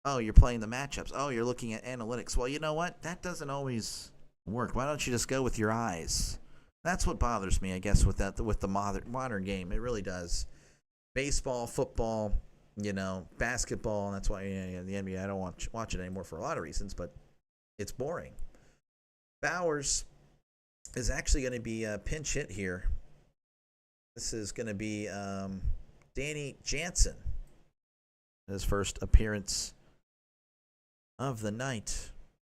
Oh, you're playing the matchups. Oh, you're looking at analytics. Well, you know what? That doesn't always work. Why don't you just go with your eyes? That's what bothers me, I guess, with the modern game. It really does. Baseball, football, basketball, and that's why the NBA, I don't watch it anymore for a lot of reasons, but it's boring. Bowers is actually going to be a pinch hit here. This is going to be Danny Jansen. His first appearance of the night,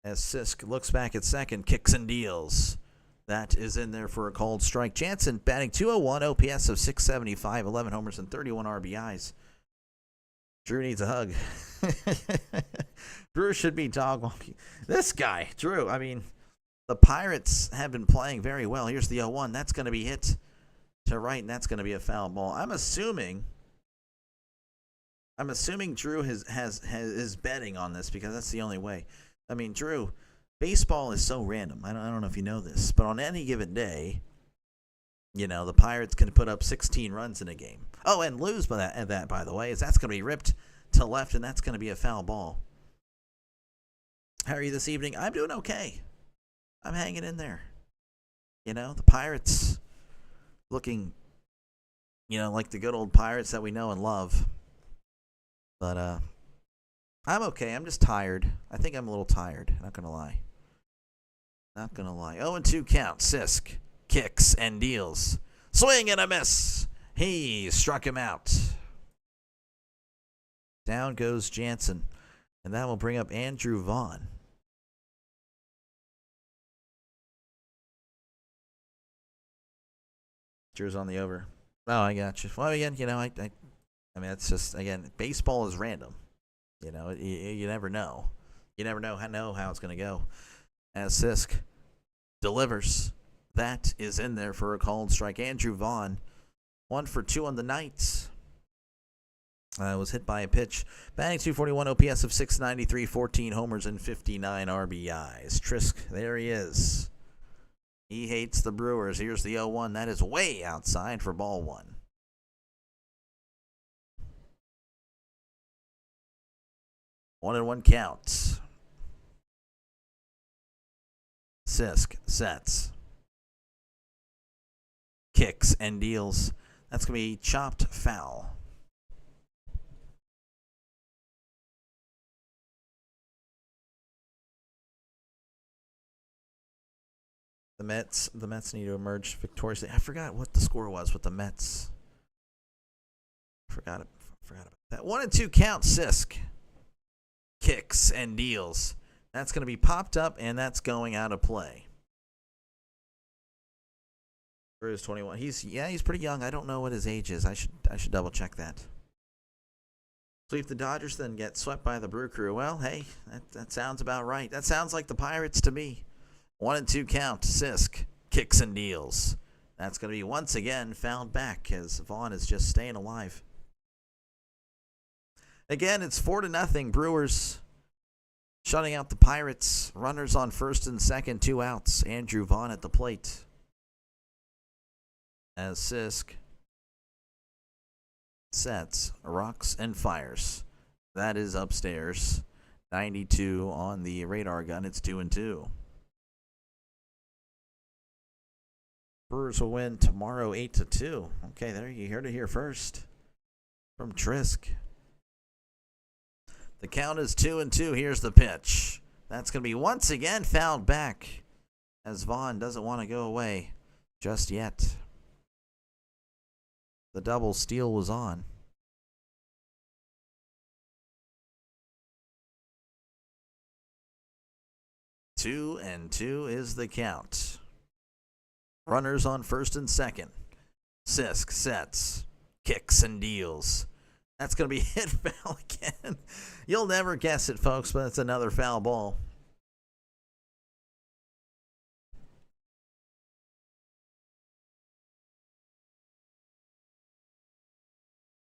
as Sisk looks back at second, kicks and deals. That is in there for a called strike. Jansen batting .201, OPS of .675, 11 homers and 31 RBIs. Drew needs a hug. Drew should be dog walking. This guy, Drew, the Pirates have been playing very well. Here's the 0-1. That's going to be hit to right, and that's going to be a foul ball. I'm assuming Drew is betting on this, because that's the only way. Drew, baseball is so random. I don't know if you know this, but on any given day, the Pirates can put up 16 runs in a game. Oh, and lose by that, by the way, is that's going to be ripped to left, and that's going to be a foul ball. How are you this evening? I'm doing okay. I'm hanging in there. The Pirates looking, like the good old Pirates that we know and love. But I'm okay. I'm just tired. I think I'm a little tired. Not going to lie. 0-2 count. Sisk kicks and deals. Swing and a miss. He struck him out. Down goes Jansen. And that will bring up Andrew Vaughn. Drew's on the over. Oh, I got you. Well, again, I mean, it's just, again, baseball is random. You never know. You never know how it's going to go. As Sisk delivers. That is in there for a called strike. Andrew Vaughn, 1 for 2 on the night. Was hit by a pitch. Batting .241, OPS of .693, 14 homers and 59 RBIs. Trisk, there he is. He hates the Brewers. Here's the 0-1. That is way outside for ball 1. One and one count. Sisk sets. Kicks and deals. That's going to be chopped foul. The Mets need to emerge victoriously. I forgot what the score was with the Mets. Forgot about that. 1 and 2 count. Sisk kicks and deals. That's going to be popped up, and that's going out of play. Brewers 21. He's pretty young. I don't know what his age is. I should double check that. So if the Dodgers then get swept by the Brew Crew, well, hey, that sounds about right. That sounds like the Pirates to me. 1 and 2 count. Sisk kicks and deals. That's going to be once again fouled back as Vaughn is just staying alive. Again, it's 4-0. Brewers shutting out the Pirates. Runners on first and second, 2 outs. Andrew Vaughn at the plate. As Sisk sets, rocks, and fires. That is upstairs. 92 on the radar gun. It's 2-2. Brewers will win tomorrow 8-2. Okay, there you heard it here first from Trisk. The count is 2-2. Here's the pitch. That's going to be once again fouled back as Vaughn doesn't want to go away just yet. The double steal was on. 2-2 is the count. Runners on first and second. Sisk sets, kicks and deals. That's going to be hit foul again. You'll never guess it, folks, but it's another foul ball.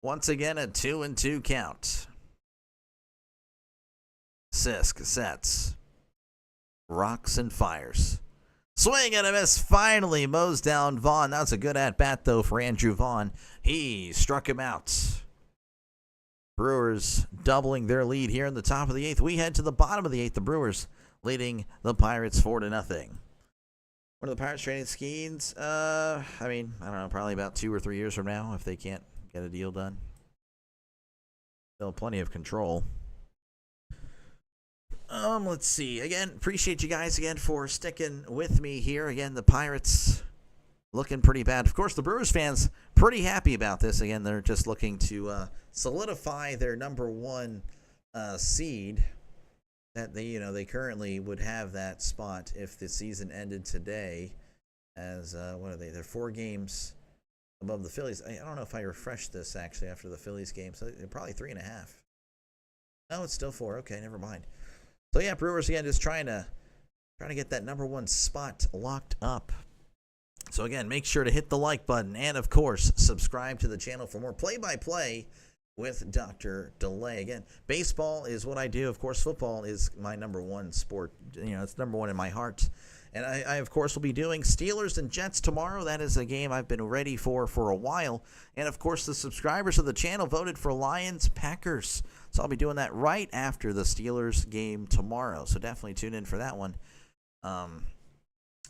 Once again, a 2-2 count. Sisk sets, rocks and fires. Swing and a miss. Finally mows down Vaughn. That was a good at-bat, though, for Andrew Vaughn. He struck him out. Brewers doubling their lead here in the top of the 8th. We head to the bottom of the 8th. The Brewers leading the Pirates 4-0. What are the Pirates trading Skeens? I don't know, probably about 2 or 3 years from now if they can't get a deal done. Still plenty of control. Let's see. Again, appreciate you guys again for sticking with me here. Again, the Pirates looking pretty bad. Of course, the Brewers fans pretty happy about this. Again, they're just looking to solidify their number 1 seed. That they currently would have that spot if the season ended today. As what are they? They're 4 games above the Phillies. I don't know if I refreshed this actually after the Phillies game. So they're probably 3.5. No, it's still 4. Okay, never mind. So yeah, Brewers again just trying to get that number 1 spot locked up. So again, make sure to hit the like button and of course subscribe to the channel for more play-by-play with Dr. Delay. Again, baseball is what I do. Of course, football is my number 1 sport. It's number 1 in my heart. And I of course will be doing Steelers and Jets tomorrow. That is a game I've been ready for a while. And of course, the subscribers of the channel voted for Lions Packers. So I'll be doing that right after the Steelers game tomorrow. So definitely tune in for that one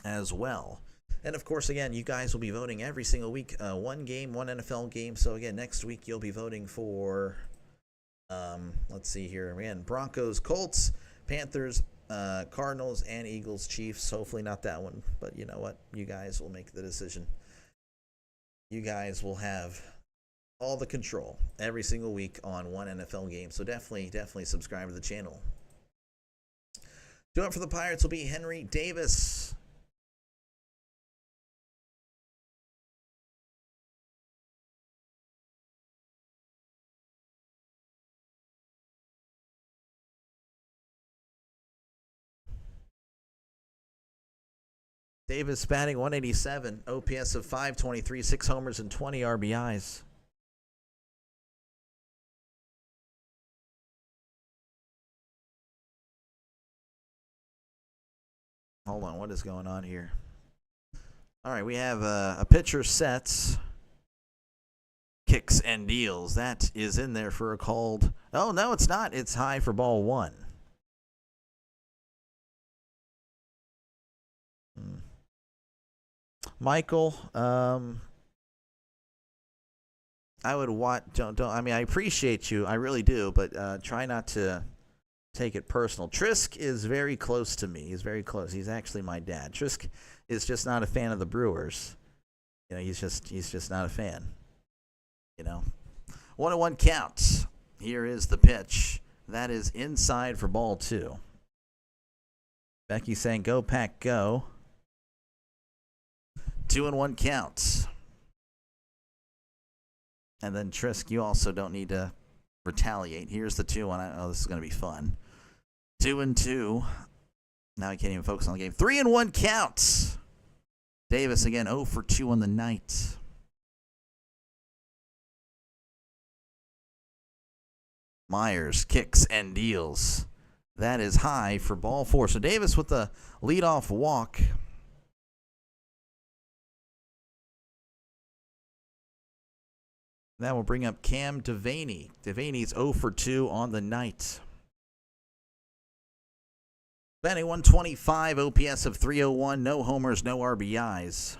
as well. And of course, again, you guys will be voting every single week. 1 game, 1 NFL game. So again, next week you'll be voting for, let's see here. Again, Broncos, Colts, Panthers, Cardinals, and Eagles, Chiefs. Hopefully not that one. But you know what? You guys will make the decision. you guys will have all the control every single week on one NFL game. So definitely subscribe to the channel. Doing it for the Pirates will be Henry Davis. Davis batting 187, OPS of 523, 6 homers and 20 RBIs. Hold on, what is going on here? All right, we have a pitcher sets, kicks and deals. That is in there for a called. Oh, no, it's not. It's high for ball 1. Michael, I would want. Don't. I mean, I appreciate you. I really do, but try not to take it personal. Trisk is very close to me. He's very close. He's actually my dad. Trisk is just not a fan of the Brewers. You know, he's just not a fan. You know, 1-1 count. Here is the pitch. That is inside for ball 2. Becky saying, "Go Pack, go." 2-1 count. And then Trisk, you also don't need to retaliate. Here's the 2-1. Oh, this is going to be fun. 2-2. Now I can't even focus on the game. 3-1 counts. Davis again 0 for 2 on the night. Myers kicks and deals. That is high for ball 4. So Davis with the leadoff walk. That will bring up Cam Devaney. Devaney's 0 for 2 on the night. Batting 125, OPS of 301, no homers, no RBIs.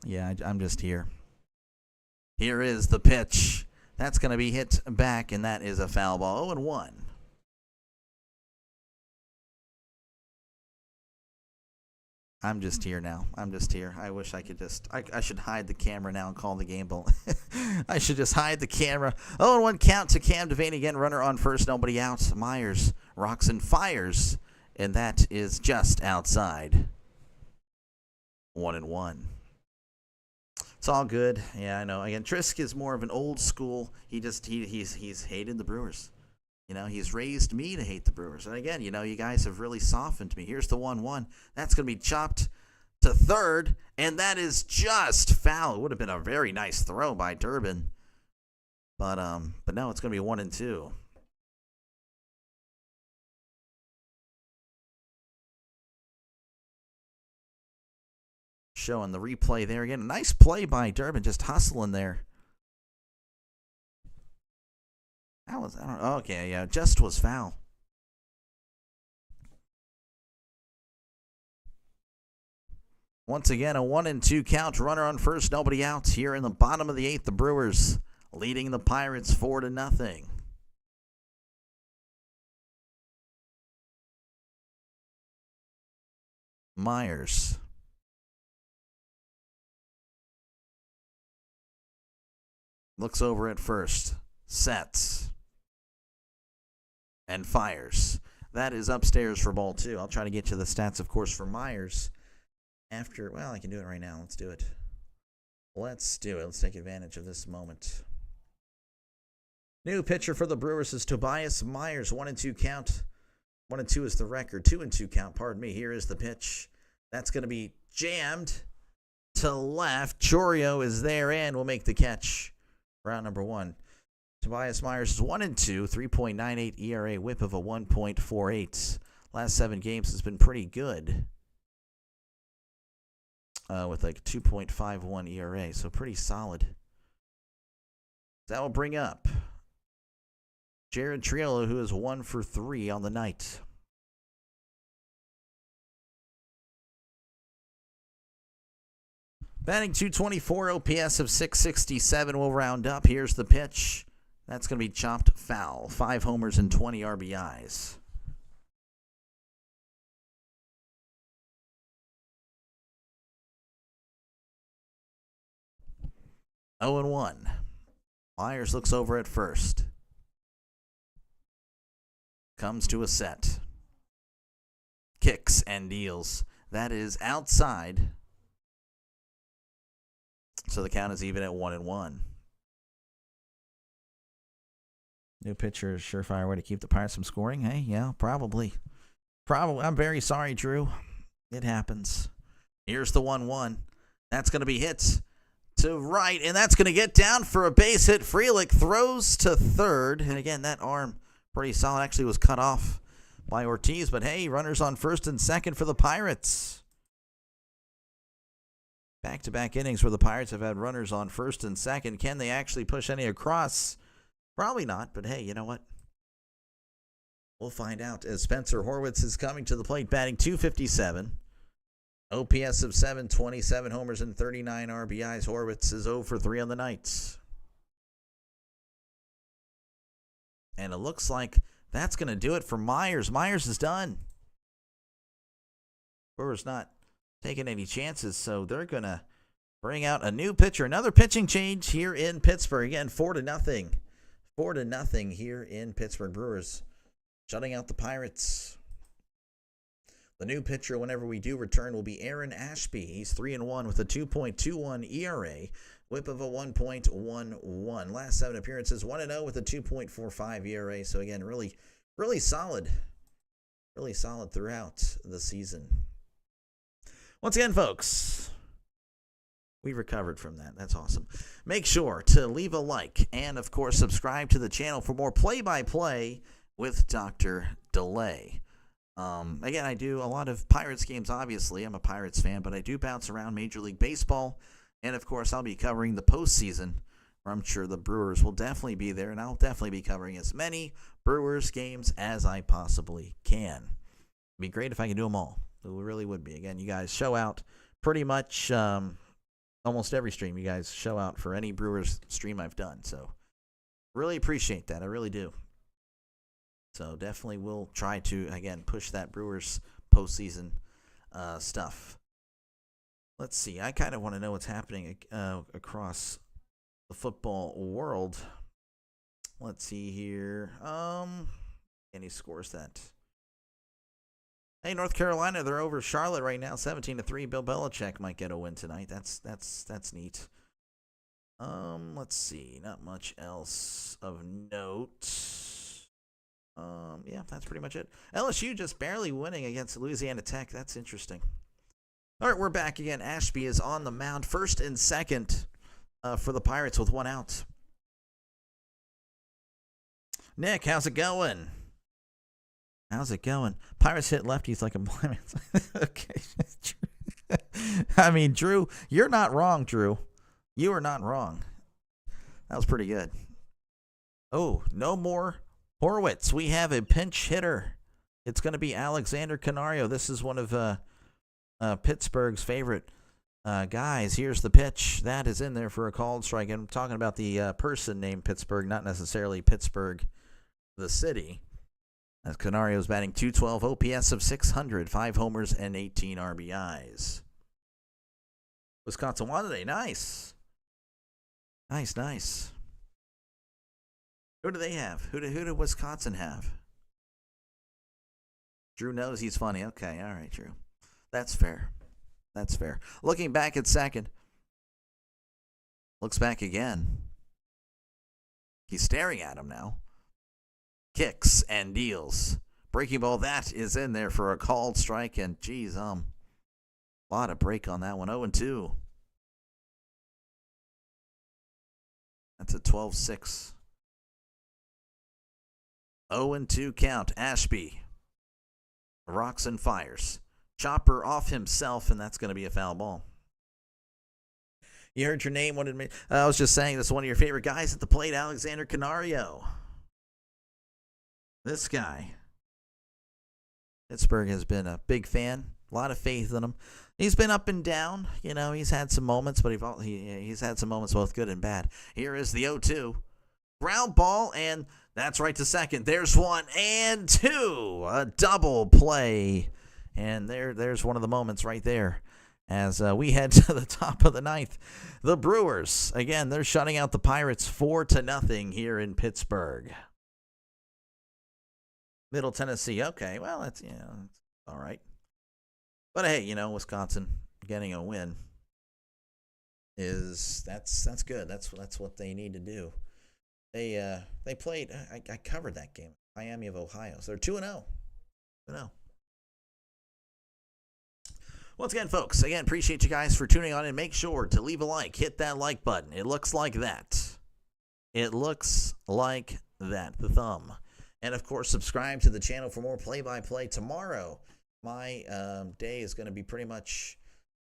Yeah, I'm just here. Here is the pitch. That's going to be hit back, and that is a foul ball. 0-1. I'm just here now. I'm just here. I wish I could just. I should hide the camera now and call the game. But I should just hide the camera. 0-1 count to Cam Devaney again. Runner on first, nobody out. Myers rocks and fires, and that is just outside. 1-1. It's all good. Yeah, I know. Again, Trisk is more of an old school. He's hated the Brewers. You know, he's raised me to hate the Brewers. And again, you know, you guys have really softened me. Here's the 1-1. That's going to be chopped to third, and that is just foul. It would have been a very nice throw by Durbin. But no, it's going to be 1-2. Showing the replay there again. Nice play by Durbin, just hustling there. Okay, yeah, just was foul. Once again, a 1-2 count. Runner on first, nobody out. Here in the bottom of the 8th, the Brewers leading the Pirates 4-0. Myers. Looks over at first. Sets. And fires. That is upstairs for ball 2. I'll try to get you the stats, of course, for Myers after. Well, I can do it right now. Let's do it. Let's do it. Let's take advantage of this moment. New pitcher for the Brewers is Tobias Myers. 1-2 count. 1-2 is the record. 2-2 count. Pardon me. Here is the pitch. That's going to be jammed to left. Chourio is there and will make the catch. Round number 1. Tobias Myers is 1-2, 3.98 ERA, whip of a 1.48. Last 7 games has been pretty good. With like 2.51 ERA, so pretty solid. That will bring up Jared Chourio, who is 1 for 3 on the night. Batting 224, OPS of 667 will round up. Here's the pitch. That's going to be chopped foul. 5 homers and 20 RBIs. 0-1. Myers looks over at first. Comes to a set. Kicks and deals. That is outside. So the count is even at 1-1. New pitcher is surefire way to keep the Pirates from scoring. Hey, yeah, probably. I'm very sorry, Drew. It happens. Here's the 1-1. That's going to be hit to right, and that's going to get down for a base hit. Frelick throws to third. And again, that arm, pretty solid. Actually was cut off by Ortiz. But hey, runners on first and second for the Pirates. Back-to-back innings where the Pirates have had runners on first and second. Can they actually push any across? Probably not, but hey, you know what? We'll find out as Spencer Horwitz is coming to the plate, batting .257. OPS of 727 homers and 39 RBIs. Horwitz is 0 for 3 on the night. And it looks like that's going to do it for Myers. Myers is done. Brewers not taking any chances, so they're going to bring out a new pitcher. Another pitching change here in Pittsburgh. Again, 4-0. 4-0 here in Pittsburgh. Brewers shutting out the Pirates. The new pitcher, whenever we do return, will be Aaron Ashby. He's 3-1 with a 2.21 ERA, whip of a 1.11. Last 7 appearances, 1-0 with a 2.45 ERA. So again, really solid. Really solid throughout the season. Once again, folks, we recovered from that. That's awesome. Make sure to leave a like and, of course, subscribe to the channel for more play-by-play with Dr. Delay. Again, I do a lot of Pirates games, obviously. I'm a Pirates fan, but I do bounce around Major League Baseball. And, of course, I'll be covering the postseason, where I'm sure the Brewers will definitely be there, and I'll definitely be covering as many Brewers games as I possibly can. It'd be great if I could do them all. It really would be. Again, you guys show out pretty much almost every stream. You guys show out for any Brewers stream I've done. So really appreciate that. I really do. So definitely will try to, again, push that Brewers postseason stuff. Let's see. I kind of want to know what's happening across the football world. Let's see here. Any scores that? Hey, North Carolina, they're over Charlotte right now, 17-3. Bill Belichick might get a win tonight. That's neat. Let's see. Not much else of note. Yeah, that's pretty much it. LSU just barely winning against Louisiana Tech. That's interesting. All right, we're back again. Ashby is on the mound, first and second for the Pirates with 1 out. Nick, how's it going? How's it going? Pirates hit lefties like a blind man. Okay. I mean, Drew, you're not wrong, Drew. You are not wrong. That was pretty good. Oh, no more Horwitz. We have a pinch hitter. It's going to be Alexander Canario. This is one of Pittsburgh's favorite guys. Here's the pitch. That is in there for a called strike. And I'm talking about the person named Pittsburgh, not necessarily Pittsburgh, the city. As Canario's batting .212, OPS of 600, 5 homers and 18 RBIs. Wisconsin won today. Nice. Nice. Who do they have? Who did Wisconsin have? Drew knows he's funny. Okay, all right, Drew. That's fair. Looking back at second. Looks back again. He's staring at him now. Kicks and deals. Breaking ball, that is in there for a called strike. And, geez, a lot of break on that one. 0-2. That's a 12-6. 0-2 count. Ashby rocks and fires. Chopper off himself, and that's going to be a foul ball. You heard your name. I was just saying, that's one of your favorite guys at the plate, Alexander Canario. This guy. Pittsburgh has been a big fan. A lot of faith in him. He's been up and down. You know, he's had some moments, but he's had some moments both good and bad. Here is the 0-2. Ground ball, and that's right to second. There's 1 and 2. A double play. And there's one of the moments right there. as we head to the top of the ninth. The Brewers, again, they're shutting out the Pirates 4-0 here in Pittsburgh. Middle Tennessee, okay, well, that's, all right. But hey, Wisconsin getting a win that's good. That's what they need to do. They played, I covered that game, Miami of Ohio. So they're 2-0. 2-0. Once again, folks, appreciate you guys for tuning on, and make sure to leave a like. Hit that like button. It looks like that. It looks like that, the thumb. And, of course, subscribe to the channel for more play-by-play. Tomorrow, my day is going to be pretty much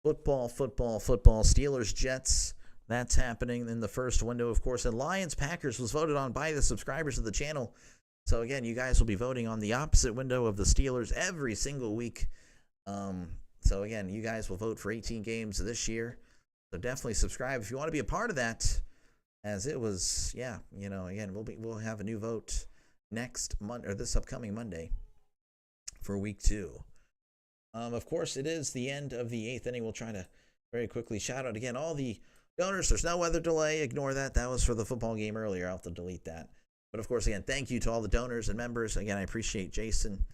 football. Steelers, Jets. That's happening in the first window, of course. And Lions, Packers was voted on by the subscribers of the channel. So, again, you guys will be voting on the opposite window of the Steelers every single week. So, again, you guys will vote for 18 games this year. So definitely subscribe if you want to be a part of that. As it was, again, we'll have a new vote next Monday, or this upcoming Monday, for week 2. Of course, it is the end of the 8th inning. We'll try to very quickly shout out again all the donors. There's no weather delay. Ignore that. That was for the football game earlier. I'll have to delete that. But, of course, again, thank you to all the donors and members. Again, I appreciate Jason.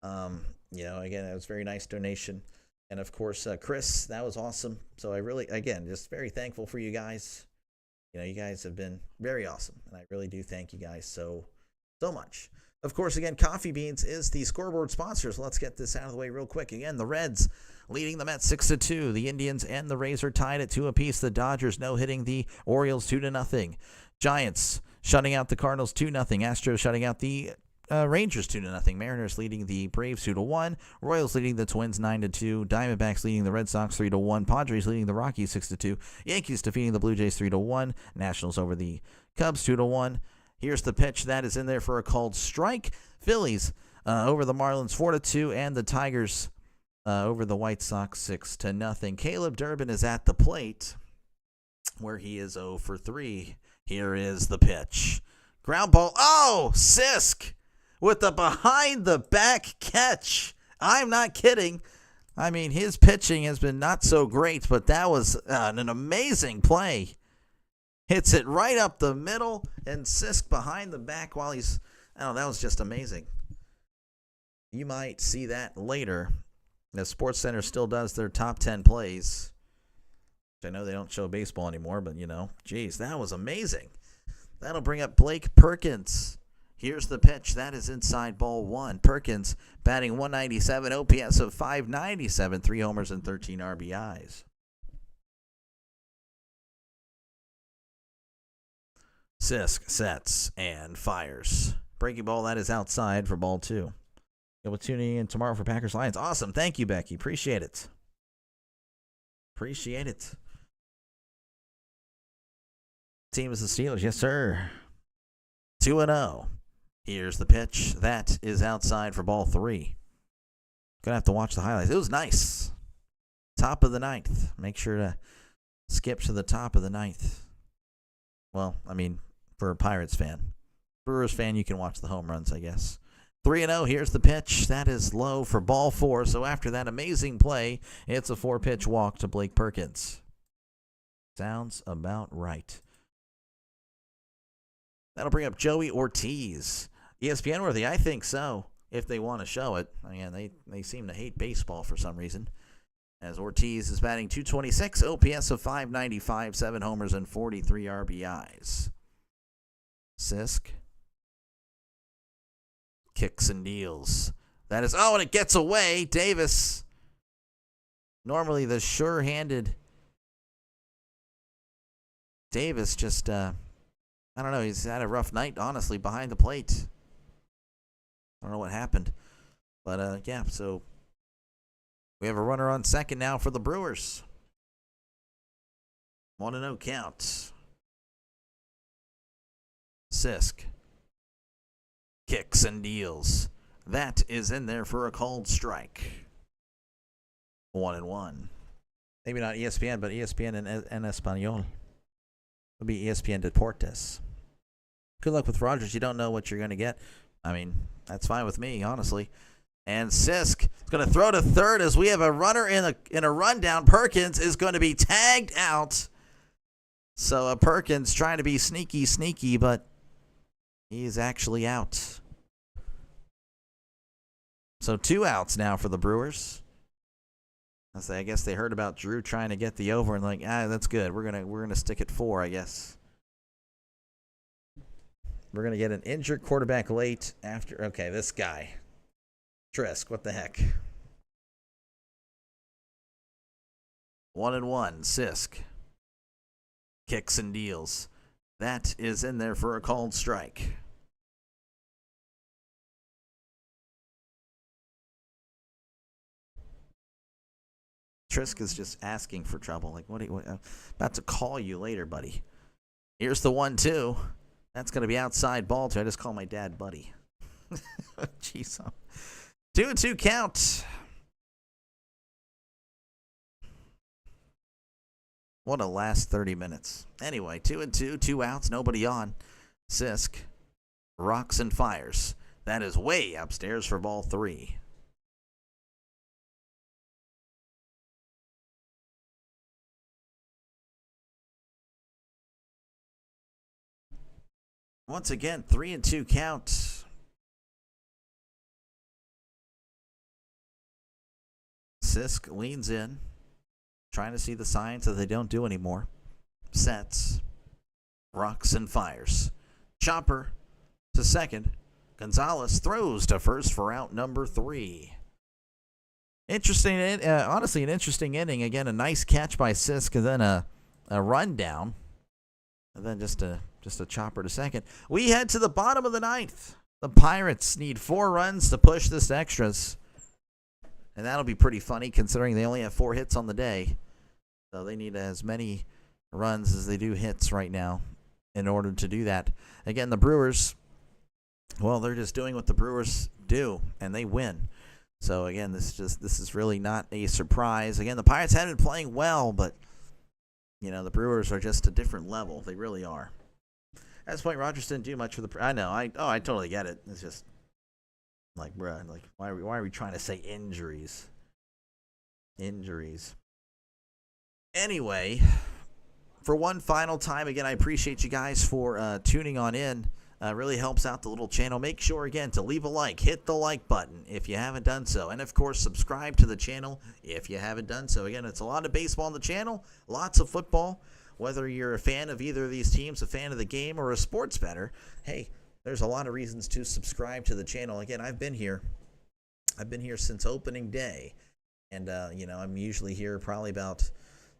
Again, that was a very nice donation. And, of course, Chris, that was awesome. So I really, again, just very thankful for you guys. You guys have been very awesome. And I really do thank you guys so much. Of course, again, Coffee Beans is the scoreboard sponsor. So let's get this out of the way real quick. Again, the Reds leading the Mets 6-2. The Indians and the Rays are tied at 2 apiece. The Dodgers no-hitting the Orioles 2-0. Giants shutting out the Cardinals 2-0. Astros shutting out the Rangers 2-0. Mariners leading the Braves 2-1. Royals leading the Twins 9-2. Diamondbacks leading the Red Sox 3-1. Padres leading the Rockies 6-2. Yankees defeating the Blue Jays 3-1. Nationals over the Cubs 2-1. Here's the pitch that is in there for a called strike. Phillies over the Marlins 4-2, and the Tigers over the White Sox 6-0. Caleb Durbin is at the plate, where he is 0 for 3. Here is the pitch. Ground ball. Oh, Sisk with the behind-the-back catch. I'm not kidding. I mean, his pitching has been not so great, but that was an amazing play. Hits it right up the middle, and Sisk behind the back while he's... that was just amazing. You might see that later. The SportsCenter still does their top 10 plays. I know they don't show baseball anymore, but, geez, that was amazing. That'll bring up Blake Perkins. Here's the pitch. That is inside ball 1. Perkins batting .197, OPS of .597, 3 homers and 13 RBIs. Sisk sets and fires. Breaking ball, that is outside for ball 2. We'll tune in tomorrow for Packers Lions. Awesome. Thank you, Becky. Appreciate it. Team is the Steelers. Yes, sir. 2-0. Here's the pitch. That is outside for ball 3. Gonna have to watch the highlights. It was nice. Top of the 9th. Make sure to skip to the top of the 9th. Well, I mean, for a Pirates fan. Brewers fan, you can watch the home runs, I guess. 3-0, here's the pitch. That is low for ball 4. So after that amazing play, it's a 4-pitch walk to Blake Perkins. Sounds about right. That'll bring up Joey Ortiz. ESPN worthy? I think so, if they want to show it. Again, they seem to hate baseball for some reason. As Ortiz is batting .226, OPS of .595, 7 homers and 43 RBIs. Sisk kicks and deals. That is, and it gets away. Davis, normally the sure-handed Davis, just, I don't know, he's had a rough night, honestly, behind the plate. I don't know what happened. But, so we have a runner on second now for the Brewers. 1-0 count. Sisk kicks and deals. That is in there for a called strike. 1-1. Maybe not ESPN, but ESPN en Español. It'll be ESPN Deportes. Good luck with Rogers. You don't know what you're going to get. I mean, that's fine with me, honestly. And Sisk is going to throw to third as we have a runner in a rundown. Perkins is going to be tagged out. So Perkins trying to be sneaky, but he's actually out. So 2 outs now for the Brewers. I guess they heard about Drew trying to get the over and like, that's good. We're gonna stick at 4, I guess. We're gonna get an injured quarterback late after. Okay, this guy, Trisk. What the heck? 1-1. Sisk kicks and deals. That is in there for a called strike. Trisk is just asking for trouble. Like, what about to call you later, buddy. Here's the 1-2. That's going to be outside ball, too. I just call my dad buddy. Jeez. 2-2 count. What a last 30 minutes. Anyway, 2-2, 2 outs, nobody on. Sisk rocks and fires. That is way upstairs for ball 3. Once again, 3-2 count. Sisk leans in, trying to see the signs that they don't do anymore. Sets, rocks and fires. Chopper to second. Gonzalez throws to first for out number 3. Interesting, honestly, an interesting inning. Again, a nice catch by Sisk, and then a rundown, and then just a chopper to second. We head to the bottom of the 9th. The Pirates need 4 runs to push this to extras. And that'll be pretty funny considering they only have 4 hits on the day. So they need as many runs as they do hits right now in order to do that. Again, the Brewers, well, they're just doing what the Brewers do, and they win. So again, this is really not a surprise. Again, the Pirates have been playing well, but the Brewers are just a different level. They really are. At this point, Rogers didn't do much for the. I know. I totally get it. It's just like, bruh, like why are we trying to say injuries? Injuries. Anyway, for one final time, again, I appreciate you guys for tuning on in. Really helps out the little channel. Make sure, again, to leave a like. Hit the like button if you haven't done so. And, of course, subscribe to the channel if you haven't done so. Again, it's a lot of baseball on the channel, lots of football. Whether you're a fan of either of these teams, a fan of the game, or a sports bettor, hey, there's a lot of reasons to subscribe to the channel. Again, I've been here since opening day. And, I'm usually here probably about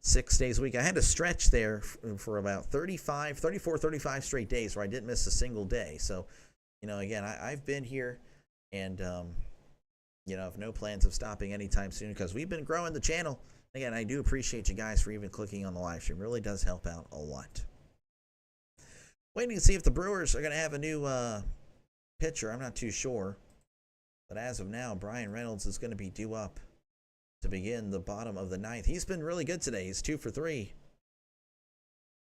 6 days a week. I had a stretch there for about 34, 35 straight days where I didn't miss a single day. So, again, I've been here and, have no plans of stopping anytime soon because we've been growing the channel. Again, I do appreciate you guys for even clicking on the live stream. It really does help out a lot. Waiting to see if the Brewers are going to have a new pitcher. I'm not too sure. But as of now, Brian Reynolds is going to be due up to begin the bottom of the 9th. He's been really good today. He's 2 for 3.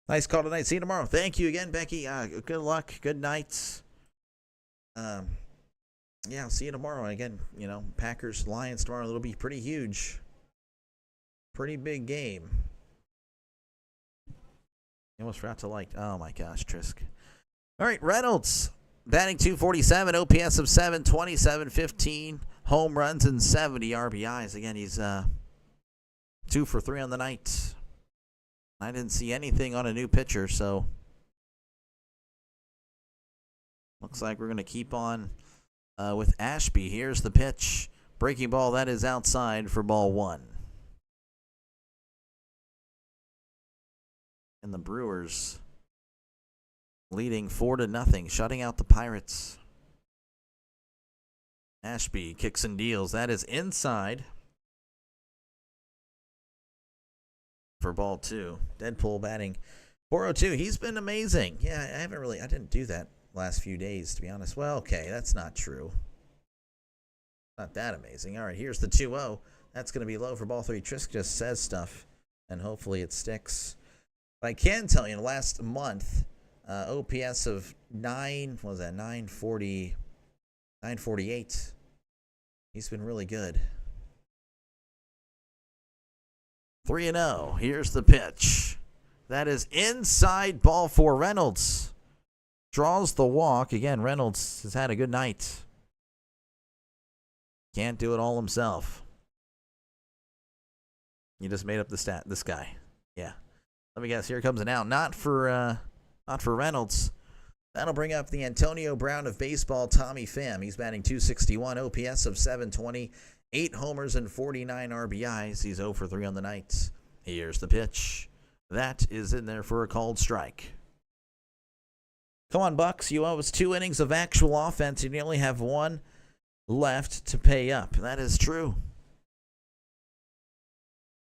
Nice call tonight. See you tomorrow. Thank you again, Becky. Good luck. Good nights. I'll see you tomorrow. Again, Packers, Lions tomorrow. It'll be pretty huge. Pretty big game. You almost forgot to like. Oh my gosh, Trisk. All right, Reynolds batting .247, OPS of 727, 15 home runs and 70 RBIs. Again, he's 2 for 3 on the night. I didn't see anything on a new pitcher, so looks like we're going to keep on with Ashby. Here's the pitch. Breaking ball, that is outside for ball 1. And the Brewers leading 4-0, shutting out the Pirates. Ashby kicks and deals. That is inside for ball 2. Deadpool batting .402. He's been amazing. Yeah, I didn't do that last few days, to be honest. Well, okay, that's not true. Not that amazing. All right, here's the 2-0. That's going to be low for ball 3. Trisk just says stuff, and hopefully it sticks. But I can tell you, in the last month, OPS of 948. He's been really good. 3-0. Here's the pitch. That is inside ball for Reynolds. Draws the walk. Again, Reynolds has had a good night. Can't do it all himself. You just made up the stat. This guy. Yeah. Let me guess. Here comes an out. Not for Reynolds. That'll bring up the Antonio Brown of baseball, Tommy Pham. He's batting .261, OPS of .720, 8 homers and 49 RBIs. He's 0 for 3 on the night. Here's the pitch. That is in there for a called strike. Come on, Bucks. You owe us 2 innings of actual offense, and you only have 1 left to pay up. That is true.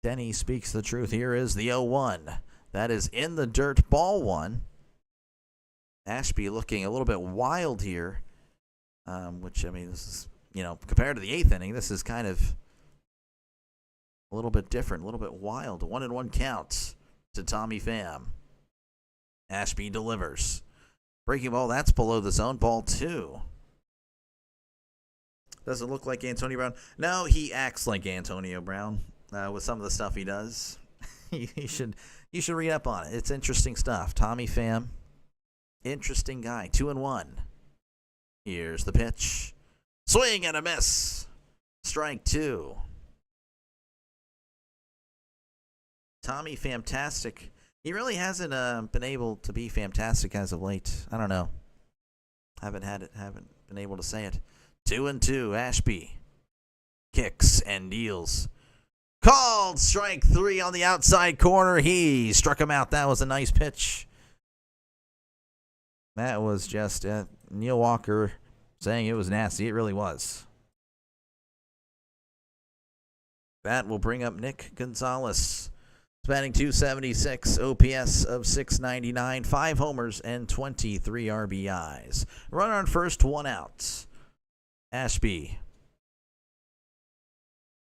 Denny speaks the truth. Here is the 0-1. That is in the dirt, ball 1. Ashby looking a little bit wild here, which, I mean, this is, compared to the 8th inning, this is kind of a little bit different, a little bit wild. 1-1 count to Tommy Pham. Ashby delivers. Breaking ball, that's below the zone. Ball 2. Doesn't look like Antonio Brown. No, he acts like Antonio Brown with some of the stuff he does. you should read up on it. It's interesting stuff. Tommy Pham. Interesting guy. 2-1. Here's the pitch. Swing and a miss. Strike 2. Tommy Fantastic. He really hasn't been able to be fantastic as of late. I don't know. Haven't been able to say it. 2-2. Ashby kicks and deals. Called strike 3 on the outside corner. He struck him out. That was a nice pitch. That was just Neil Walker saying it was nasty. It really was. That will bring up Nick Gonzalez. Batting .276, OPS of .699, 5 homers and 23 RBIs. Runner on first, 1 out. Ashby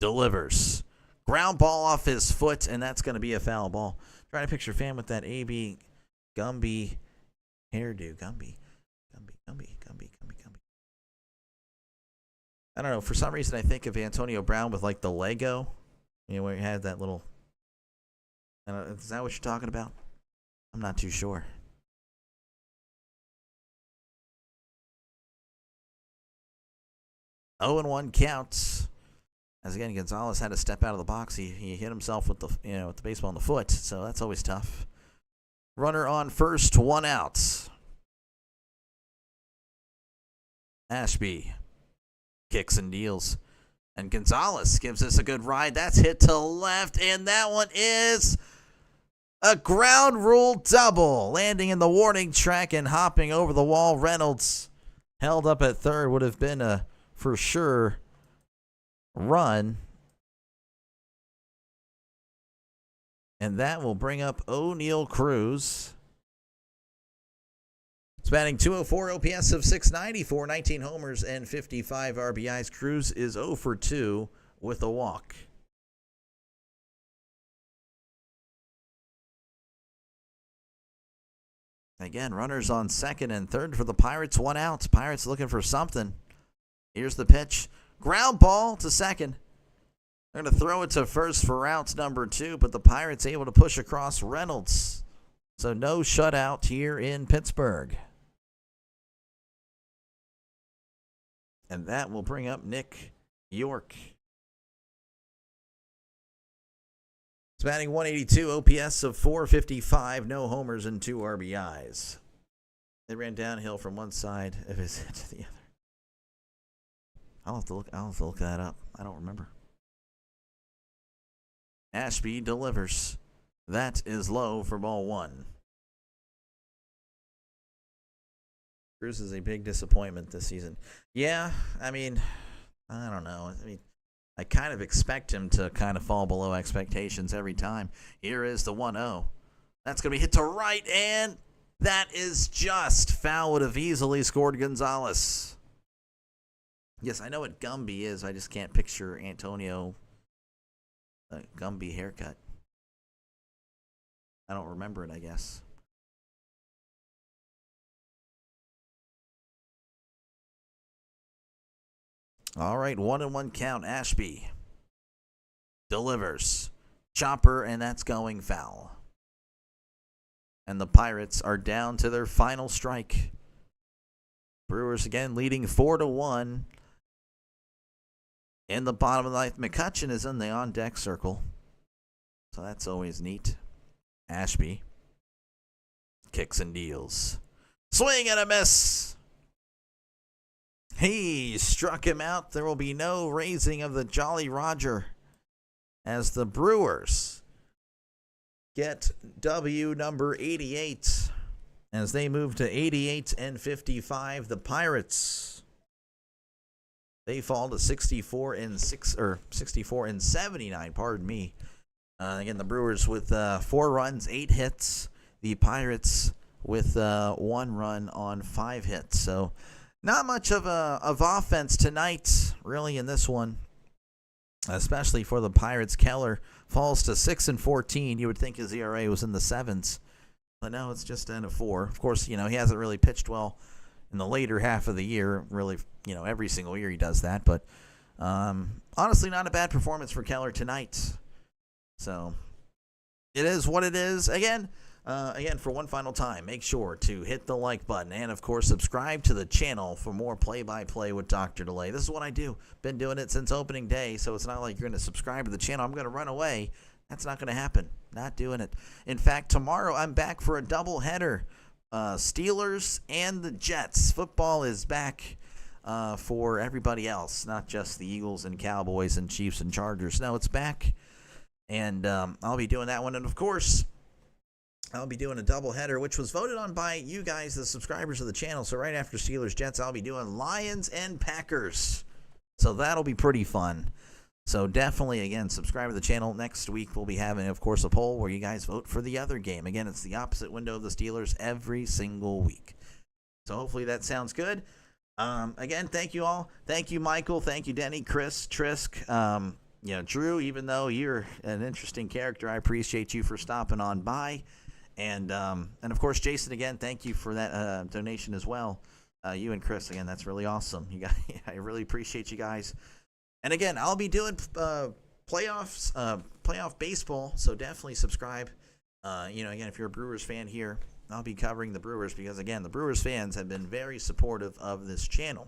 delivers. Ground ball off his foot, and that's going to be a foul ball. Trying to picture Pham with that A.B. Gumby hairdo. Gumby. I don't know. For some reason, I think of Antonio Brown with like the Lego. Where he had that little. Is that what you're talking about? I'm not too sure. Oh, 1 counts. As again, Gonzalez had to step out of the box. He hit himself with the baseball in the foot, so that's always tough. Runner on first, 1 out. Ashby kicks and deals. And Gonzalez gives us a good ride. That's hit to left, and that one is a ground rule double. Landing in the warning track and hopping over the wall. Reynolds held up at third. Would have been a for sure run. And that will bring up O'Neal Cruz. He's batting .204, OPS of .694, 19 homers and 55 RBIs. Cruz is 0 for 2 with a walk. Again, runners on second and third for the Pirates, 1 out. Pirates looking for something. Here's the pitch. Ground ball to second. They're going to throw it to first for out number 2, but the Pirates able to push across Reynolds. So no shutout here in Pittsburgh. And that will bring up Nick York. He's batting .182, OPS of .455, no homers and 2 RBIs. They ran downhill from one side of his head to the other. I'll have to look that up. I don't remember. Ashby delivers. That is low for ball 1. Cruz is a big disappointment this season. Yeah, I mean, I don't know. I kind of expect him to kind of fall below expectations every time. Here is the 1-0. That's going to be hit to right, and that is just foul. Would have easily scored Gonzalez. Yes, I know what Gumby is. I just can't picture Antonio Gumby haircut. I don't remember it, I guess. All right, 1-1 count. Ashby delivers. Chopper, and that's going foul. And the Pirates are down to their final strike. Brewers again leading 4-1. In the bottom of the ninth, McCutchen is in the on-deck circle. So that's always neat. Ashby kicks and deals. Swing and a miss. He struck him out. There will be no raising of the Jolly Roger as the Brewers get W number 88 as they move to 88-55. The Pirates, they fall to 64-79. Pardon me. Again, the Brewers with 4 runs, 8 hits. The Pirates with 1 run on 5 hits. So not much of offense tonight, really, in this one, especially for the Pirates. Keller falls to 6-14. You would think his ERA was in the 7s, but no, it's just in a 4. Of course, he hasn't really pitched well in the later half of the year. Really, every single year he does that. But honestly, not a bad performance for Keller tonight. So it is what it is. Again, for one final time, make sure to hit the like button and, of course, subscribe to the channel for more play-by-play with Dr. Delay. This is what I do. Been doing it since opening day, so it's not like you're going to subscribe to the channel. I'm going to run away. That's not going to happen. Not doing it. In fact, tomorrow I'm back for a doubleheader. Steelers and the Jets. Football is back for everybody else, not just the Eagles and Cowboys and Chiefs and Chargers. No, it's back, and I'll be doing that one. And, of course, I'll be doing a doubleheader, which was voted on by you guys, the subscribers of the channel. So right after Steelers-Jets, I'll be doing Lions and Packers. So that'll be pretty fun. So definitely, again, subscribe to the channel. Next week, we'll be having, of course, a poll where you guys vote for the other game. Again, it's the opposite window of the Steelers every single week. So hopefully that sounds good. Again, thank you all. Thank you, Michael. Thank you, Denny, Chris, Trisk. Drew, even though you're an interesting character, I appreciate you for stopping on by. And of course, Jason, again, thank you for that donation as well. You and Chris, again, that's really awesome. You guys, I really appreciate you guys. And again, I'll be doing playoff baseball, so definitely subscribe. Again, if you're a Brewers fan here, I'll be covering the Brewers because, again, the Brewers fans have been very supportive of this channel.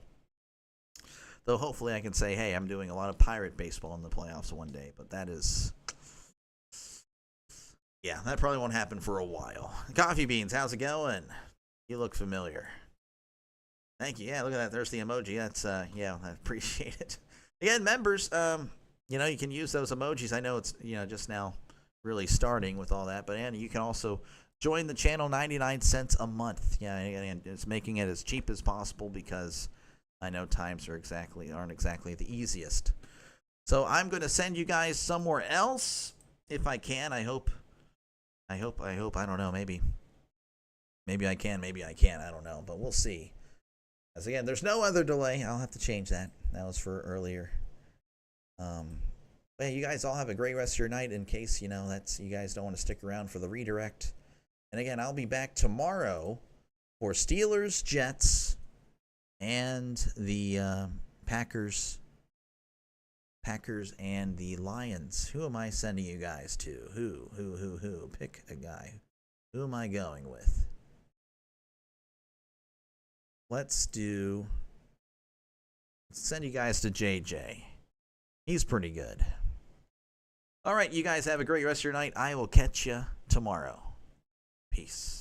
Though hopefully I can say, hey, I'm doing a lot of Pirate baseball in the playoffs one day, but that is... yeah, that probably won't happen for a while. Coffee Beans, how's it going? You look familiar. Thank you. Yeah, look at that. There's the emoji. That's, I appreciate it. Again, members, you can use those emojis. I know it's, just now really starting with all that. But, and you can also join the channel, 99 cents a month. Yeah, and it's making it as cheap as possible because I know times aren't exactly the easiest. So I'm going to send you guys somewhere else if I can. I hope. I don't know. Maybe I can. Maybe I can't. I don't know. But we'll see. As again, there's no other delay. I'll have to change that. That was for earlier. But you guys all have a great rest of your night. In case you guys don't want to stick around for the redirect. And again, I'll be back tomorrow for Steelers, Jets, and the Packers and the Lions. Who am I sending you guys to? Who? Pick a guy. Who am I going with? Let's send you guys to JJ. He's pretty good. All right, you guys have a great rest of your night. I will catch you tomorrow. Peace.